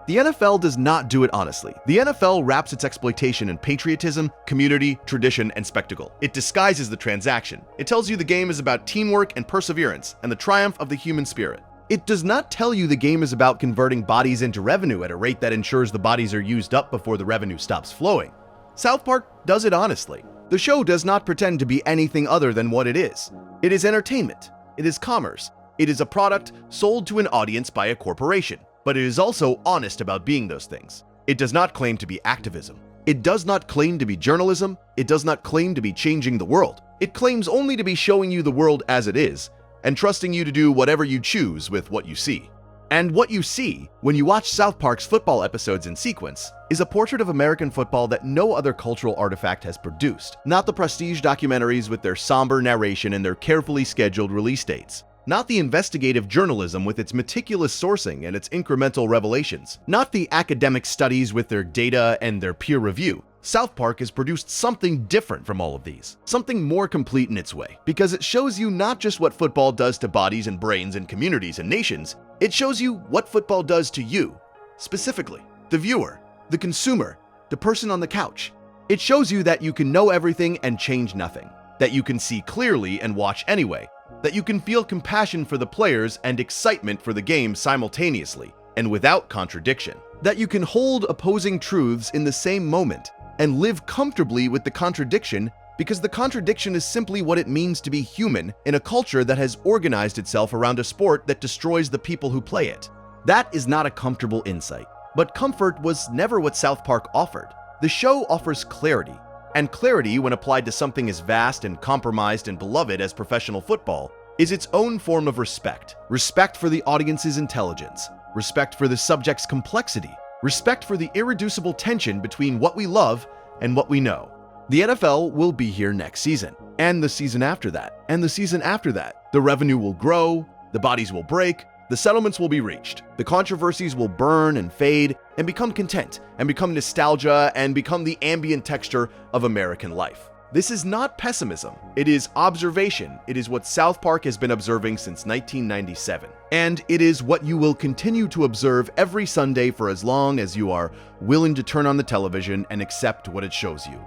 The NFL does not do it honestly. The NFL wraps its exploitation in patriotism, community, tradition, and spectacle. It disguises the transaction. It tells you the game is about teamwork and perseverance and the triumph of the human spirit. It does not tell you the game is about converting bodies into revenue at a rate that ensures the bodies are used up before the revenue stops flowing. South Park does it honestly. The show does not pretend to be anything other than what it is. It is entertainment. It is commerce. It is a product sold to an audience by a corporation. But it is also honest about being those things. It does not claim to be activism. It does not claim to be journalism. It does not claim to be changing the world. It claims only to be showing you the world as it is and trusting you to do whatever you choose with what you see. And what you see when you watch South Park's football episodes in sequence is a portrait of American football that no other cultural artifact has produced. Not the prestige documentaries with their somber narration and their carefully scheduled release dates. Not the investigative journalism with its meticulous sourcing and its incremental revelations. Not the academic studies with their data and their peer review. South Park has produced something different from all of these. Something more complete in its way. Because it shows you not just what football does to bodies and brains and communities and nations, it shows you what football does to you, specifically. The viewer, the consumer, the person on the couch. It shows you that you can know everything and change nothing. That you can see clearly and watch anyway. That you can feel compassion for the players and excitement for the game simultaneously and without contradiction. That you can hold opposing truths in the same moment and live comfortably with the contradiction because the contradiction is simply what it means to be human in a culture that has organized itself around a sport that destroys the people who play it. That is not a comfortable insight, but comfort was never what South Park offered. The show offers clarity, and clarity, when applied to something as vast and compromised and beloved as professional football, is its own form of respect. Respect for the audience's intelligence, respect for the subject's complexity, respect for the irreducible tension between what we love and what we know. The NFL will be here next season, and the season after that, and the season after that. The revenue will grow, the bodies will break, the settlements will be reached, the controversies will burn and fade and become content and become nostalgia and become the ambient texture of American life. This is not pessimism. It is observation. It is what South Park has been observing since 1997. And it is what you will continue to observe every Sunday for as long as you are willing to turn on the television and accept what it shows you.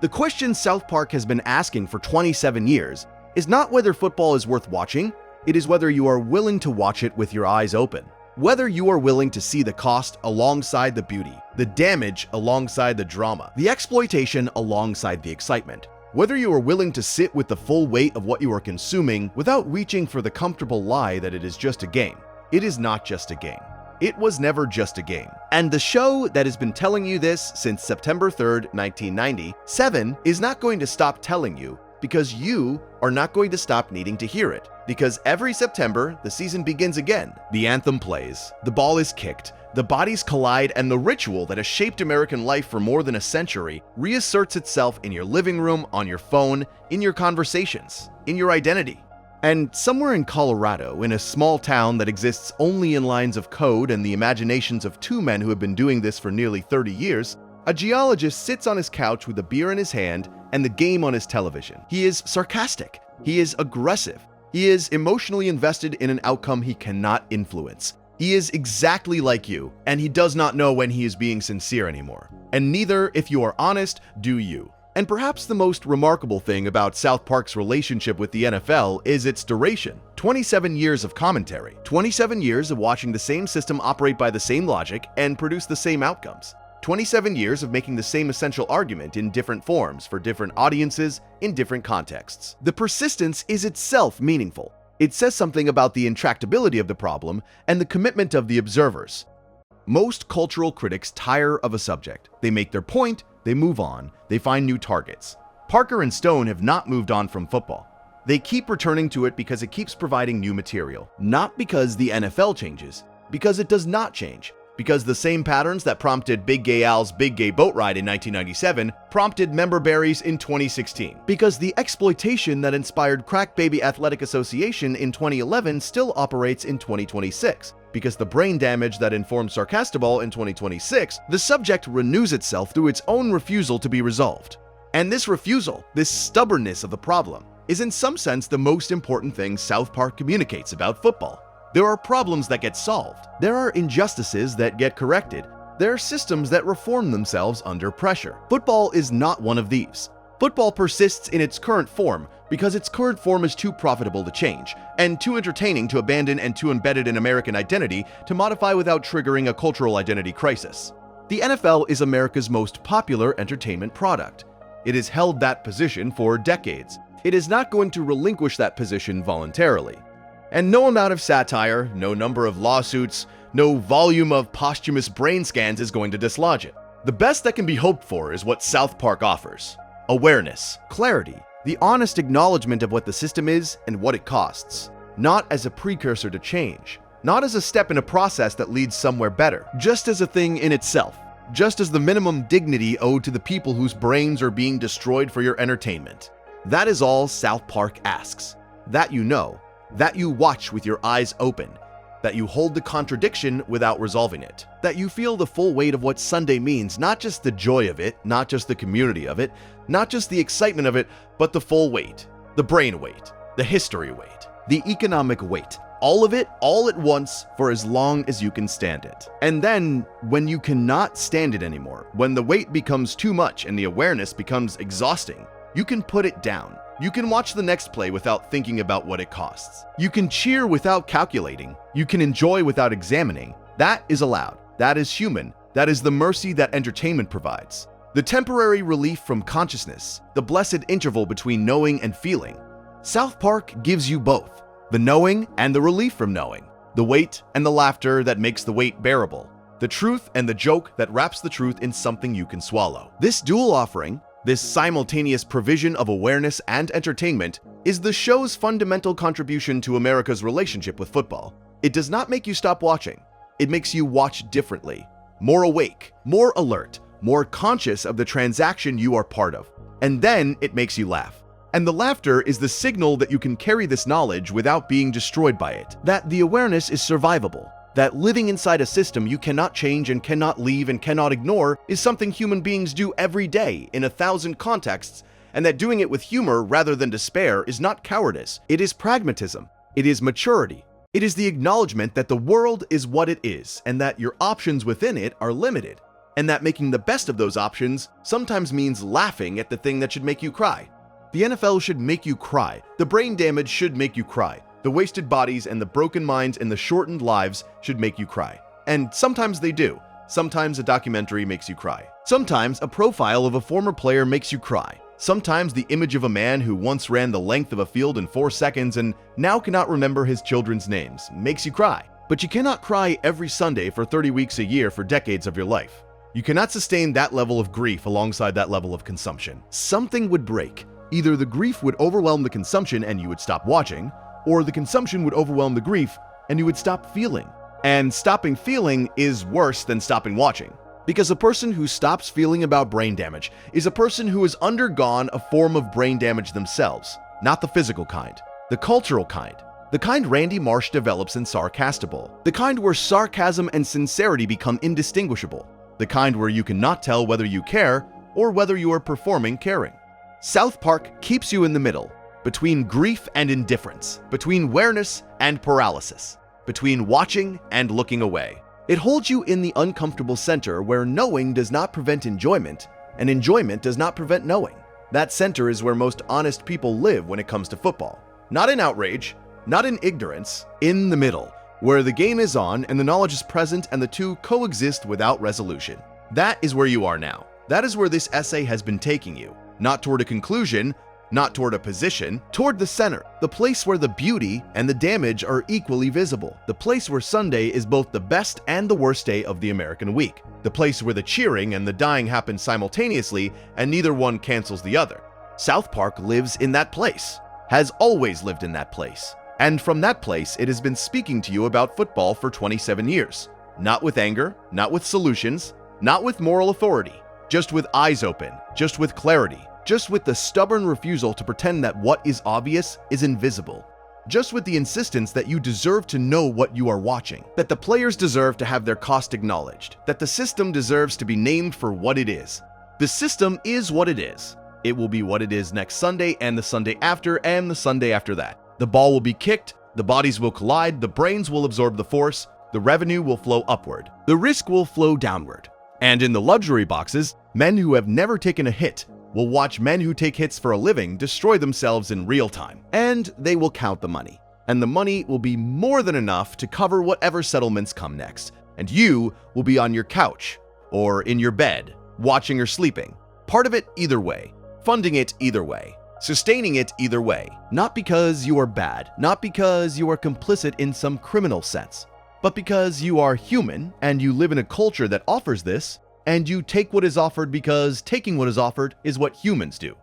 The question South Park has been asking for 27 years is not whether football is worth watching, it is whether you are willing to watch it with your eyes open. Whether you are willing to see the cost alongside the beauty, the damage alongside the drama, the exploitation alongside the excitement. Whether you are willing to sit with the full weight of what you are consuming without reaching for the comfortable lie that it is just a game. It is not just a game. It was never just a game. And the show that has been telling you this since September 3rd, 1997 is not going to stop telling you because you are not going to stop needing to hear it. Because every September, the season begins again. The anthem plays, the ball is kicked, the bodies collide, and the ritual that has shaped American life for more than a century reasserts itself in your living room, on your phone, in your conversations, in your identity. And somewhere in Colorado, in a small town that exists only in lines of code and the imaginations of two men who have been doing this for nearly 30 years, a geologist sits on his couch with a beer in his hand and the game on his television. He is sarcastic. He is aggressive. He is emotionally invested in an outcome he cannot influence. He is exactly like you, and he does not know when he is being sincere anymore. And neither, if you are honest, do you. And perhaps the most remarkable thing about South Park's relationship with the NFL is its duration. 27 years of commentary. 27 years of watching the same system operate by the same logic and produce the same outcomes. 27 years of making the same essential argument in different forms for different audiences in different contexts. The persistence is itself meaningful. It says something about the intractability of the problem and the commitment of the observers. Most cultural critics tire of a subject. They make their point, they move on, they find new targets. Parker and Stone have not moved on from football. They keep returning to it because it keeps providing new material. Not because the NFL changes, because it does not change. Because the same patterns that prompted Big Gay Al's Big Gay Boat Ride in 1997 prompted member berries in 2016. Because the exploitation that inspired Crack Baby Athletic Association in 2011 still operates in 2026. Because the brain damage that informed Sarcastiball in 2026, the subject renews itself through its own refusal to be resolved. And this refusal, this stubbornness of the problem, is in some sense the most important thing South Park communicates about football. There are problems that get solved. There are injustices that get corrected. There are systems that reform themselves under pressure. Football is not one of these. Football persists in its current form because its current form is too profitable to change, and too entertaining to abandon and too embedded in American identity to modify without triggering a cultural identity crisis. The NFL is America's most popular entertainment product. It has held that position for decades. It is not going to relinquish that position voluntarily. And no amount of satire, no number of lawsuits, no volume of posthumous brain scans is going to dislodge it. The best that can be hoped for is what South Park offers: awareness, clarity, the honest acknowledgement of what the system is and what it costs, not as a precursor to change, not as a step in a process that leads somewhere better, just as a thing in itself, just as the minimum dignity owed to the people whose brains are being destroyed for your entertainment. That is all South Park asks. That you know. That you watch with your eyes open, that you hold the contradiction without resolving it, that you feel the full weight of what Sunday means, not just the joy of it, not just the community of it, not just the excitement of it, but the full weight, the brain weight, the history weight, the economic weight, all of it, all at once, for as long as you can stand it. And then, when you cannot stand it anymore, when the weight becomes too much and the awareness becomes exhausting, you can put it down. You can watch the next play without thinking about what it costs. You can cheer without calculating. You can enjoy without examining. That is allowed. That is human. That is the mercy that entertainment provides. The temporary relief from consciousness, the blessed interval between knowing and feeling. South Park gives you both, the knowing and the relief from knowing, the weight and the laughter that makes the weight bearable, the truth and the joke that wraps the truth in something you can swallow. This dual offering, this simultaneous provision of awareness and entertainment, is the show's fundamental contribution to America's relationship with football. It does not make you stop watching. It makes you watch differently, more awake, more alert, more conscious of the transaction you are part of. And then it makes you laugh. And the laughter is the signal that you can carry this knowledge without being destroyed by it, that the awareness is survivable, that living inside a system you cannot change and cannot leave and cannot ignore is something human beings do every day in 1,000 contexts, and that doing it with humor rather than despair is not cowardice. It is pragmatism. It is maturity. It is the acknowledgement that the world is what it is, and that your options within it are limited, and that making the best of those options sometimes means laughing at the thing that should make you cry. The NFL should make you cry. The brain damage should make you cry. The wasted bodies and the broken minds and the shortened lives should make you cry. And sometimes they do. Sometimes a documentary makes you cry. Sometimes a profile of a former player makes you cry. Sometimes the image of a man who once ran the length of a field in 4 seconds and now cannot remember his children's names makes you cry. But you cannot cry every Sunday for 30 weeks a year for decades of your life. You cannot sustain that level of grief alongside that level of consumption. Something would break. Either the grief would overwhelm the consumption and you would stop watching, or the consumption would overwhelm the grief and you would stop feeling. And stopping feeling is worse than stopping watching. Because a person who stops feeling about brain damage is a person who has undergone a form of brain damage themselves, not the physical kind, the cultural kind, the kind Randy Marsh develops in Sarcastiball, the kind where sarcasm and sincerity become indistinguishable, the kind where you cannot tell whether you care or whether you are performing caring. South Park keeps you in the middle, between grief and indifference, between awareness and paralysis, between watching and looking away. It holds you in the uncomfortable center where knowing does not prevent enjoyment, and enjoyment does not prevent knowing. That center is where most honest people live when it comes to football. Not in outrage, not in ignorance, in the middle, where the game is on and the knowledge is present and the two coexist without resolution. That is where you are now. That is where this essay has been taking you. Not toward a conclusion, not toward a position, toward the center, the place where the beauty and the damage are equally visible, the place where Sunday is both the best and the worst day of the American week, the place where the cheering and the dying happen simultaneously and neither one cancels the other. South Park lives in that place, has always lived in that place, and from that place it has been speaking to you about football for 27 years. not with anger, not with solutions, not with moral authority, just with eyes open, just with clarity, just with the stubborn refusal to pretend that what is obvious is invisible, just with the insistence that you deserve to know what you are watching, that the players deserve to have their cost acknowledged, that the system deserves to be named for what it is. The system is what it is. It will be what it is next Sunday and the Sunday after and the Sunday after that. The ball will be kicked, the bodies will collide, the brains will absorb the force, the revenue will flow upward, the risk will flow downward. And in the luxury boxes, men who have never taken a hit will watch men who take hits for a living destroy themselves in real time. And they will count the money. And the money will be more than enough to cover whatever settlements come next. And you will be on your couch or in your bed, watching or sleeping. Part of it either way, funding it either way, sustaining it either way. Not because you are bad, not because you are complicit in some criminal sense, but because you are human and you live in a culture that offers this, and you take what is offered because taking what is offered is what humans do.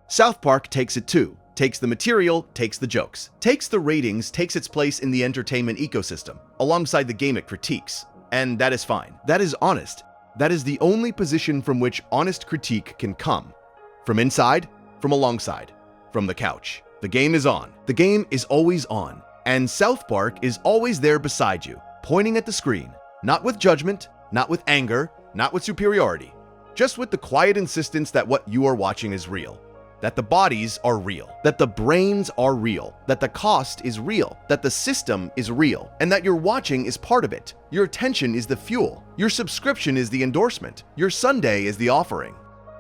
South Park takes it too. Takes the material, takes the jokes, takes the ratings, takes its place in the entertainment ecosystem, alongside the game it critiques. And that is fine. That is honest. That is the only position from which honest critique can come. From inside, from alongside, from the couch. The game is on. The game is always on. And South Park is always there beside you, pointing at the screen, not with judgment, not with anger, not with superiority, just with the quiet insistence that what you are watching is real, that the bodies are real, that the brains are real, that the cost is real, that the system is real, and that your watching is part of it. Your attention is the fuel. Your subscription is the endorsement. Your Sunday is the offering.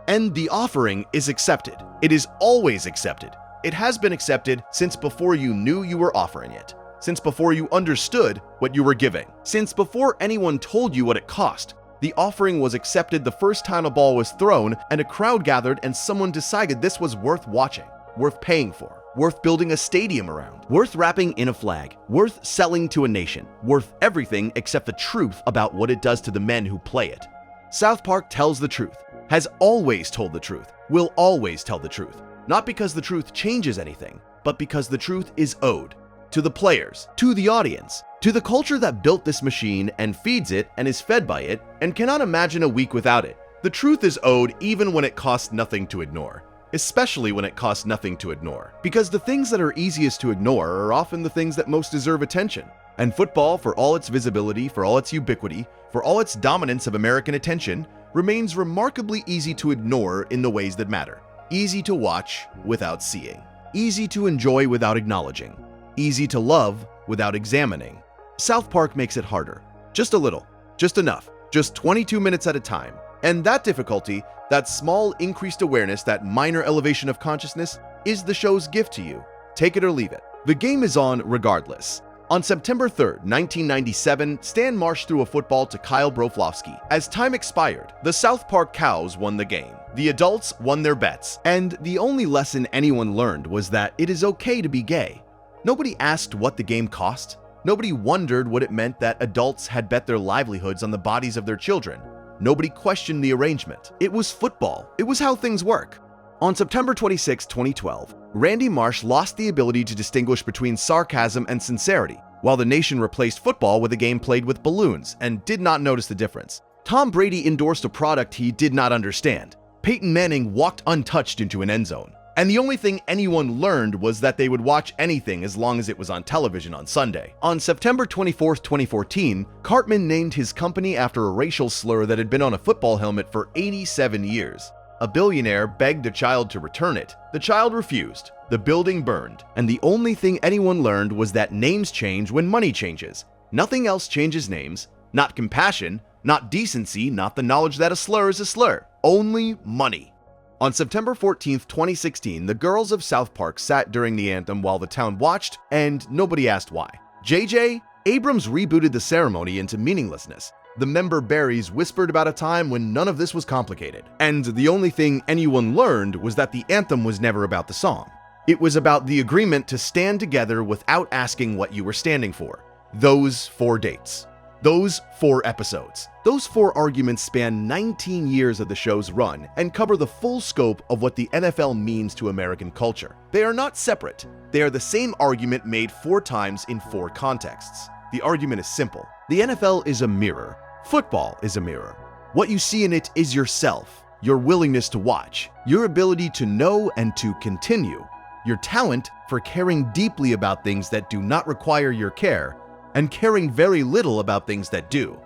And the offering is accepted. It is always accepted. It has been accepted since before you knew you were offering it, since before you understood what you were giving, since before anyone told you what it cost. The offering was accepted the first time a ball was thrown and a crowd gathered and someone decided this was worth watching, worth paying for, worth building a stadium around, worth wrapping in a flag, worth selling to a nation, worth everything except the truth about what it does to the men who play it. South Park tells the truth, has always told the truth, will always tell the truth, not because the truth changes anything, but because the truth is owed to the players, to the audience, to the culture that built this machine and feeds it and is fed by it and cannot imagine a week without it. The truth is owed even when it costs nothing to ignore, especially when it costs nothing to ignore, because the things that are easiest to ignore are often the things that most deserve attention. And football, for all its visibility, for all its ubiquity, for all its dominance of American attention, remains remarkably easy to ignore in the ways that matter. Easy to watch without seeing, easy to enjoy without acknowledging, easy to love without examining. South Park makes it harder. Just a little, just enough, just 22 minutes at a time. And that difficulty, that small increased awareness, that minor elevation of consciousness, is the show's gift to you. Take it or leave it. The game is on regardless. On September 3rd, 1997, Stan Marsh threw a football to Kyle Broflovsky. As time expired, the South Park cows won the game. The adults won their bets. And the only lesson anyone learned was that it is okay to be gay. Nobody asked what the game cost. Nobody wondered what it meant that adults had bet their livelihoods on the bodies of their children. Nobody questioned the arrangement. It was football. It was how things work. On September 26, 2012, Randy Marsh lost the ability to distinguish between sarcasm and sincerity, while the nation replaced football with a game played with balloons and did not notice the difference. Tom Brady endorsed a product he did not understand. Peyton Manning walked untouched into an end zone. And the only thing anyone learned was that they would watch anything as long as it was on television on Sunday. On September 24, 2014, Cartman named his company after a racial slur that had been on a football helmet for 87 years. A billionaire begged a child to return it. The child refused. The building burned. And the only thing anyone learned was that names change when money changes. Nothing else changes names. Not compassion, not decency, not the knowledge that a slur is a slur. Only money. On September 14, 2016, the girls of South Park sat during the anthem while the town watched, and nobody asked why. JJ Abrams rebooted the ceremony into meaninglessness. The member berries whispered about a time when none of this was complicated. And the only thing anyone learned was that the anthem was never about the song. It was about the agreement to stand together without asking what you were standing for. Those 4 dates. Those 4 episodes. Those 4 arguments span 19 years of the show's run and cover the full scope of what the NFL means to American culture. They are not separate. They are the same argument made 4 times in 4 contexts. The argument is simple. The NFL is a mirror. Football is a mirror. What you see in it is yourself, your willingness to watch, your ability to know and to continue, your talent for caring deeply about things that do not require your care, and caring very little about things that do.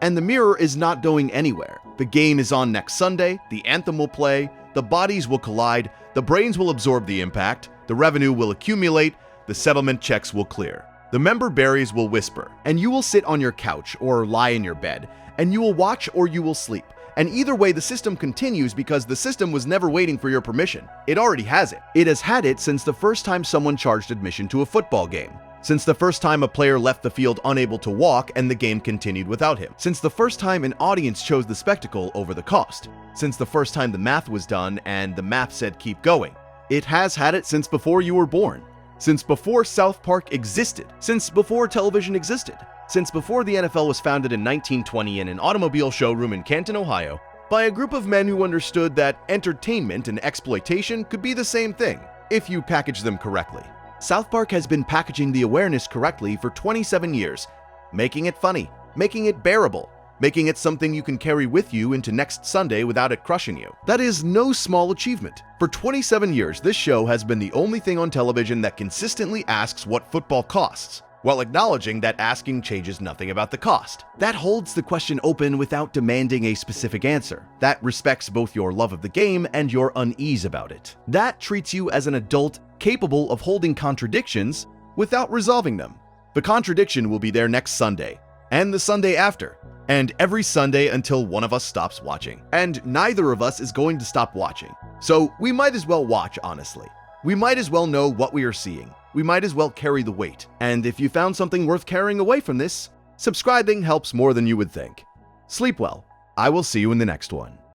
And the mirror is not going anywhere. The game is on next Sunday, the anthem will play, the bodies will collide, the brains will absorb the impact, the revenue will accumulate, the settlement checks will clear. The member berries will whisper, and you will sit on your couch or lie in your bed, and you will watch or you will sleep. And either way, the system continues because the system was never waiting for your permission. It already has it. It has had it since the first time someone charged admission to a football game. Since the first time a player left the field unable to walk and the game continued without him. Since the first time an audience chose the spectacle over the cost. Since the first time the math was done and the math said keep going. It has had it since before you were born. Since before South Park existed. Since before television existed. Since before the NFL was founded in 1920 in an automobile showroom in Canton, Ohio, by a group of men who understood that entertainment and exploitation could be the same thing, if you package them correctly. South Park has been packaging the awareness correctly for 27 years, making it funny, making it bearable, making it something you can carry with you into next Sunday without it crushing you. That is no small achievement. For 27 years, this show has been the only thing on television that consistently asks what football costs, while acknowledging that asking changes nothing about the cost. That holds the question open without demanding a specific answer. That respects both your love of the game and your unease about it. That treats you as an adult capable of holding contradictions without resolving them. The contradiction will be there next Sunday, and the Sunday after, and every Sunday until one of us stops watching. And neither of us is going to stop watching. So we might as well watch, honestly. We might as well know what we are seeing. We might as well carry the weight. And if you found something worth carrying away from this, subscribing helps more than you would think. Sleep well. I will see you in the next one.